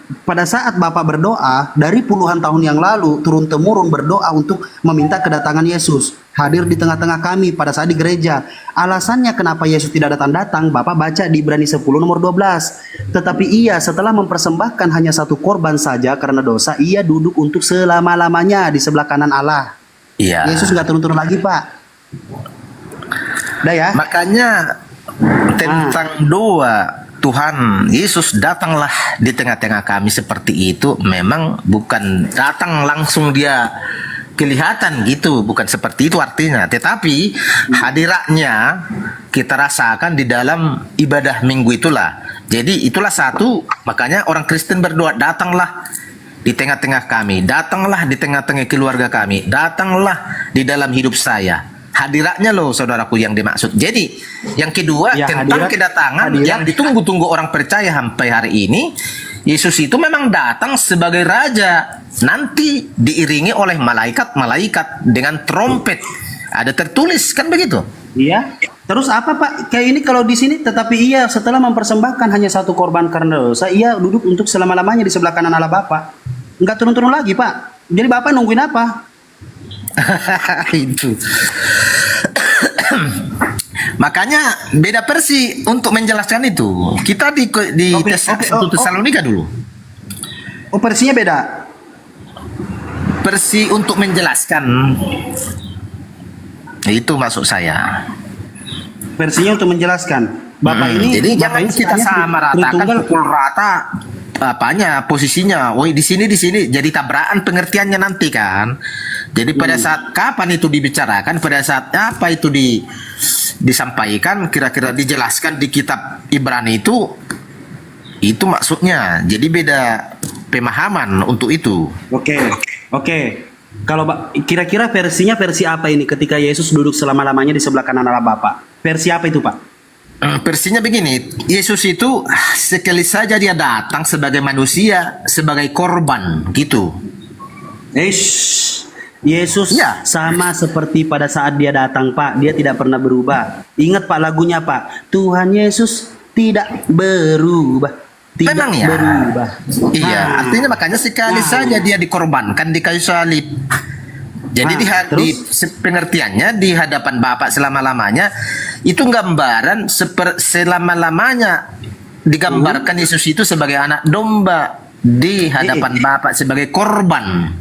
Pada saat Bapak berdoa dari puluhan tahun yang lalu, turun-temurun berdoa untuk meminta kedatangan Yesus hadir di tengah-tengah kami pada saat di gereja. Alasannya kenapa Yesus tidak datang-datang, Bapak baca di Ibrani 10 nomor 12. Tetapi ia setelah mempersembahkan hanya satu korban saja karena dosa, ia duduk untuk selama-lamanya di sebelah kanan Allah.
Iya.
Yesus nggak turun-turun lagi, Pak. Udah ya.
Makanya tentang doa Tuhan Yesus datanglah di tengah-tengah kami seperti itu, memang bukan datang langsung dia kelihatan gitu, bukan seperti itu artinya, tetapi hadiratnya kita rasakan di dalam ibadah minggu itulah. Jadi itulah satu, makanya orang Kristen berdoa, datanglah di tengah-tengah kami, datanglah di tengah-tengah keluarga kami, datanglah di dalam hidup saya. Hadiratnya loh saudaraku yang dimaksud. Jadi yang kedua tentang kedatangan yang ditunggu-tunggu orang percaya sampai hari ini, Yesus itu memang datang sebagai raja, nanti diiringi oleh malaikat-malaikat dengan trompet. Ada tertulis kan begitu?
Iya. Terus apa Pak? Kayak ini kalau di sini, tetapi ia setelah mempersembahkan hanya satu korban karena dosa, ia duduk untuk selama-lamanya di sebelah kanan Allah Bapa. Enggak turun-turun lagi Pak. Jadi Bapak nungguin apa?
Itu. Makanya beda versi untuk menjelaskan itu. Kita di Tesalonika dulu.
Oh, versinya beda.
Versi untuk menjelaskan. Itu maksud saya.
Versinya untuk menjelaskan. Bapak ini
jadi
Bapak
jangan
ini
kita
istilahnya
sama ratakan
Tritunggal.
pukul rata apanya posisinya. Woi di sini jadi tabrakan pengertiannya nanti kan. Jadi pada saat kapan itu dibicarakan, pada saat apa itu disampaikan, kira-kira dijelaskan di kitab Ibrani itu maksudnya. Jadi beda pemahaman untuk itu.
Oke. Kalau kira-kira versinya versi apa ini ketika Yesus duduk selama-lamanya di sebelah kanan Allah Bapa? Versi apa itu, Pak?
Versinya begini, Yesus itu sekali saja dia datang sebagai manusia, sebagai korban, gitu.
Yesus sama seperti pada saat dia datang, Pak. Dia tidak pernah berubah. Ingat Pak lagunya, Pak. Tuhan Yesus tidak berubah. Tidak
Memang ya.
berubah.
Iya, artinya makanya sekali saja dia dikorbankan di kayu salib. Jadi di pengertiannya di hadapan Bapa selama-lamanya itu gambaran selama-lamanya digambarkan Yesus itu sebagai anak domba di hadapan Bapa sebagai korban.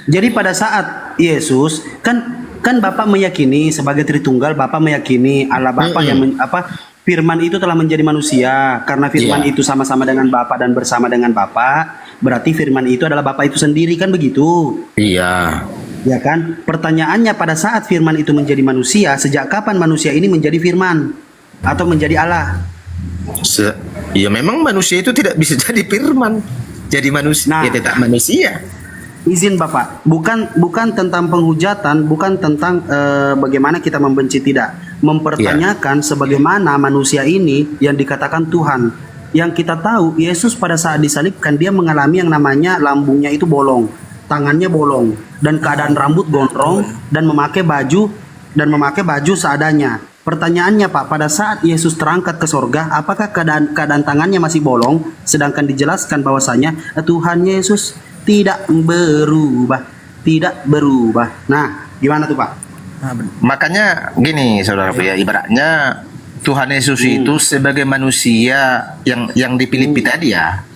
Jadi pada saat Yesus kan Bapak meyakini sebagai Tritunggal, Bapak meyakini Allah Bapa yang Firman itu telah menjadi manusia. Karena Firman itu sama-sama dengan Bapa dan bersama dengan Bapa, berarti Firman itu adalah Bapa itu sendiri, kan begitu?
Iya.
Ya kan? Pertanyaannya pada saat Firman itu menjadi manusia, sejak kapan manusia ini menjadi Firman atau menjadi Allah?
Ya memang manusia itu tidak bisa jadi Firman, jadi manusia, ya tetap manusia.
Izin Bapak, bukan tentang penghujatan, bukan tentang bagaimana kita membenci, tidak. Mempertanyakan sebagaimana manusia ini yang dikatakan Tuhan. Yang kita tahu Yesus pada saat disalibkan dia mengalami yang namanya lambungnya itu bolong, tangannya bolong, dan keadaan rambut gondrong dan memakai baju seadanya. Pertanyaannya Pak, pada saat Yesus terangkat ke sorga, apakah keadaan tangannya masih bolong? Sedangkan dijelaskan bahwasanya Tuhan Yesus tidak berubah. Nah, gimana tuh Pak?
Makanya gini saudara, ya ibaratnya Tuhan Yesus itu sebagai manusia yang dipilih tadi ya,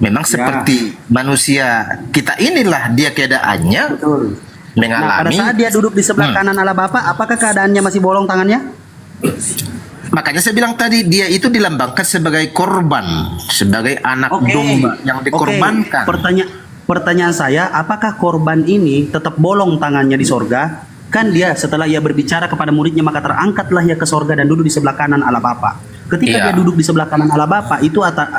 memang seperti manusia kita inilah dia keadaannya. Mengalami.
Nah, pada saat dia duduk di sebelah kanan Allah Bapa, apakah keadaannya masih bolong tangannya?
Makanya saya bilang tadi dia itu dilambangkan sebagai korban, sebagai anak domba yang dikorbankan.
Pertanyaan saya, apakah korban ini tetap bolong tangannya di sorga? Kan dia setelah ia berbicara kepada muridnya, maka terangkatlah ia ke sorga dan duduk di sebelah kanan Allah Bapa. Ketika dia duduk di sebelah kanan Allah Bapa,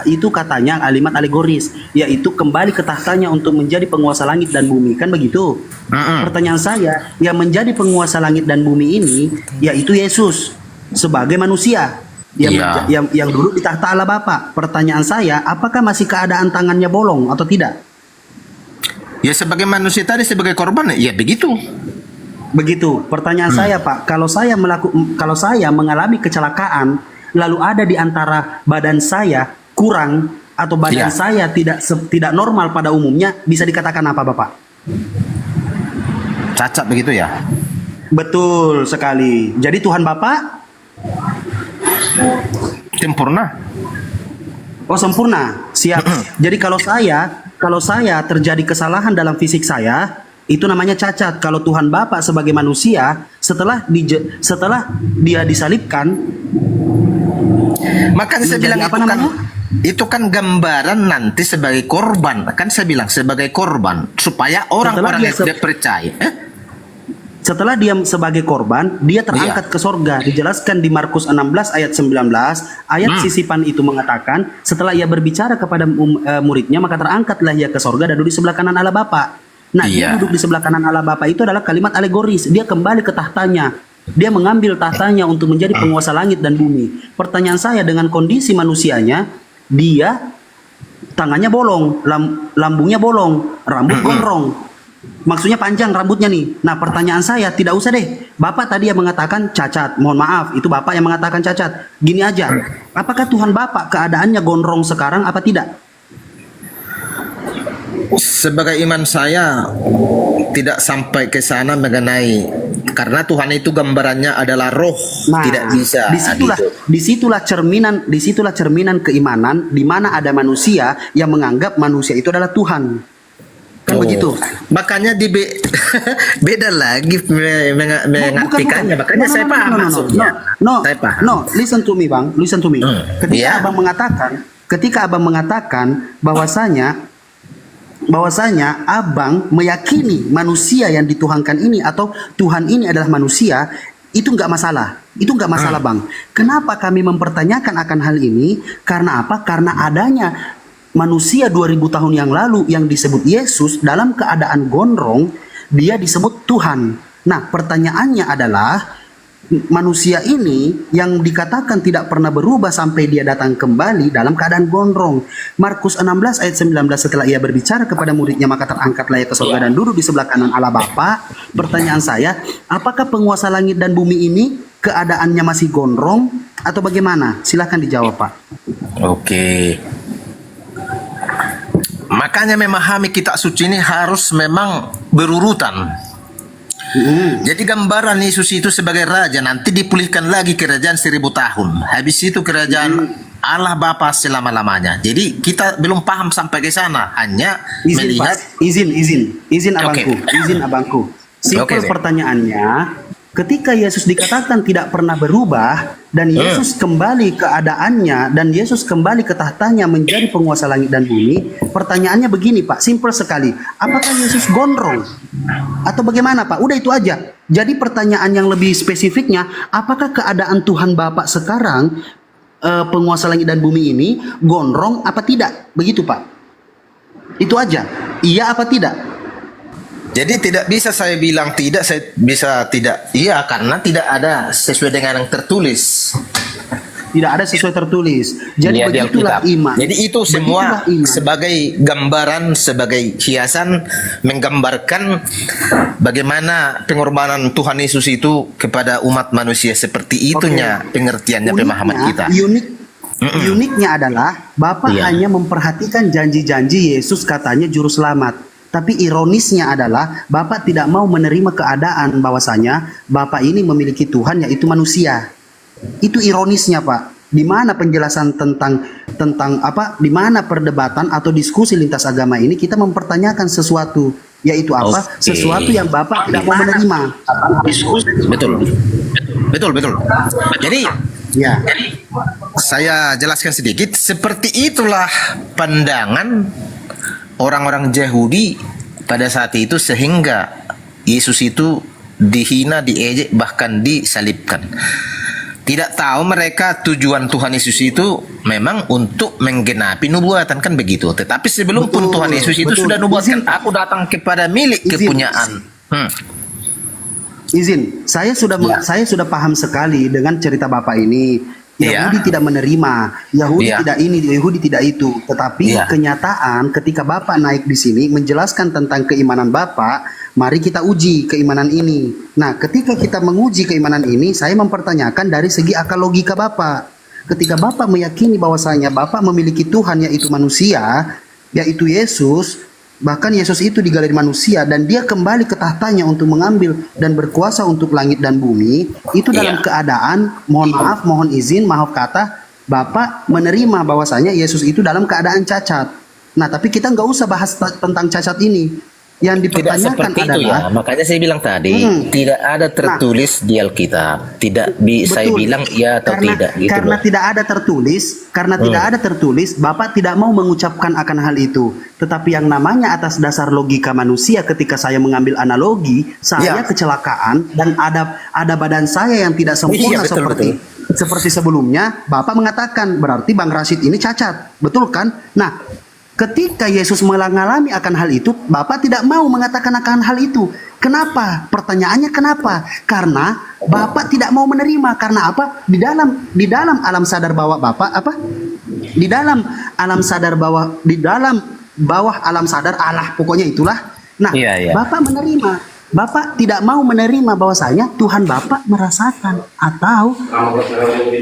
itu katanya kalimat alegoris, yaitu kembali ke tahtanya untuk menjadi penguasa langit dan bumi, kan begitu? Pertanyaan saya, yang menjadi penguasa langit dan bumi ini yaitu Yesus sebagai manusia yang duduk di tahta Allah Bapa. Pertanyaan saya, apakah masih keadaan tangannya bolong atau tidak?
Ya sebagai manusia tadi, sebagai korban, ya begitu.
Begitu. Pertanyaan saya Pak, kalau saya mengalami kecelakaan, lalu ada di antara badan saya kurang atau badan saya tidak normal pada umumnya, bisa dikatakan apa Bapak?
Cacat begitu ya?
Betul sekali. Jadi Tuhan Bapak
sempurna.
Oh sempurna, siap. Jadi kalau saya terjadi kesalahan dalam fisik saya, itu namanya cacat. Kalau Tuhan Bapa sebagai manusia setelah dia disalibkan,
maka saya bilang itu kan gambaran nanti sebagai korban. Kan saya bilang sebagai korban supaya orang-orang yang tidak percaya.
Setelah dia sebagai korban, dia terangkat ke sorga. Dijelaskan di Markus 16 ayat 19, ayat sisipan itu mengatakan, setelah ia berbicara kepada muridnya, maka terangkatlah ia ke sorga dan duduk di sebelah kanan Allah Bapa. Nah, dia duduk di sebelah kanan Allah Bapa itu adalah kalimat alegoris. Dia kembali ke tahtanya. Dia mengambil tahtanya untuk menjadi penguasa langit dan bumi. Pertanyaan saya, dengan kondisi manusianya, dia tangannya bolong, lambungnya bolong, rambut gondrong. Maksudnya panjang rambutnya nih. Nah, pertanyaan saya, tidak usah deh. Bapak tadi yang mengatakan cacat. Mohon maaf, itu Bapak yang mengatakan cacat. Gini aja, apakah Tuhan Bapak keadaannya gondrong sekarang apa tidak?
Sebagai iman saya tidak sampai ke sana mengenai, karena Tuhan itu gambarannya adalah roh, tidak bisa.
Disitulah cerminan keimanan, di mana ada manusia yang menganggap manusia itu adalah Tuhan. Kan begitu.
Makanya beda lagi mengartikannya. Makanya saya paham maksudnya. Saya paham.
No, listen to me, Bang. Listen to me. Ketika Abang mengatakan bahwasanya Abang meyakini manusia yang dituhankan ini atau Tuhan ini adalah manusia, itu nggak masalah. Itu nggak masalah, Bang. Kenapa kami mempertanyakan akan hal ini? Karena apa? Karena adanya manusia 2000 tahun yang lalu yang disebut Yesus dalam keadaan gondrong, dia disebut Tuhan. Nah, pertanyaannya adalah manusia ini yang dikatakan tidak pernah berubah sampai dia datang kembali dalam keadaan gondrong. Markus 16 ayat 19, setelah ia berbicara kepada muridnya, maka terangkatlah ia ke surga dan duduk di sebelah kanan Allah Bapa. Pertanyaan saya, apakah penguasa langit dan bumi ini keadaannya masih gondrong atau bagaimana? Silahkan dijawab, Pak.
Oke. Makanya memahami kitab suci ini harus memang berurutan. Jadi gambaran Yesus itu sebagai raja, nanti dipulihkan lagi kerajaan 1000 tahun. Habis itu kerajaan Allah Bapa selama-lamanya. Jadi kita belum paham sampai ke sana, hanya melihat.
Izin abangku. Simpel pertanyaannya, ketika Yesus dikatakan tidak pernah berubah dan Yesus kembali keadaannya dan Yesus kembali ke tahtanya menjadi penguasa langit dan bumi, pertanyaannya begini, Pak, simpel sekali. Apakah Yesus gondrong atau bagaimana, Pak? Udah itu aja. Jadi pertanyaan yang lebih spesifiknya, apakah keadaan Tuhan Bapak sekarang penguasa langit dan bumi ini gondrong apa tidak? Begitu, Pak. Itu aja. Iya apa tidak?
Jadi tidak bisa saya bilang tidak, saya bisa tidak iya, karena tidak ada sesuai dengan yang tertulis.
Tidak ada sesuai tertulis. Jadi begitulah iman.
Jadi itu semua sebagai gambaran, sebagai hiasan menggambarkan bagaimana pengorbanan Tuhan Yesus itu kepada umat manusia. Seperti itunya pengertiannya, pemahaman kita.
Uniknya adalah Bapak hanya memperhatikan janji-janji Yesus, katanya juru selamat. Tapi ironisnya adalah Bapak tidak mau menerima keadaan bahwasanya Bapak ini memiliki Tuhan, yaitu manusia. Itu ironisnya, Pak. Di mana penjelasan tentang apa? Di mana perdebatan atau diskusi lintas agama ini kita mempertanyakan sesuatu, yaitu apa? Sesuatu yang Bapak tidak mau menerima.
Betul. Jadi saya jelaskan sedikit. Seperti itulah pandangan orang-orang Yahudi pada saat itu, sehingga Yesus itu dihina, diejek, bahkan disalibkan. Tidak tahu mereka tujuan Tuhan Yesus itu memang untuk menggenapi nubuatan, kan begitu. Tetapi sebelum pun Tuhan Yesus itu sudah nubuatkan, aku datang kepada milik kepunyaan.
Saya sudah paham sekali dengan cerita Bapak ini. Yahudi tidak menerima, Yahudi tidak ini, Yahudi tidak itu. Tetapi kenyataan ketika Bapak naik di sini menjelaskan tentang keimanan Bapak, mari kita uji keimanan ini. Nah, ketika kita menguji keimanan ini, saya mempertanyakan dari segi akal logika Bapak. Ketika Bapak meyakini bahwasanya Bapak memiliki Tuhan, yaitu manusia, yaitu Yesus, bahkan Yesus itu digali dari manusia dan dia kembali ke tahtanya untuk mengambil dan berkuasa untuk langit dan bumi, itu dalam keadaan, mohon izin, maaf kata, Bapak menerima bahwasanya Yesus itu dalam keadaan cacat. Nah, tapi kita nggak usah bahas tentang cacat ini. Yang dipertanyakan adalah,
makanya saya bilang tadi tidak ada tertulis di Alkitab. Saya bilang iya atau tidak gitu.
Karena tidak ada tertulis, Bapak tidak mau mengucapkan akan hal itu. Tetapi yang namanya atas dasar logika manusia, ketika saya mengambil analogi, saya kecelakaan dan ada badan saya yang tidak sempurna seperti sebelumnya, Bapak mengatakan berarti Bang Rashid ini cacat, betul kan? Nah, ketika Yesus mengalami akan hal itu, Bapak tidak mau mengatakan akan hal itu. Kenapa? Pertanyaannya kenapa? Karena Bapak tidak mau menerima. Karena apa? Di dalam alam sadar bawah Bapak apa? Di dalam bawah alam sadar Allah, pokoknya itulah Nah, Bapak menerima. Bapak tidak mau menerima bahwasanya Tuhan Bapak merasakan atau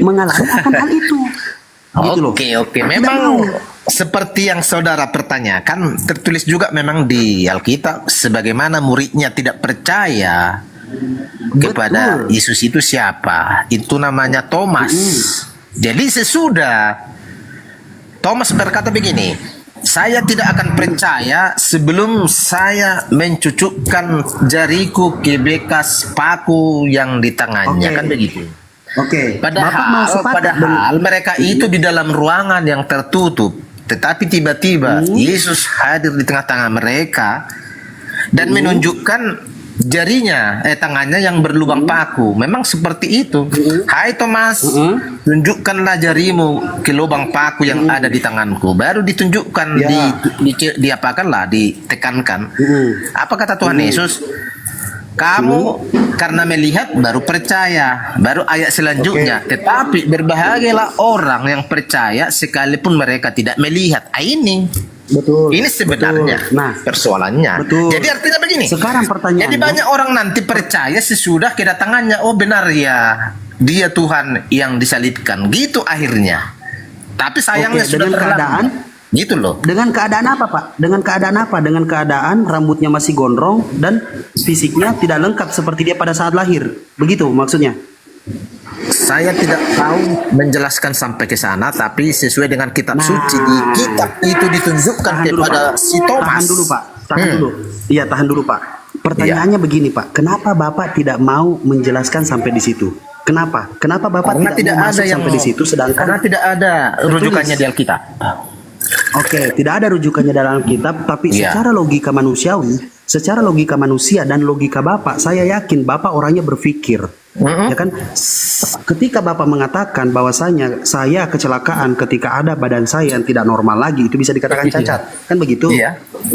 mengalami akan hal itu. Gitu loh.
Oke. Memang seperti yang saudara pertanyakan, tertulis juga memang di Alkitab, sebagaimana muridnya tidak percaya kepada Yesus itu siapa. Itu namanya Thomas. Jadi sesudah Thomas berkata begini, saya tidak akan percaya sebelum saya mencucukkan jariku ke bekas paku yang di tangannya. Kan begitu. Padahal mereka itu di dalam ruangan yang tertutup, tetapi tiba-tiba Yesus hadir di tengah-tengah mereka dan menunjukkan jarinya, tangannya yang berlubang paku. Memang seperti itu. Hai Thomas, tunjukkanlah jarimu ke lubang paku yang ada di tanganku. Baru ditunjukkan, diapakanlah, ditekankan. Apa kata Tuhan Yesus? Kamu karena melihat baru percaya. Baru ayat selanjutnya. Tetapi berbahagialah orang yang percaya sekalipun mereka tidak melihat. Ini sebenarnya persoalannya. Jadi artinya begini.
Sekarang pertanyaannya.
Jadi banyak orang nanti percaya sesudah kedatangannya. Oh benar ya, dia Tuhan yang disalibkan. Gitu akhirnya. Tapi sayangnya sudah terlambat. Gitu loh.
Dengan keadaan apa, Pak? Dengan keadaan apa? Dengan keadaan rambutnya masih gondrong dan fisiknya tidak lengkap seperti dia pada saat lahir. Begitu maksudnya?
Saya tidak tahu menjelaskan sampai ke sana, tapi sesuai dengan kitab suci, di kitab itu ditunjukkan kepada si Thomas.
Tahan dulu, Pak. Tahan dulu, Pak. Pertanyaannya begini, Pak. Kenapa Bapak tidak mau menjelaskan sampai di situ? Kenapa? Kenapa Bapak tidak mau masuk sampai di situ sedangkan
karena tidak ada rujukannya di Alkitab.
Tidak ada rujukannya dalam Alkitab, tapi secara logika manusiawi, secara logika manusia dan logika Bapak, saya yakin Bapak orangnya berpikir. Ya kan? Ketika Bapak mengatakan bahwasanya saya kecelakaan ketika ada badan saya yang tidak normal lagi, itu bisa dikatakan cacat. Kan begitu?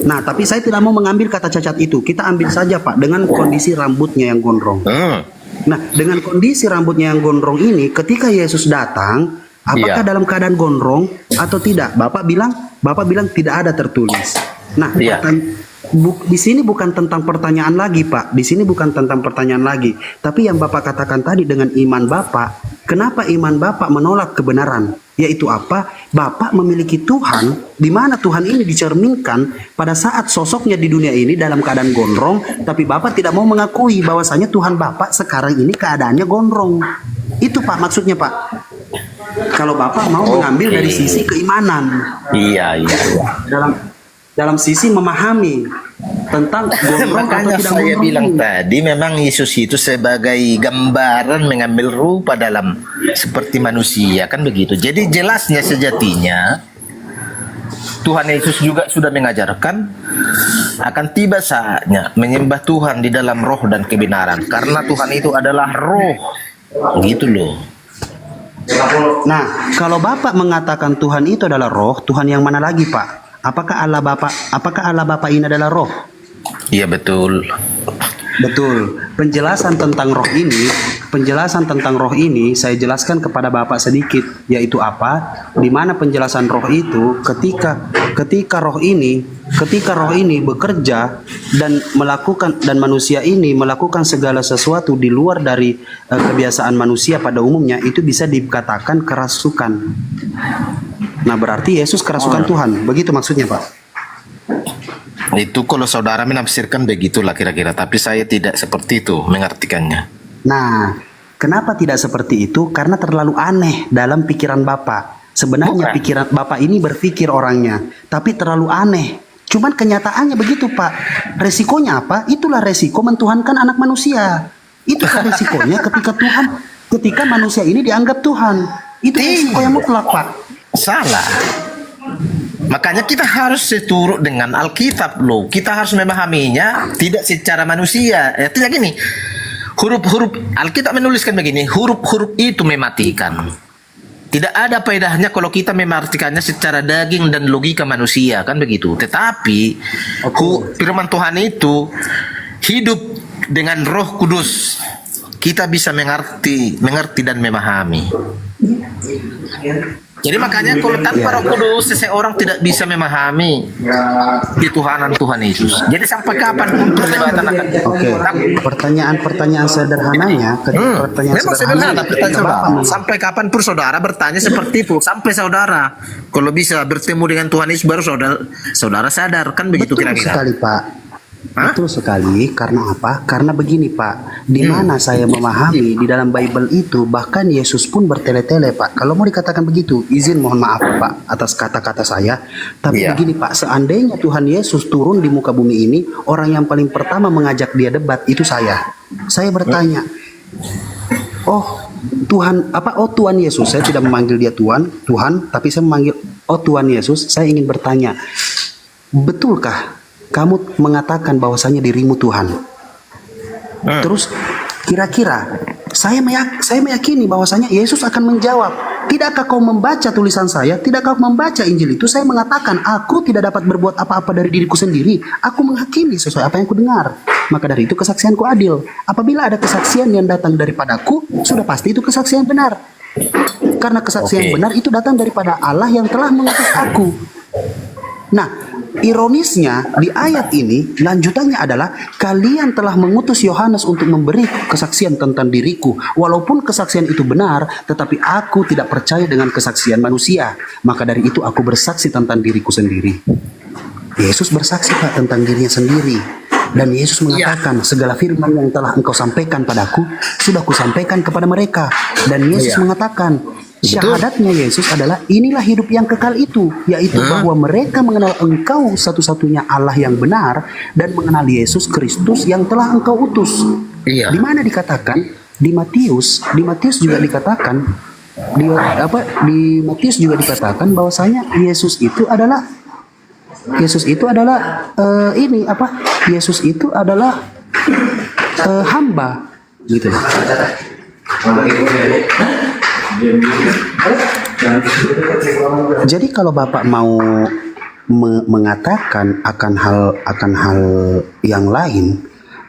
Nah, tapi saya tidak mau mengambil kata cacat itu. Kita ambil saja, Pak, dengan kondisi rambutnya yang gondrong. Nah, dengan kondisi rambutnya yang gondrong ini, ketika Yesus datang, apakah dalam keadaan gondrong atau tidak? Bapak bilang tidak ada tertulis. Nah, di sini bukan tentang pertanyaan lagi, Pak. Di sini bukan tentang pertanyaan lagi. Tapi yang Bapak katakan tadi dengan iman Bapak, kenapa iman Bapak menolak kebenaran? Yaitu apa? Bapak memiliki Tuhan, di mana Tuhan ini dicerminkan pada saat sosoknya di dunia ini dalam keadaan gondrong, tapi Bapak tidak mau mengakui bahwasanya Tuhan Bapak sekarang ini keadaannya gondrong. Itu, Pak, maksudnya, Pak. Kalau Bapak mau mengambil dari sisi keimanan, dalam sisi memahami tentang gondrong
makanya
atau tidak
saya
gondrong.
bilang tadi memang Yesus itu sebagai gambaran mengambil rupa dalam seperti manusia, kan begitu. Jadi jelasnya sejatinya Tuhan Yesus juga sudah mengajarkan akan tiba saatnya menyembah Tuhan di dalam roh dan kebenaran, karena Tuhan itu adalah roh. Gitu loh.
Nah, kalau Bapak mengatakan Tuhan itu adalah roh, Tuhan yang mana lagi, Pak? Apakah Allah Bapak ini adalah roh?
Iya, betul.
Betul. Penjelasan tentang roh ini saya jelaskan kepada Bapak sedikit, yaitu apa? Di mana penjelasan roh itu ketika roh ini bekerja dan manusia ini melakukan segala sesuatu di luar dari kebiasaan manusia pada umumnya, itu bisa dikatakan kerasukan. Nah, berarti Yesus kerasukan Tuhan. Begitu maksudnya, Pak?
Itu kalau saudara menafsirkan begitulah kira-kira, tapi saya tidak seperti itu mengartikannya.
Nah, kenapa tidak seperti itu? Karena terlalu aneh dalam pikiran Bapak. Sebenarnya pikiran Bapak ini berpikir orangnya, tapi terlalu aneh. Cuman kenyataannya begitu, Pak. Resikonya apa? Itulah resiko mentuhankan anak manusia. Itulah resikonya ketika manusia ini dianggap Tuhan. Itu resiko yang mutlak, Pak.
Salah. Makanya kita harus seturut dengan Alkitab loh. Kita harus memahaminya tidak secara manusia. Artinya gini, huruf-huruf Alkitab menuliskan begini, huruf-huruf itu mematikan. Tidak ada faedahnya kalau kita mengartikannya secara daging dan logika manusia, kan begitu. Tetapi firman Tuhan itu hidup dengan Roh Kudus. Kita bisa mengerti dan memahami. Jadi makanya kalau tanpa Roh Kudus seseorang tidak bisa memahami ketuhanan Tuhan Yesus. Jadi sampai kapan pun perdebatan akan
Pertanyaan sederhananya,
memang sederhana pertanyaan. Sampai kapan pun saudara bertanya seperti itu, sampai saudara kalau bisa bertemu dengan Tuhan Yesus baru saudara sadar, kan begitu kira-kira.
Betul sekali, Pak. Betul sekali. Karena apa? Karena begini, Pak. Di mana saya memahami di dalam Bible itu bahkan Yesus pun bertele-tele, Pak. Kalau mau dikatakan begitu, izin mohon maaf, Pak, atas kata-kata saya. Tapi begini, Pak, seandainya Tuhan Yesus turun di muka bumi ini, orang yang paling pertama mengajak dia debat itu saya. Saya bertanya, "Oh, Tuhan, oh Tuhan Yesus." Saya tidak memanggil dia Tuhan, tapi saya memanggil, "Oh Tuhan Yesus, saya ingin bertanya, betulkah kamu mengatakan bahwasanya dirimu Tuhan?" Terus kira-kira saya meyakini bahwasanya Yesus akan menjawab, "Tidakkah kau membaca tulisan saya? Tidakkah kau membaca Injil itu? Saya mengatakan aku tidak dapat berbuat apa-apa dari diriku sendiri. Aku menghakimi sesuai apa yang kudengar. Maka dari itu kesaksianku adil. Apabila ada kesaksian yang datang daripadaku, sudah pasti itu kesaksian benar. Karena kesaksian benar itu datang daripada Allah yang telah mengutus aku." Nah, ironisnya di ayat ini lanjutannya adalah kalian telah mengutus Yohanes untuk memberi kesaksian tentang diriku. Walaupun kesaksian itu benar, tetapi aku tidak percaya dengan kesaksian manusia. Maka dari itu aku bersaksi tentang diriku sendiri. Yesus bersaksi, Pak, tentang dirinya sendiri. Dan Yesus mengatakan, segala firman yang telah engkau sampaikan padaku, sudah kusampaikan kepada mereka. Dan Yesus mengatakan, syahadatnya Yesus adalah inilah hidup yang kekal itu, yaitu bahwa mereka mengenal engkau satu-satunya Allah yang benar dan mengenal Yesus Kristus yang telah engkau utus. Di mana dikatakan di Matius juga dikatakan di Matius juga dikatakan bahwasanya Yesus itu adalah Yesus itu adalah hamba gitu. Jadi kalau Bapak mau mengatakan akan hal yang lain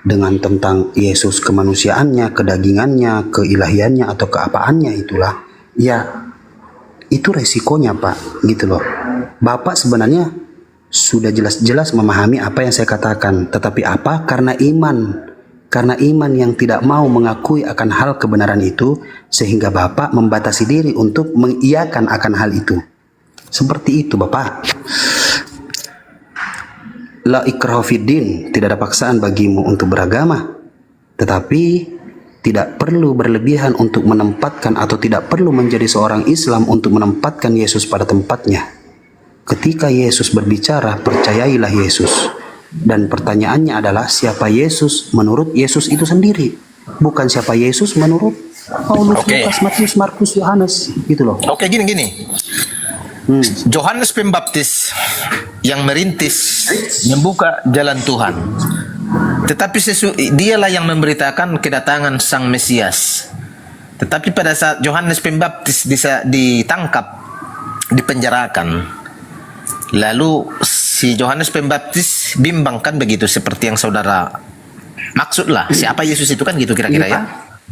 dengan tentang Yesus kemanusiaannya, kedagingannya, keilahiannya atau keapaannya itulah, ya itu resikonya, Pak, gitu loh. Bapak sebenarnya sudah jelas-jelas memahami apa yang saya katakan, tetapi apa? Karena iman yang tidak mau mengakui akan hal kebenaran itu, sehingga Bapak membatasi diri untuk mengiyakan akan hal itu. Seperti itu, Bapak. La ikraha fiddin, tidak ada paksaan bagimu untuk beragama, tetapi tidak perlu berlebihan untuk menempatkan atau tidak perlu menjadi seorang Islam untuk menempatkan Yesus pada tempatnya. Ketika Yesus berbicara, percayailah Yesus. Dan pertanyaannya adalah siapa Yesus menurut Yesus itu sendiri, bukan siapa Yesus menurut Paulus, Lukas, Matius, Markus, Yohanes, gitu loh.
Gini. Yohanes Pembaptis yang merintis membuka jalan Tuhan, tetapi dialah yang memberitakan kedatangan Sang Mesias. Tetapi pada saat Yohanes Pembaptis ditangkap, dipenjarakan, lalu si Yohanes Pembaptis bimbang, kan begitu, seperti yang saudara maksudlah. Siapa Yesus itu, kan gitu kira-kira ya.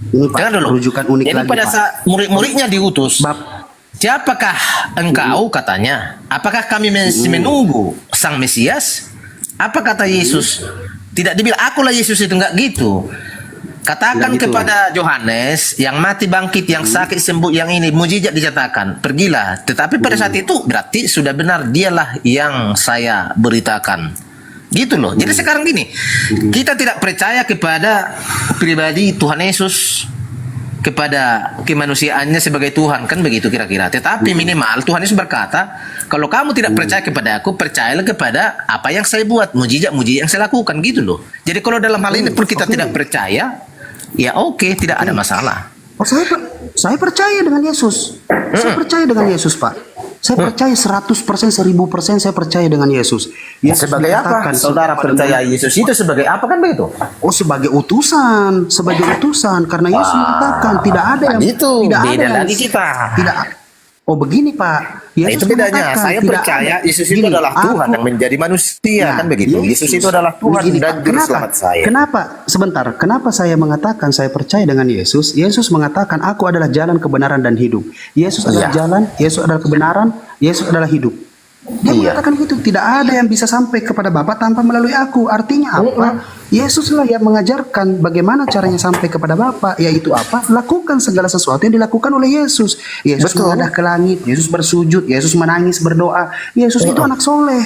Jangan dulu. Jadi lagi, pada saat murid-muridnya diutus, siapakah engkau, katanya? Apakah kami menunggu Sang Mesias? Apa kata Yesus? Tidak dibilang akulah Yesus itu, enggak gitu. Katakan kepada Yohanes yang mati bangkit, yang sakit sembuh, yang ini mujizat dinyatakan, pergilah. Tetapi pada saat itu berarti sudah benar dialah yang saya beritakan. Gitu loh. Jadi sekarang gini, kita tidak percaya kepada pribadi Tuhan Yesus, kepada kemanusiaannya sebagai Tuhan, kan begitu kira-kira. Tetapi minimal Tuhan Yesus berkata, kalau kamu tidak percaya kepada aku, percayalah kepada apa yang saya buat, mujizat-mujizat yang saya lakukan, gitu loh. Jadi kalau dalam hal ini pun kita tidak percaya, ya oke, tidak ada masalah.
Saya percaya dengan Yesus. Saya percaya dengan Yesus, Pak. Saya percaya 100%, 1000% saya percaya dengan Yesus. Yesus
sebagai apa? Saudara percaya Yesus itu sebagai apa, kan begitu?
Oh, sebagai utusan, karena Yesus mengatakan tidak ada yang
itu
tidak
beda
ada
lagi kita.
Oh begini Pak,
Nah, itu bedanya. Saya percaya Yesus itu adalah Tuhan yang menjadi manusia, kan begitu. Yesus itu adalah Tuhan dan juru selamat saya.
Kenapa? Sebentar, kenapa saya mengatakan saya percaya dengan Yesus? Yesus mengatakan aku adalah jalan kebenaran dan hidup. Yesus adalah jalan, Yesus adalah kebenaran, Yesus adalah hidup. Dia mengatakan gitu, tidak ada yang bisa sampai kepada Bapa tanpa melalui aku. Artinya apa? Yesuslah yang mengajarkan bagaimana caranya sampai kepada Bapa, yaitu apa? Lakukan segala sesuatu yang dilakukan oleh Yesus. Yesus mengadah ke langit, Yesus bersujud, Yesus menangis berdoa. Yesus itu anak soleh.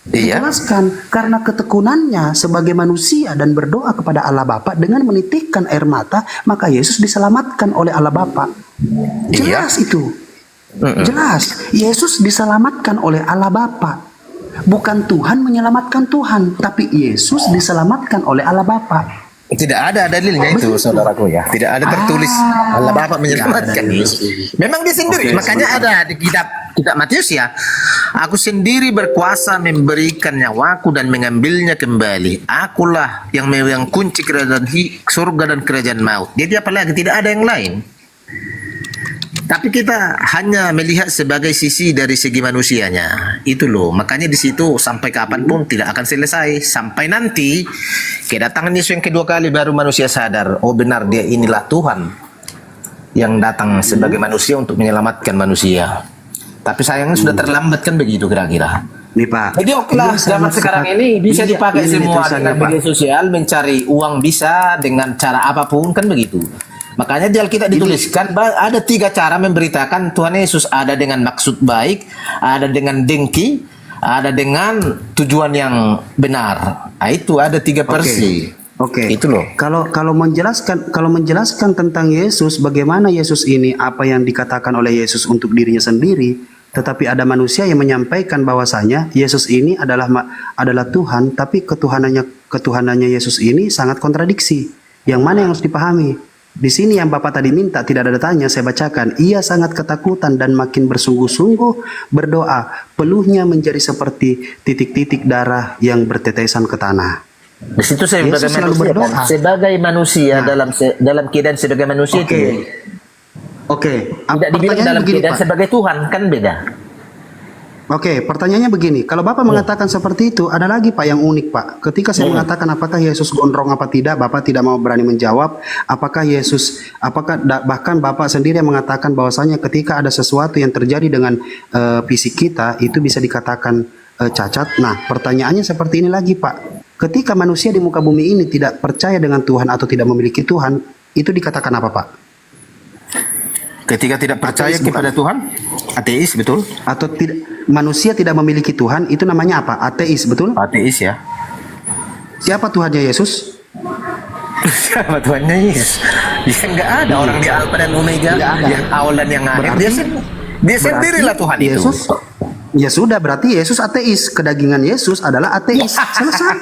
Dijelaskan karena ketekunannya sebagai manusia dan berdoa kepada Allah Bapa dengan menitikkan air mata, maka Yesus diselamatkan oleh Allah Bapa. Jelas itu. Jelas, Yesus diselamatkan oleh Allah Bapa. Bukan Tuhan menyelamatkan Tuhan, tapi Yesus diselamatkan oleh Allah Bapa.
Tidak ada dalilnya itu, saudaraku ya. Tidak ada tertulis Allah Bapa menyelamatkan Yesus. Memang dia sendiri, makanya ada di kitab Matius ya. Aku sendiri berkuasa memberikan nyawaku dan mengambilnya kembali. Akulah yang memegang kunci kerajaan surga dan kerajaan maut. Jadi apalagi tidak ada yang lain. Tapi kita hanya melihat sebagai sisi dari segi manusianya. Itu loh. Makanya di situ sampai kapanpun tidak akan selesai. Sampai nanti kedatangan Yesus yang kedua kali baru manusia sadar. Oh benar, dia inilah Tuhan yang datang sebagai manusia untuk menyelamatkan manusia. Tapi sayangnya sudah terlambat kan begitu kira-kira.
Nih Pak.
Jadi oke lah, zaman sekarang ini bisa dipakai semua dengan media sosial, mencari uang bisa dengan cara apapun kan begitu. Makanya di Alkitab dituliskan ada 3 cara memberitakan Tuhan Yesus. Ada dengan maksud baik, ada dengan dengki, ada dengan tujuan yang benar. Nah, itu ada 3 versi.
Oke.
Itu loh.
Kalau menjelaskan tentang Yesus, bagaimana Yesus ini apa yang dikatakan oleh Yesus untuk dirinya sendiri, tetapi ada manusia yang menyampaikan bahwasanya Yesus ini adalah Tuhan, tapi ketuhanannya Yesus ini sangat kontradiksi. Yang mana yang harus dipahami? Di sini yang Bapak tadi minta tidak ada tanya, saya bacakan. Ia sangat ketakutan dan makin bersungguh-sungguh berdoa. Peluhnya menjadi seperti titik-titik darah yang bertetesan ke tanah.
Di situ saya sebagai manusia dalam keadaan sebagai manusia itu. Tidak dibilang dalam keadaan sebagai Tuhan, kan beda.
Oke, pertanyaannya begini, kalau Bapak mengatakan seperti itu, ada lagi Pak yang unik Pak. Ketika saya mengatakan apakah Yesus gondrong apa tidak, Bapak tidak mau berani menjawab. Bahkan Bapak sendiri yang mengatakan bahwasanya ketika ada sesuatu yang terjadi dengan fisik kita, itu bisa dikatakan cacat. Nah, pertanyaannya seperti ini lagi Pak. Ketika manusia di muka bumi ini tidak percaya dengan Tuhan atau tidak memiliki Tuhan, itu dikatakan apa Pak?
Ketika tidak percaya kepada Tuhan, ateis, betul?
Atau manusia tidak memiliki Tuhan, itu namanya apa? Ateis, betul?
Ateis ya.
Siapa Tuhannya Yesus?
Siapa Tuhannya Yesus? Ya nggak ada orang di Alfa dan Omega, yang awal dan yang akhir. Dia sendirilah Tuhan
Yesus. Ya sudah, berarti Yesus ateis. Kedagingan Yesus adalah ateis. Selesai.